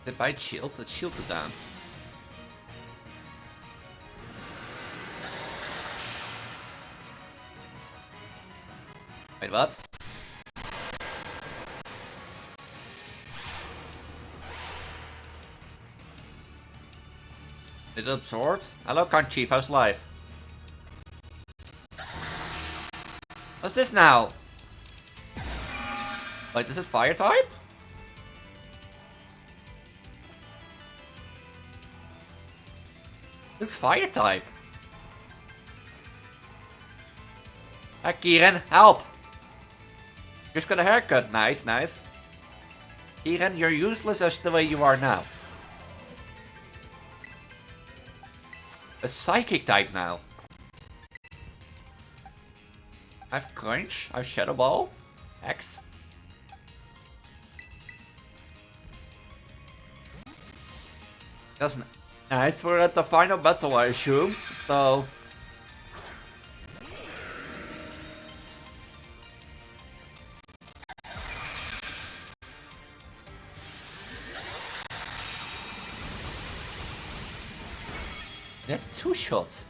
Speaker 1: Did I shield? The shield is down. Wait, what? Did it absorb? Hello, Khan Chief, how's life? What's this now? Wait, is it fire type? Looks fire type. Hi, Kieran, help! Just got a haircut. Nice, nice. Kieran, you're useless as the way you are now. A psychic type now. I have Crunch, I have Shadow Ball, X. Doesn't. Nice, we're at the final battle, I assume. So. Yeah, 2 shots.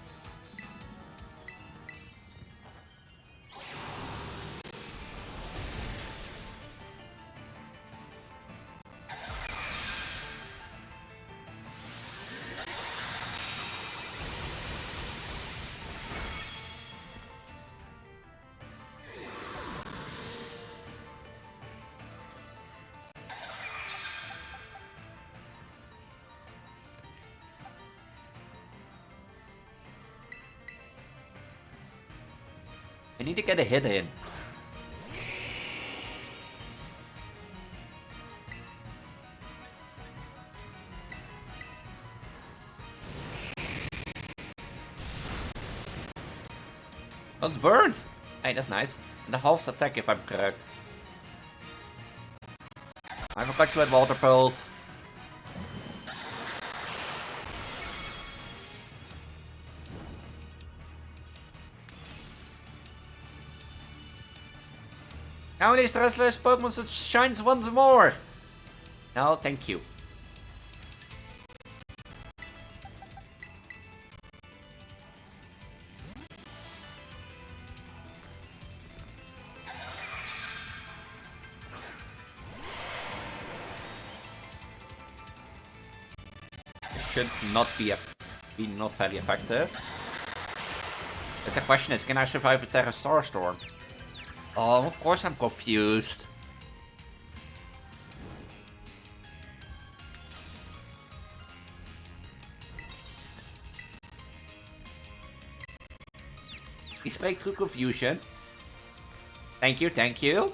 Speaker 1: I need to get a hit in. Oh, it's burned! Hey, that's nice. And the half attack if I'm correct. I forgot to add water pearls. How many stressless Pokemon that shines once more? No, thank you. Should not be not very effective. But the question is, can I survive a Terra Star Storm? Oh, of course I'm confused. He spreekt through confusion. Thank you, thank you.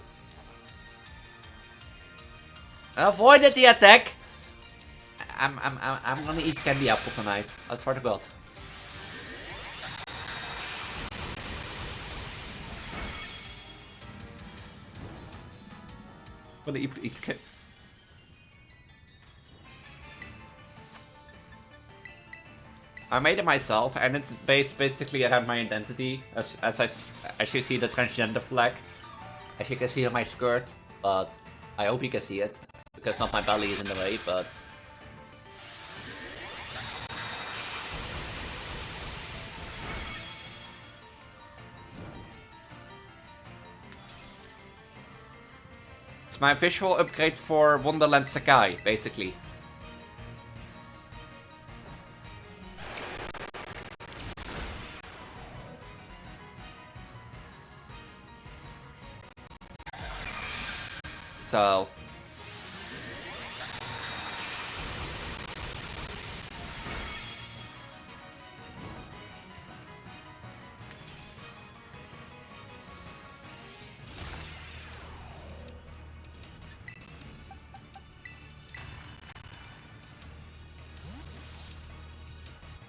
Speaker 1: Avoided the attack. I'm gonna eat candy apple tonight. I swear to God. I'm gonna eat candy. I made it myself, and it's based basically around my identity. As you see the transgender flag, as you can see on my skirt, but I hope you can see it because not my belly is in the way, but. It's my visual upgrade for Wonderland Sakai, basically. So...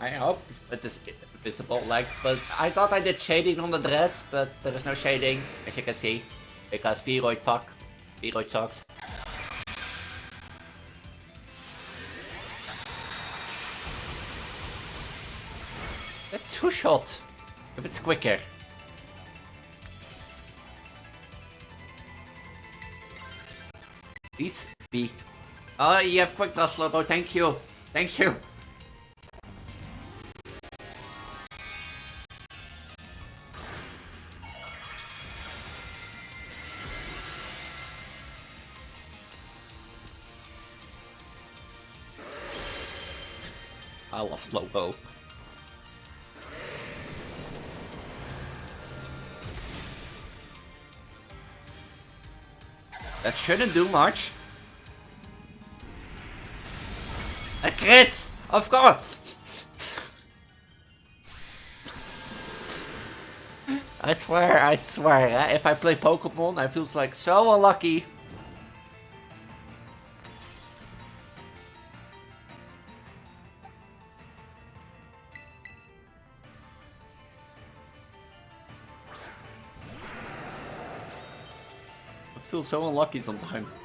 Speaker 1: I hope it is visible, like, but I thought I did shading on the dress, but there is no shading, as you can see, because Vtuber fuck. Vtuber sucks. That's 2 shots, if it's quicker. Please be. Oh, you have quick draw slot, oh thank you. Thank you. I love logo. That shouldn't do much. A crit! Of course! I swear, if I play Pokemon, I feel like so unlucky. I feel so unlucky sometimes.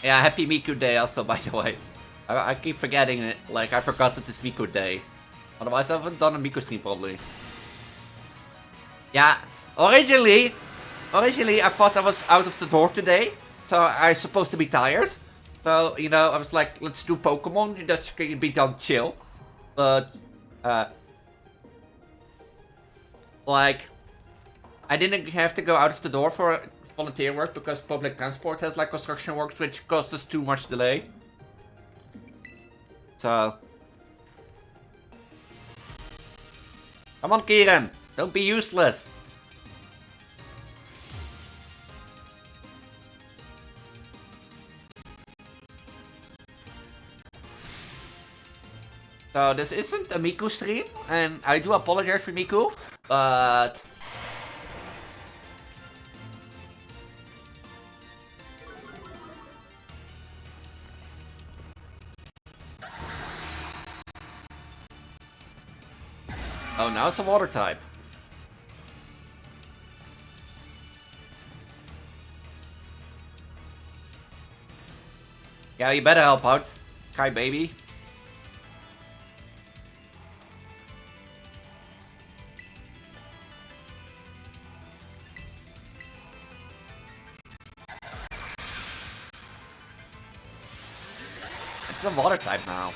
Speaker 1: Yeah, happy Miku Day also, by the way. I keep forgetting it, like I forgot that it's Miku Day. Otherwise I haven't done a Miku stream probably. Yeah, originally I thought I was out of the door today, so I'm supposed to be tired. So, you know, I was like, let's do Pokemon, that can be done chill. But, like, I didn't have to go out of the door for volunteer work because public transport has like construction works, which causes too much delay. So, come on, Kieran, don't be useless. So this isn't a Miku stream, and I do apologize for Miku, but oh, now it's a water type. Yeah, you better help out, Kai baby. It's a water type now.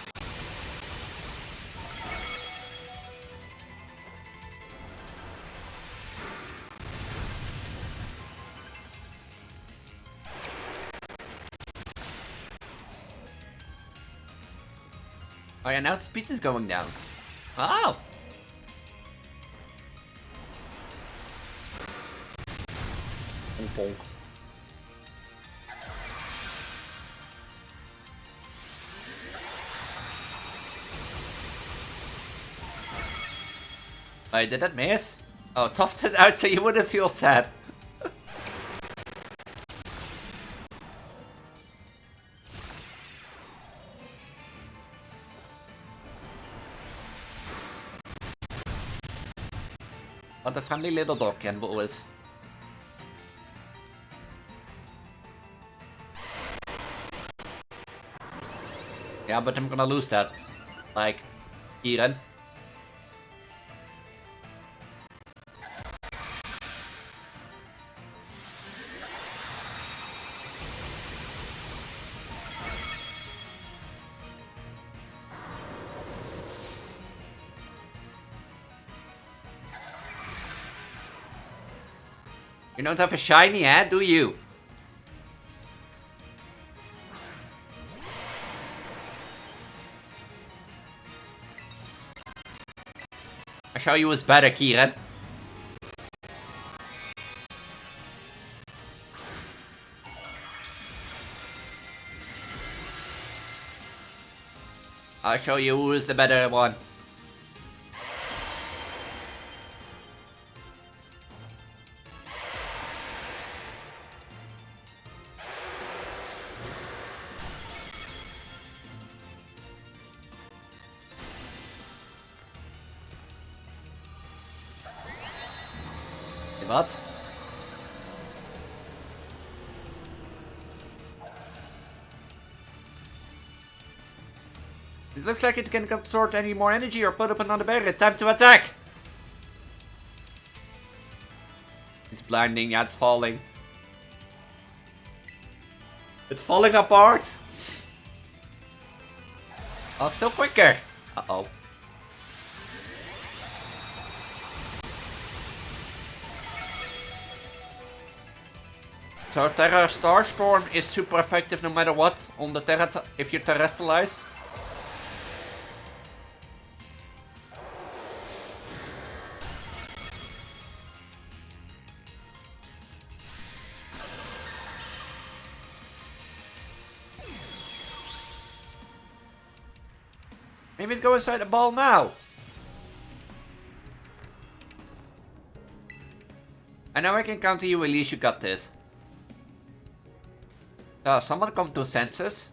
Speaker 1: Oh yeah, now speed is going down. Oh! Bonk, bonk. Oh, did that miss? Oh, toughed it out so you wouldn't feel sad. What a friendly little dog Campbell is. Yeah, but I'm gonna lose that. Like, Kieran. You don't have a shiny head, do you? I'll show you what's better, Kieran. I'll show you who is the better one. What? It looks like it can absorb any more energy or put up another barrier. Time to attack! It's blinding, yeah, it's falling. It's falling apart! Oh, still quicker! Uh-oh. So Terra Starstorm is super effective no matter what on the Terra if you terrestrialize. Maybe it go inside the ball now. I know I can counter you, Elise, you got this. Someone come to senses.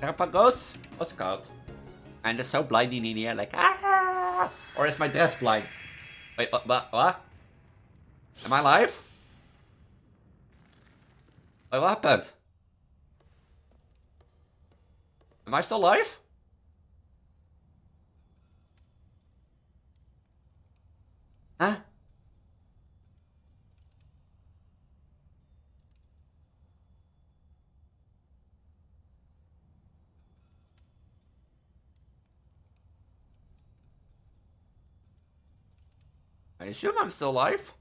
Speaker 1: Terrapagos? What's it called? And it's so blinding in here, like ah! Or is my dress blind? Wait, what? Am I alive? Wait, what happened? Am I still alive? Huh? I assume I'm still alive.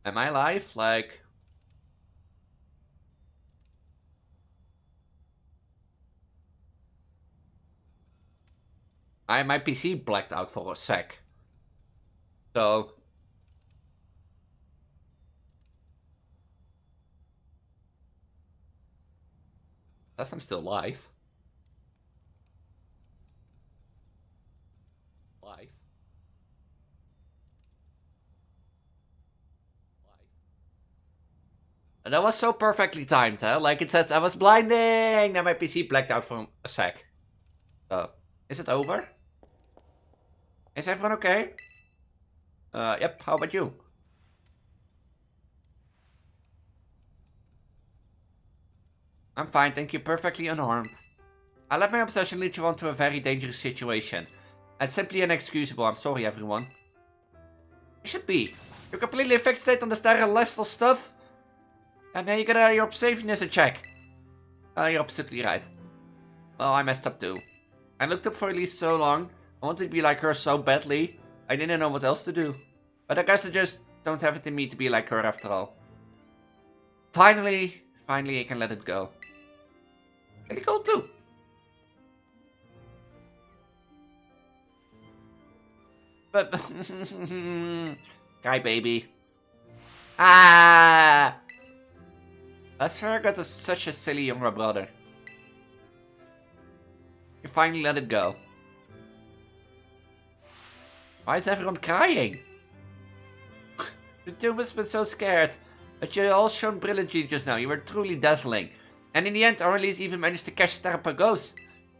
Speaker 1: Am I alive? Like... my PC blacked out for a sec. So... Guess I'm still alive. And that was so perfectly timed, huh? Like it says I was blinding, then my PC blacked out for a sec. So, is it over? Is everyone okay? Yep, how about you? I'm fine, thank you, perfectly unharmed. I let my obsession lead you on to a very dangerous situation. It's simply inexcusable, I'm sorry everyone. You should be. You're completely fixated on the sterile stuff. And now you got your safeness in check. You're absolutely right. Well, I messed up too. I looked up for Elise so long. I wanted to be like her so badly. I didn't know what else to do. But I guess I just don't have it in me to be like her after all. Finally I can let it go. Really cool too. But... Guy baby. Ah! That's her got such a silly younger brother. You finally let it go. Why is everyone crying? The Vtuber's been so scared. But you all shone brilliantly just now. You were truly dazzling. And in the end, our Elise even managed to catch Preggo's.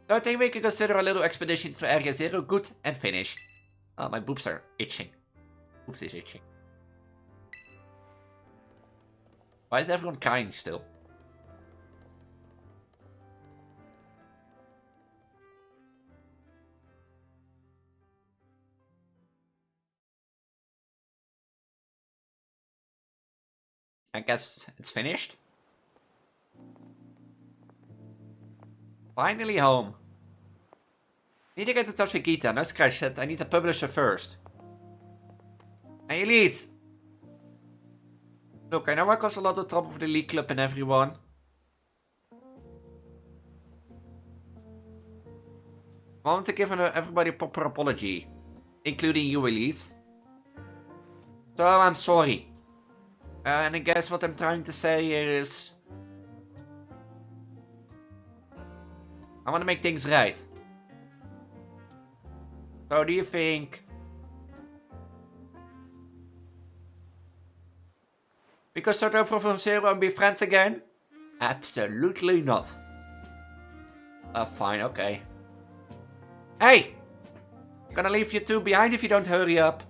Speaker 1: So I think we can consider a little expedition to Area 0 good and finished. Oh, my boobs are itching. Boobs is itching. Why is everyone kind still? I guess it's finished. Finally home. Need to get in touch with Gita. No scratch that. I need to publish her first. Hey, Elise! Look, I know I caused a lot of trouble for the League Club and everyone. I want to give everybody a proper apology. Including you, Elise. So, I'm sorry. And I guess what I'm trying to say is... I want to make things right. So, do you think... we can start over from zero and be friends again? Absolutely not. Fine, okay. Hey! I'm gonna leave you two behind if you don't hurry up.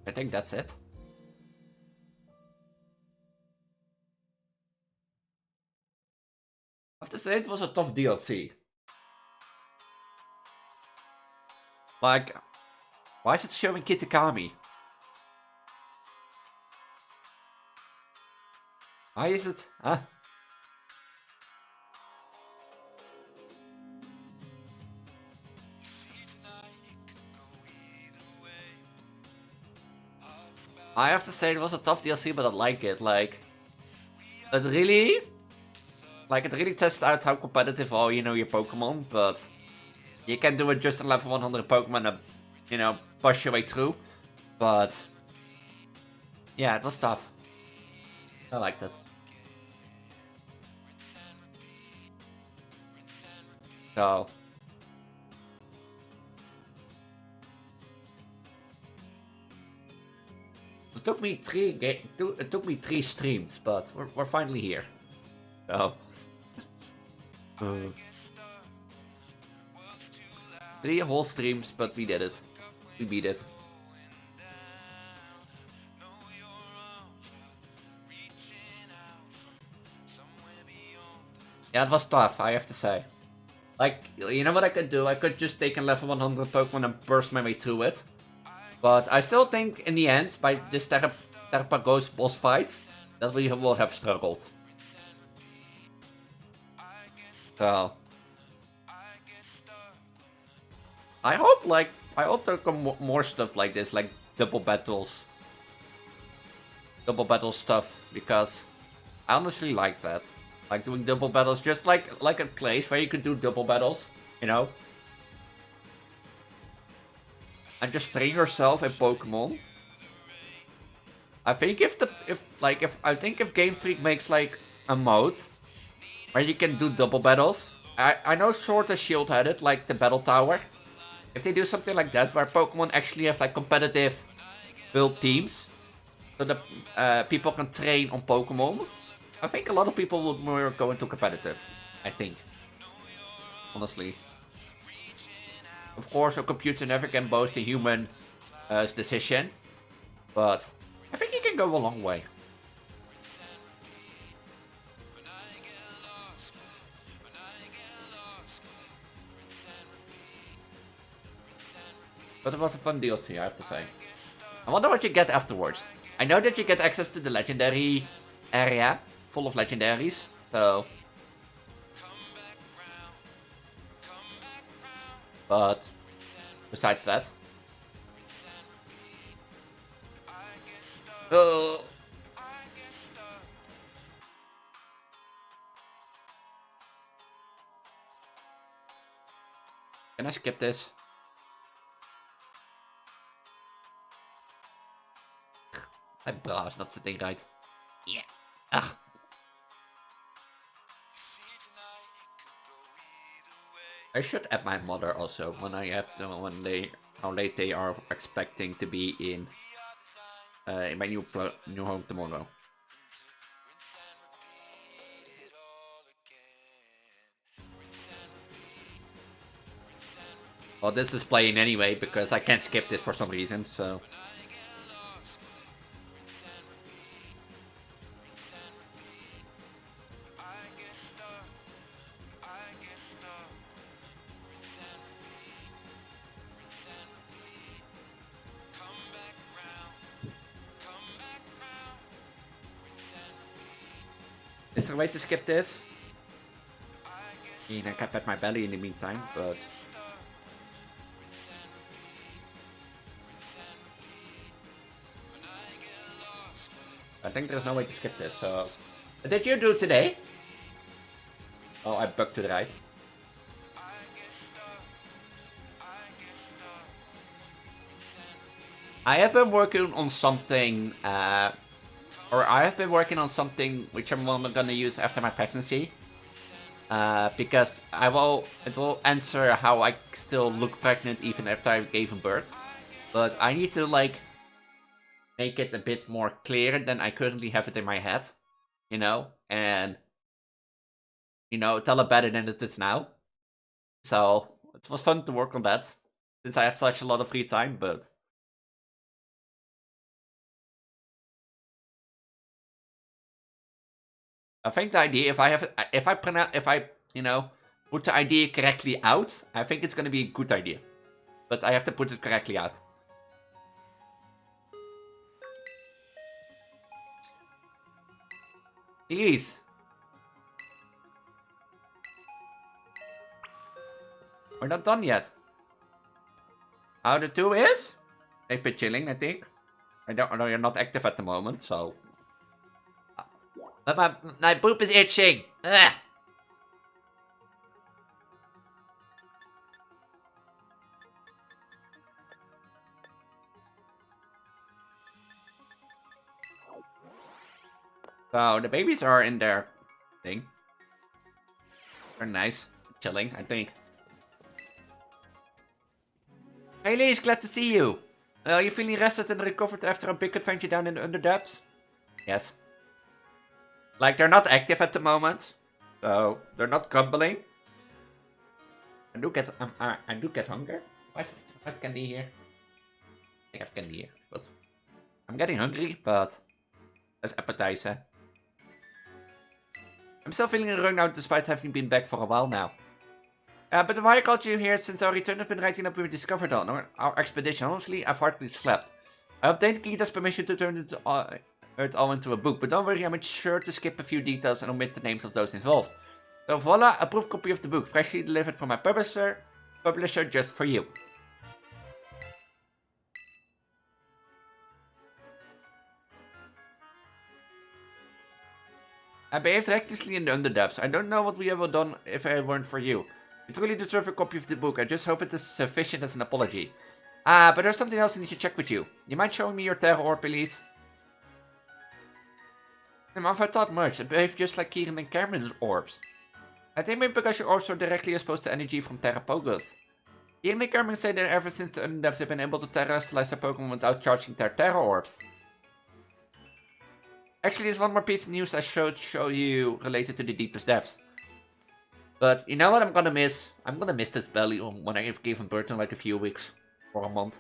Speaker 1: I think that's it. I have to say it was a tough DLC. Like, why is it showing Kitakami? Why is it? Huh? I have to say it was a tough DLC, but I like it. Like, it really tests out how competitive are, you know, your Pokemon, but you can do it just on level 100 Pokemon and, you know, push your way through. But, yeah, it was tough. I liked it. So... it took me three streams, but we're finally here. So... 3 whole streams, but we did it. We beat it. Yeah, it was tough, I have to say. Like, you know what I could do? I could just take a level 100 Pokemon and burst my way through it. But I still think, in the end, by this Preggo's boss fight, that we will have struggled. So... I hope there come more stuff like this, like double battles. Double battle stuff, because I honestly like that. Like doing double battles, just like a place where you could do double battles, you know? And just train yourself in Pokemon. I think if Game Freak makes like a mode where you can do double battles. I know Sword and Shield had it, like the Battle Tower. If they do something like that, where Pokemon actually have like competitive build teams, so that people can train on Pokemon, I think a lot of people would more go into competitive. I think, honestly. Of course, a computer never can boast a human's decision, but I think it can go a long way. But it was a fun DLC, I have to say. I wonder what you get afterwards. I know that you get access to the legendary area, full of legendaries, so... But, besides that... Oh. Can I skip this? My bra is not sitting right. Yeah. Ugh. I should add my mother also when I have to, how late they are expecting to be in my new home tomorrow. Well, this is playing anyway because I can't skip this for some reason, so. Is there a way to skip this? I mean, I can pat my belly in the meantime, but... I think there's no way to skip this, so... What did you do today? Oh, I bugged to the right. I have been working on something, which I'm only gonna use after my pregnancy. Because it will answer how I still look pregnant even after I gave birth. But I need to, like, make it a bit more clear than I currently have it in my head. You know? And, you know, tell it better than it is now. So, it was fun to work on that. Since I have such a lot of free time, but... I think the idea, if I you know, put the idea correctly out, I think it's gonna be a good idea. But I have to put it correctly out. Elise! We're not done yet. How the two is? They've been chilling, I think. I don't know, you're not active at the moment, so... But my boob is itching! Ugh. So, the babies are in their thing. They're nice. Chilling, I think. Hey Elise, glad to see you! Are you feeling rested and recovered after a big adventure down in the Underdepths? Yes. Like, they're not active at the moment. So, they're not grumbling. I do get hunger. I have candy here. I have candy here, but... I'm getting hungry, but... As appetizer. I'm still feeling a run out despite having been back for a while now. But why I called you here since our return has been writing up what we discovered on our expedition. Honestly, I've hardly slept. I obtained Kita's permission to turn it all into a book, but don't worry, I made sure to skip a few details and omit the names of those involved. So voila, a proof copy of the book, freshly delivered from my publisher just for you. I behaved recklessly in the Underdepths. I don't know what we would have done if it weren't for you. You truly deserve a copy of the book. I just hope it is sufficient as an apology. But there's something else I need to check with you. You mind showing me your Terra Orb, Elise? If I thought much, it behaved just like Kieran and Cameron's orbs. I think maybe because your orbs are directly exposed to energy from Terra Pogos. Kieran and Cameron say that ever since the Underdepths have been able to terrestrialize their Pokemon without charging their Terra Orbs. Actually, there's one more piece of news I should show you related to the deepest depths. But you know what I'm gonna miss? I'm gonna miss this belly when I give him birth in like a few weeks or a month.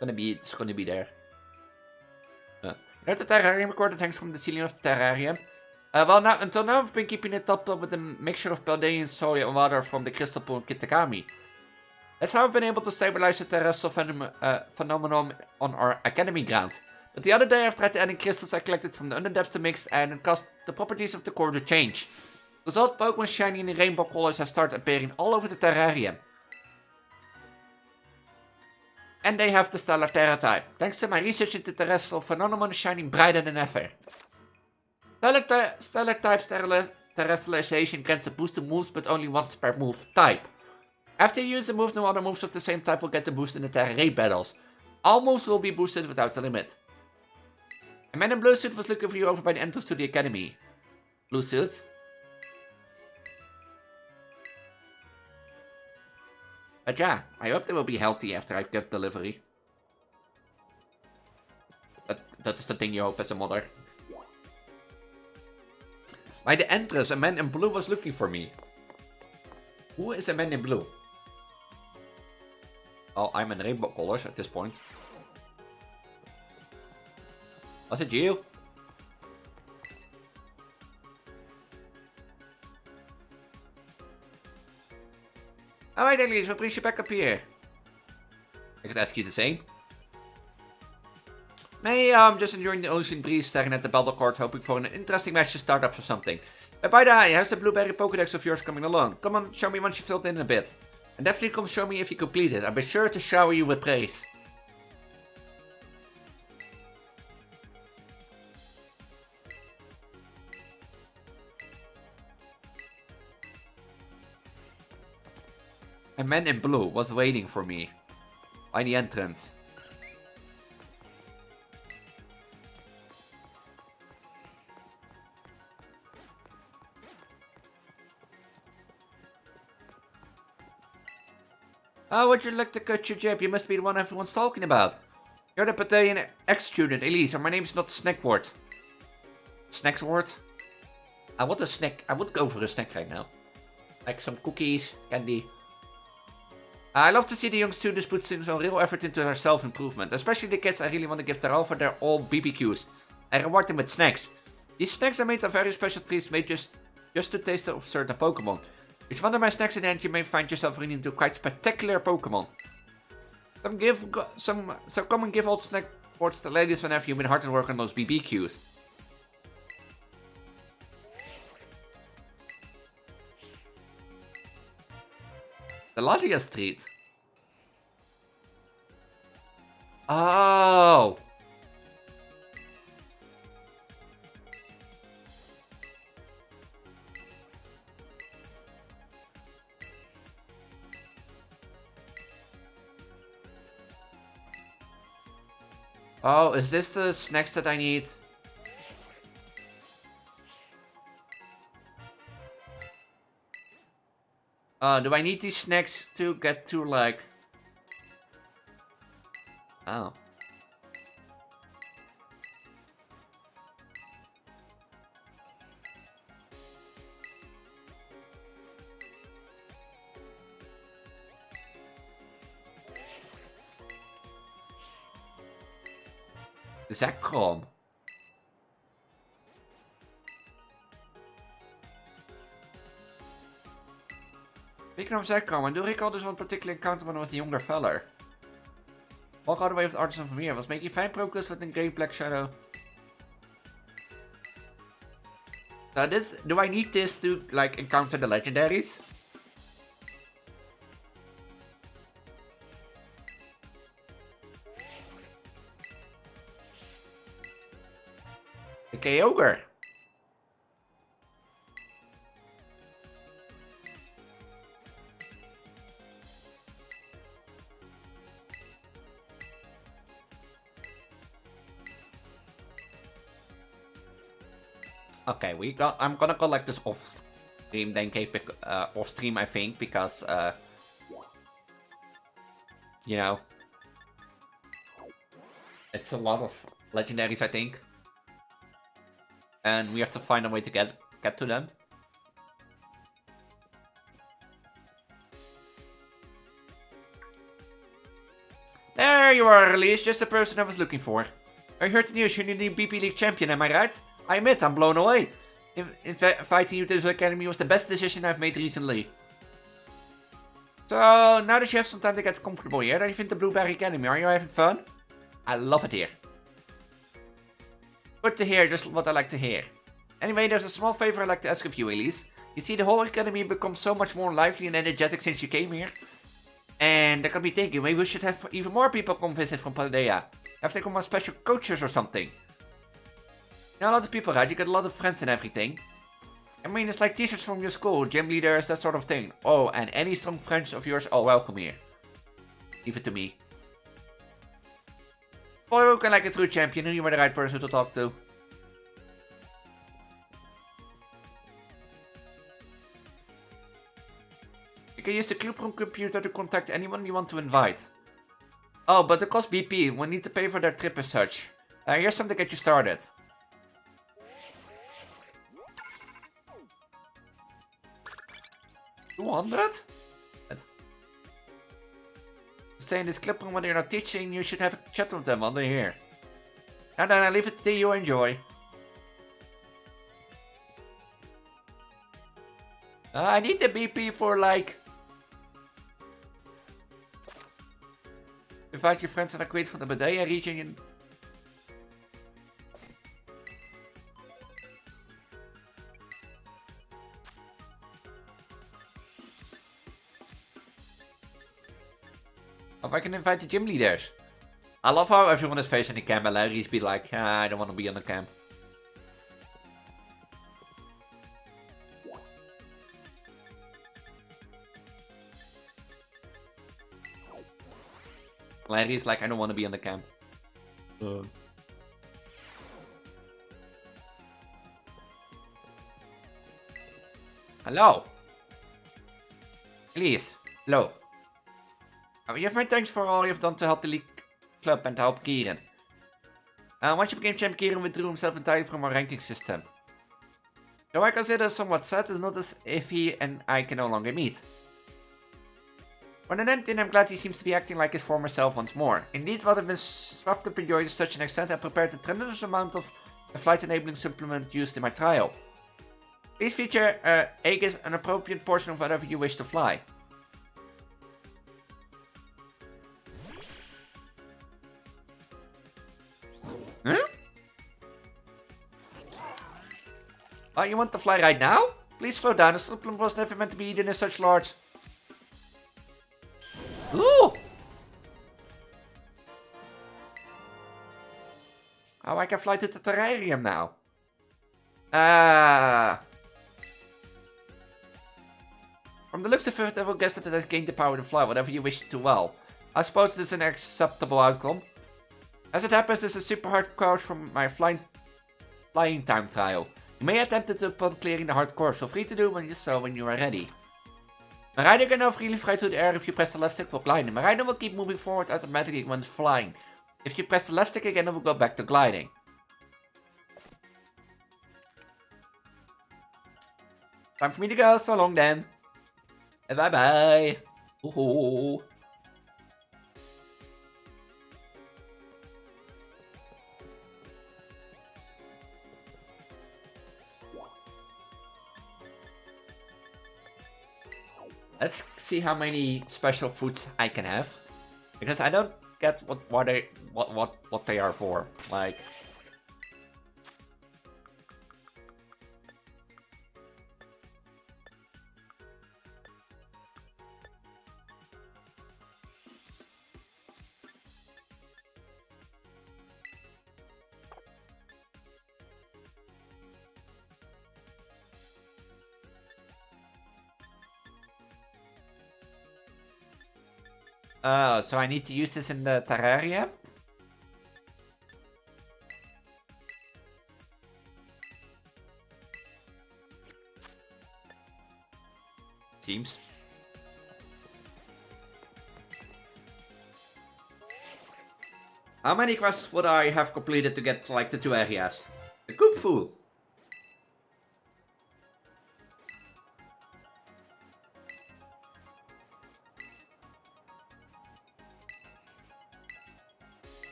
Speaker 1: It's gonna be there. You know the terrarium recorder hangs from the ceiling of the terrarium? Well, until now I've been keeping it topped up with a mixture of Paldean soil and water from the crystal pool in Kitakami. That's how I've been able to stabilize the terrestrial phenomenon on our academy ground. But the other day I've tried to add crystals I collected from the Underdepths to mix and it caused the properties of the core to change. The result, Pokemon shining in rainbow colors have started appearing all over the terrarium. And they have the stellar Terra type. Thanks to my research into terrestrial phenomenon shining brighter than ever. Stellar type terrestrialization grants a boost to moves but only once per move type. After you use a move, no other moves of the same type will get the boost in the Terra raid battles. All moves will be boosted without a limit. A man in blue suit was looking for you over by the entrance to the academy. Blue suit? But yeah, I hope they will be healthy after I give delivery. That is the thing you hope as a mother. By the entrance, a man in blue was looking for me. Who is a man in blue? Oh, I'm in rainbow colors at this point. Was it you? Alright, Elise, what brings you back up here? I could ask you the same. Hey, I'm just enjoying the ocean breeze, staring at the battle court, hoping for an interesting match to start up for something. By the way, how's the blueberry Pokédex of yours coming along? Come on, show me once you filled in a bit. And definitely come show me if you complete it. I'll be sure to shower you with praise. A man in blue was waiting for me by the entrance. Oh, would you like to cut your jib? You must be the one everyone's talking about. You're the battalion ex-student, Elise, and my name's not Snackwort. Snackswort? I want a snack. I would go for a snack right now. Like some cookies, candy. I love to see the young students put some real effort into their self-improvement. Especially the kids I really want to give their all for their old BBQs. I reward them with snacks. These snacks are made of very special treats made just to taste of certain Pokemon. With one of my snacks in hand, you may find yourself running into quite spectacular Pokemon. So come and give old snack boards to ladies whenever you've been hard at work on those BBQs. The Ladia Street. Oh. Oh, is this the snacks that I need? Do I need these snacks to get to, like... Oh. Zekrom. Speaking of Zekrom, I do recall this one particular encounter when I was a younger feller. Walk all the way with the artisan from here. I was making fine progress with the Great Black Shadow. Now do I need this to, like, encounter the legendaries? The Kyogre. Okay, I'm gonna collect this off stream, then keep it off stream, I think, because you know, it's a lot of legendaries, I think, and we have to find a way to get to them. There you are, Elise, just the person I was looking for. I heard the news, you're the new BP League champion, am I right? I admit, I'm blown away. Inviting you to this academy was the best decision I've made recently. So, now that you have some time to get comfortable here, how do you think the Blueberry Academy? Are you having fun? I love it here. Good to hear, just what I like to hear. Anyway, there's a small favor I'd like to ask of you, Elise. You see, the whole academy becomes so much more lively and energetic since you came here. And I could be thinking, maybe we should have even more people come visit from Paldea. Have they come on special coaches or something? You know, a lot of people, right? You get a lot of friends and everything. I mean, it's like t-shirts from your school, gym leaders, that sort of thing. Oh, and any strong friends of yours are welcome here. Leave it to me. Or can like a true champion, and you were the right person to talk to. You can use the Clubroom computer to contact anyone you want to invite. Oh, but it costs BP. We need to pay for their trip as such. Here's something to get you started. $200? Stay in this Clubroom when you're not teaching. You should have a chat with them while they're here. And then I leave it to you. Enjoy. I need the BP for like... Invite your friends and acquaintances from the Medea region. Or I can invite the gym leaders. I love how everyone is facing the camp and Larry's be like, I don't want to be on the camp. Larry's like, I don't want to be on the camp. Hello. Elise. Hello. You have my thanks for all you've done to help the League Club and to help Kieran. Once you became champ, Kieran withdrew himself entirely from our ranking system. Though I consider somewhat sad, it's not as if he and I can no longer meet. On an end, I'm glad he seems to be acting like his former self once more. Indeed, while I've been swept up in joy to such an extent, I prepared a tremendous amount of the flight-enabling supplement used in my trial. Please feature Aegis, an appropriate portion of whatever you wish to fly. Huh? Oh, you want to fly right now? Please slow down, the supplement was never meant to be eaten in such large... Ooh! Oh, I can fly to the terrarium now. From the looks of it, I will guess that it has gained the power to fly, whatever you wish to well. I suppose this is an acceptable outcome. As it happens, this is a super hard course from my flying time trial. You may attempt it upon clearing the hard course, so free to do when you are ready. My rider can now freely fly through the air if you press the left stick for gliding. My rider will keep moving forward automatically when it's flying. If you press the left stick again, it will go back to gliding. Time for me to go, so long then. And bye bye. Ooh. Let's see how many special foods I can have, because I don't get what they are for. Like, so I need to use this in the terrarium? Seems. How many quests would I have completed to get, like, the 2 areas? The coop food.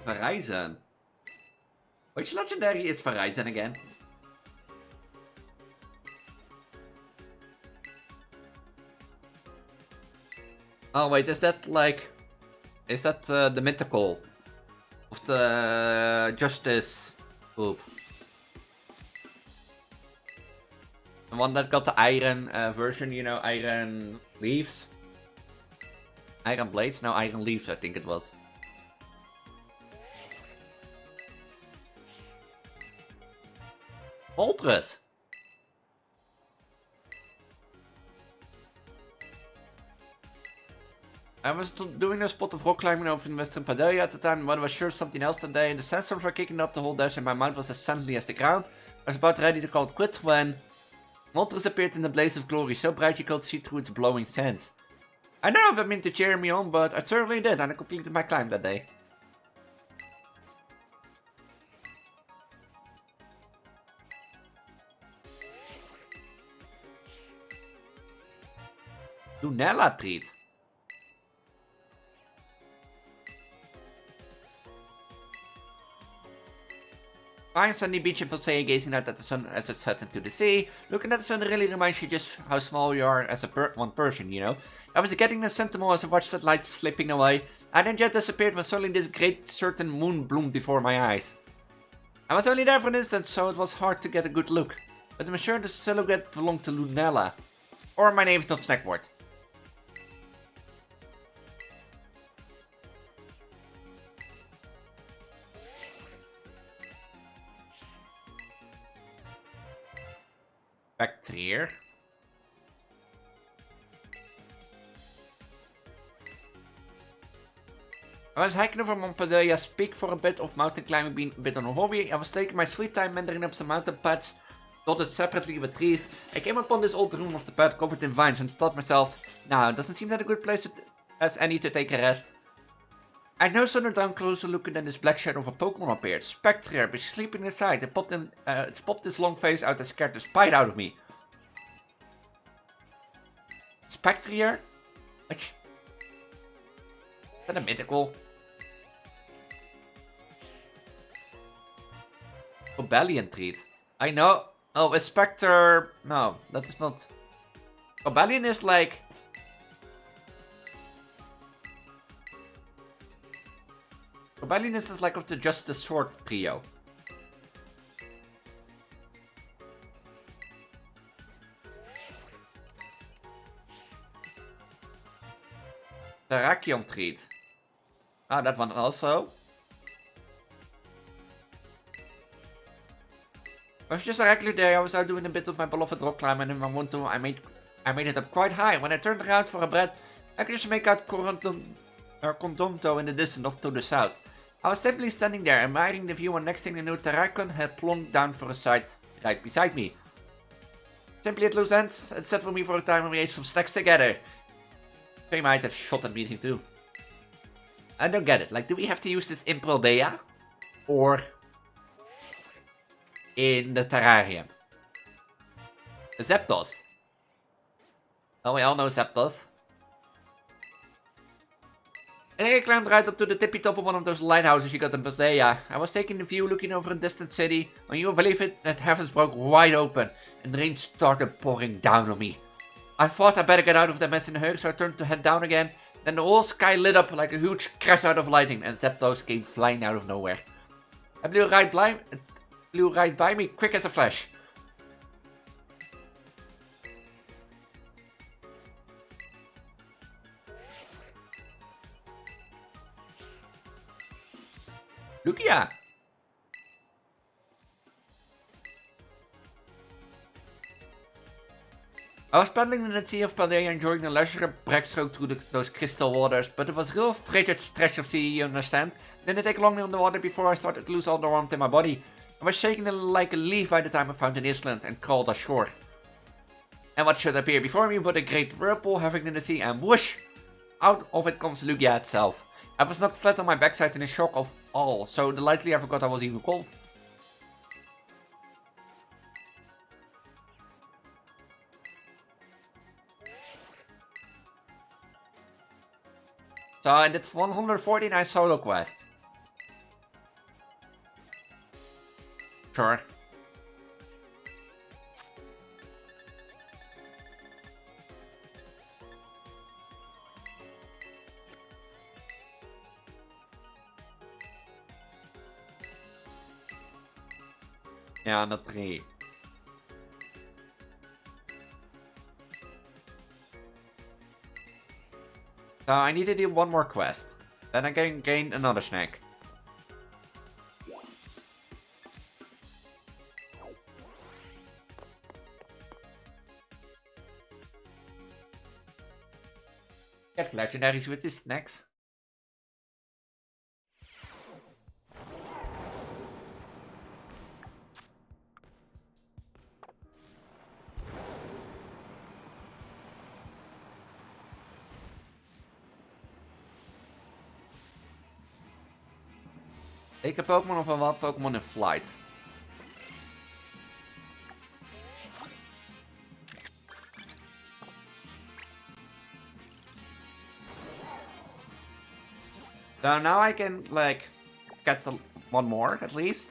Speaker 1: Verizon. Which legendary is Verizon again? Oh wait, is that like... Is that the mythical of the Justice Oop. The one that got the iron version, you know, iron leaves? Iron blades? No, iron leaves I think it was. Fortress. I was doing a spot of rock climbing over in Western Padelia at the time, but I was sure something else that day, and the sandstorms were kicking up the whole dash and my mind was as sandy as the ground. I was about ready to call it quits when Moltres appeared in a blaze of glory, so bright you could see through its blowing sands. I don't know if it meant to cheer me on, but I certainly did, and I completed my climb that day. Lunella treat. Fine sandy beach in Posea, gazing out at the sun as it set into the sea. Looking at the sun really reminds you just how small you are as a one person, you know? I was getting a sentiment as I watched that light slipping away, and then just disappeared when suddenly this great certain moon bloomed before my eyes. I was only there for an instant, so it was hard to get a good look. But I'm sure the silhouette belonged to Lunella. Or my name is not Snackboard. Back to here. I was hiking over Montpellier Peak for a bit of mountain climbing being a bit on a hobby. I was taking my sweet time meandering up some mountain paths, dotted separately with trees. I came upon this old ruin of the path covered in vines and thought myself, nah, it doesn't seem that a good place as any to take a rest. I had no sooner done closer looking than this black shadow of a Pokemon appeared. Spectre was sleeping inside. It popped its long face out and scared the spite out of me. Spectre? Which? Is that a mythical? Obellion treat. I know. Oh, a Spectre. No, that is not. Obellion is like. Obellion is like of the Justice Sword trio. The Rakion treat. Ah, that one also. It was just a regular day. I was out doing a bit of my beloved rock climb, and in my winter I made it up quite high. When I turned around for a breath, I could just make out Condonto in the distance off to the south. I was simply standing there, admiring the view, and next thing I knew, Terrakon had plonked down for a side right beside me. Simply at loose ends, it sat for me for a time and we ate some snacks together. They might have shot at me too. I don't get it. Like, do we have to use this in Paldea? Or in the terrarium? Zapdos. Oh, we all know Zapdos. And I climbed right up to the tippy top of one of those lighthouses you got in Paldea. I was taking the view, looking over a distant city. When you believe it, the heavens broke wide open and the rain started pouring down on me. I thought I better get out of the mess in a hurry, so I turned to head down again. Then the whole sky lit up like a huge crash out of lightning, and Zapdos came flying out of nowhere. It blew right by me, quick as a flash. Lugia! I was paddling in the Sea of Paldea, enjoying the leisure breaststroke through those crystal waters, but it was a real frigid stretch of sea, you understand? Didn't take long in the water before I started to lose all the warmth in my body. I was shaking like a leaf by the time I found an island and crawled ashore. And what should appear before me but a great whirlpool having in the sea, and whoosh! Out of it comes Lugia itself. I was knocked flat on my backside in a shock of all, so delightfully I forgot I was even cold. So I did 149 solo quests. Sure. Yeah, not 3. So I need to do one more quest. Then I can gain another snack. Get legendaries with these snacks. Take a Pokemon of a wild Pokemon in flight. So now I can, like, get the one more, at least.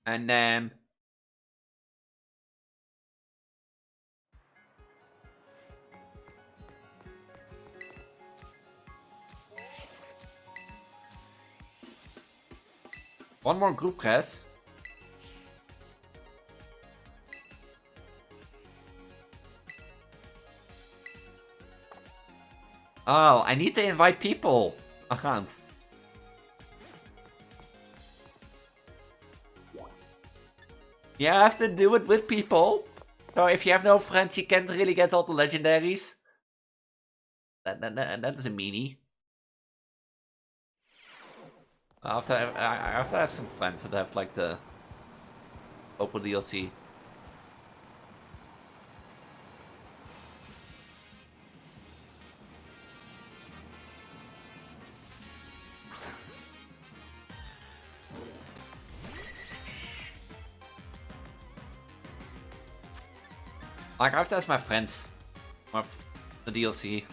Speaker 1: And then... one more group press. Oh, I need to invite people. I can't. Yeah, I have to do it with people. So if you have no friends, you can't really get all the legendaries. That is a meanie. I have to ask some friends that have like the open DLC. Like, I have to ask my friends of the DLC.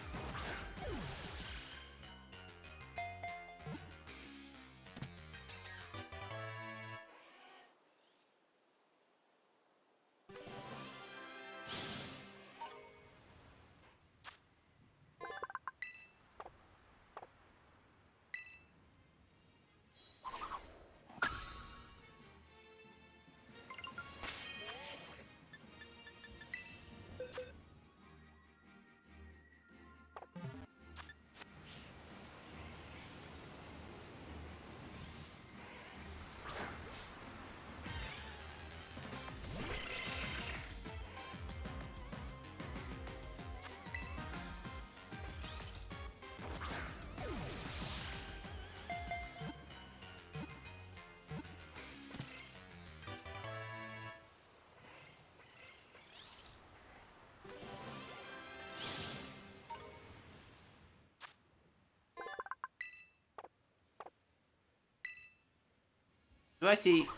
Speaker 1: Do I see...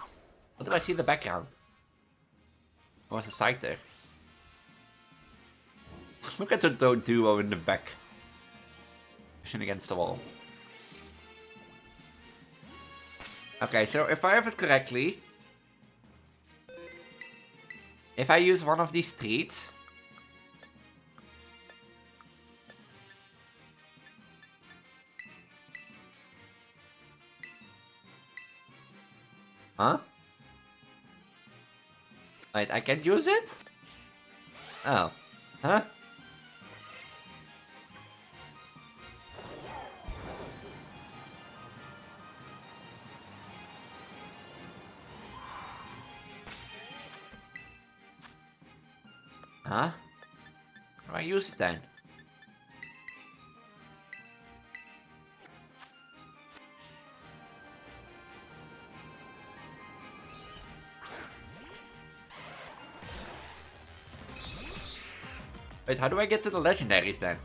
Speaker 1: what do I see in the background? Or was a site there? Look at the duo in the back. Pushing against the wall. Okay, so if I have it correctly... if I use one of these streets... Huh? Wait, I can use it? Oh. Huh? Huh? How do I use it then? Wait, how do I get to the legendaries then?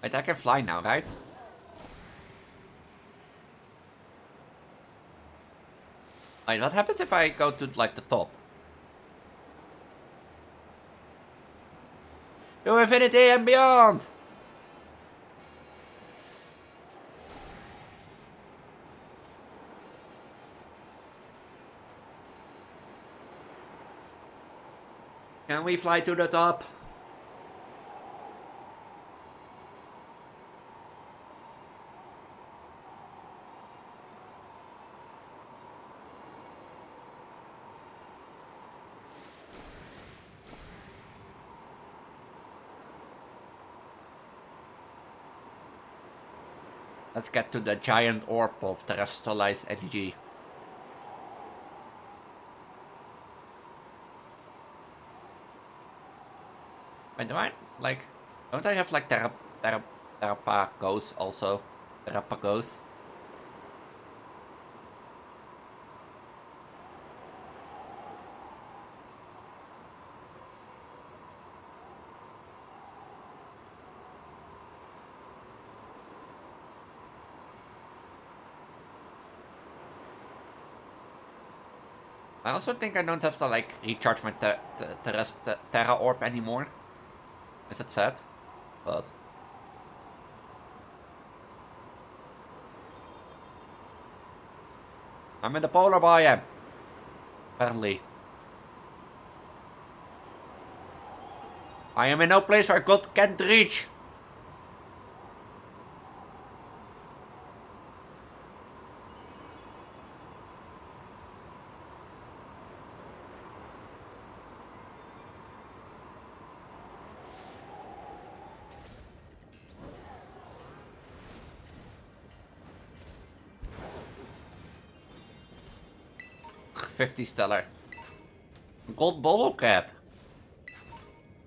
Speaker 1: Wait, I can fly now, right? Wait, what happens if I go to, like, the top? To infinity and beyond! Can we fly to the top? Let's get to the giant orb of terrestrialized energy. Wait, do I, like, don't I have, like, Terrapagos also? Terrapagos? I also think I don't have to, like, recharge my Terra Orb anymore. Is that sad? But... I'm in the polar biome. Apparently. I am in no place where God can't reach. $50 stellar. Gold bolo cap.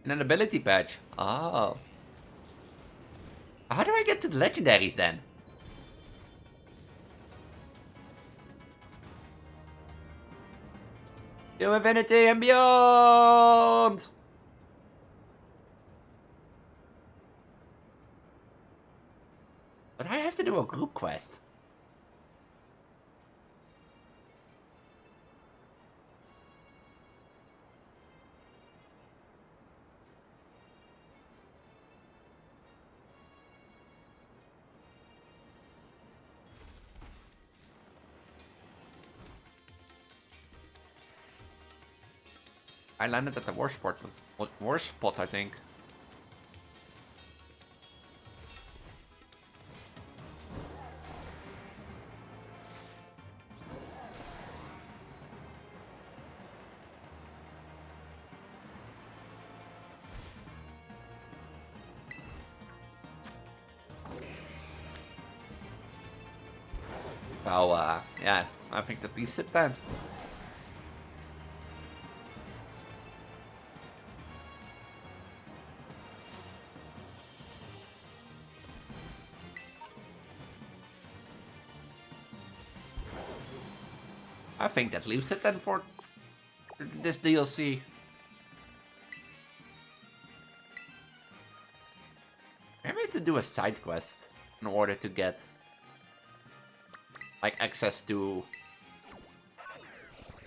Speaker 1: And an ability patch. Oh. How do I get to the legendaries then? To infinity and beyond! But I have to do a group quest. I landed at the worst spot, I think. Well, yeah, I think that leaves it then. I think that leaves it then for this DLC. Maybe I have to do a side quest in order to get like access to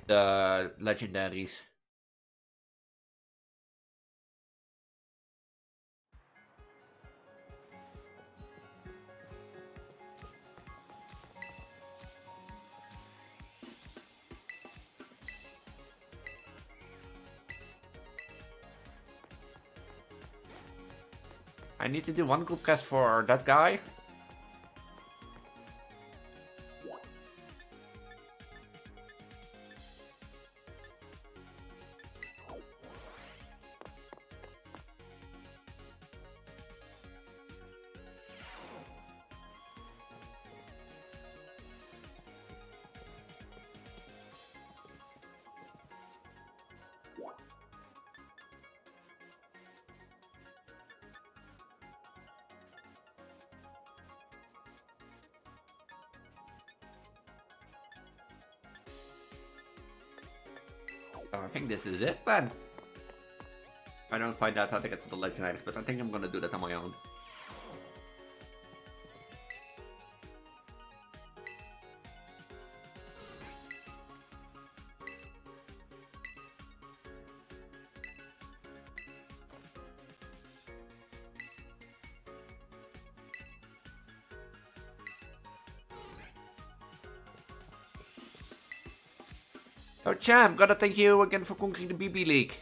Speaker 1: the legendaries. I need to do one group quest for that guy. Oh, I think this is it then. I don't find out how to get to the legendaries, but I think I'm gonna do that on my own. Oh, champ, gotta thank you again for conquering the BB League.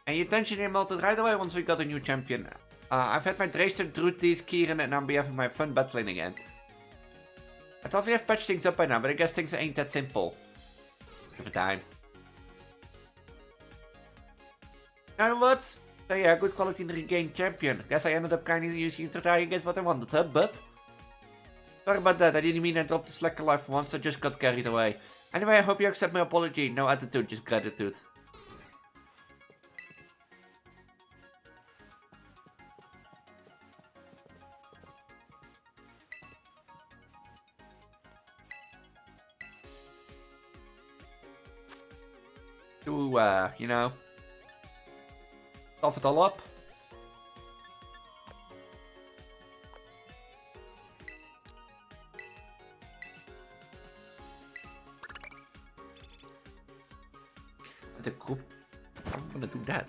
Speaker 1: And your attention here melted right away once we got a new champion. I've had my Dracer, Drutis, Kieran, and now be having my fun battling again. I thought we have patched things up by now, but I guess things ain't that simple. Give it time. You know what? So yeah, good quality and regained champion. Guess I ended up kinda using it to try and get what I wanted, huh? But sorry about that, I didn't mean I dropped the slacker life for once, I just got carried away. Anyway, I hope you accept my apology. No attitude, just gratitude. To, you know, cough it all up. The group. I'm gonna do that.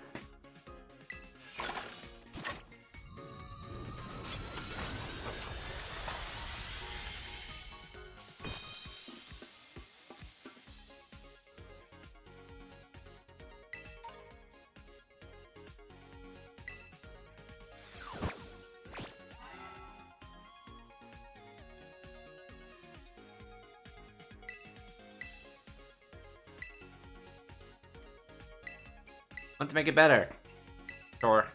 Speaker 1: Want to make it better? Sure.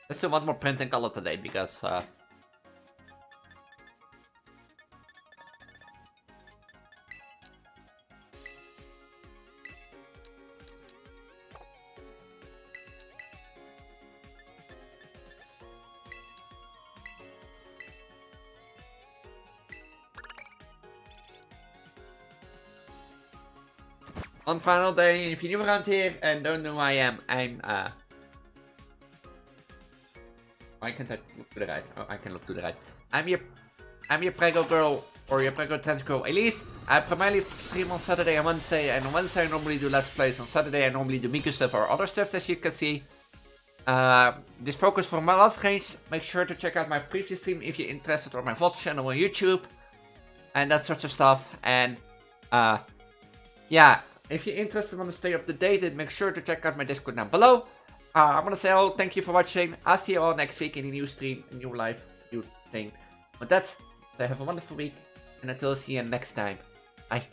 Speaker 1: Let's do one more print and color today because one final day. If you're new around here and don't know who I am, I'm why can't I look to the right? Oh, I can look to the right. I'm your Preggo girl, or your Preggo trans girl, Elise. I primarily stream on Saturday and Wednesday, and on Wednesday I normally do Let's Plays. On Saturday I normally do Miku stuff or other stuff, as you can see. This focus for my last range. Make sure to check out my previous stream if you're interested, or my VOD channel on YouTube, and that sort of stuff. And yeah, if you're interested and want to stay up to date, then make sure to check out my Discord down below. I'm gonna say all, thank you for watching. I'll see you all next week in a new stream, a new live, new thing. With that, have a wonderful week, and until see you next time. Bye.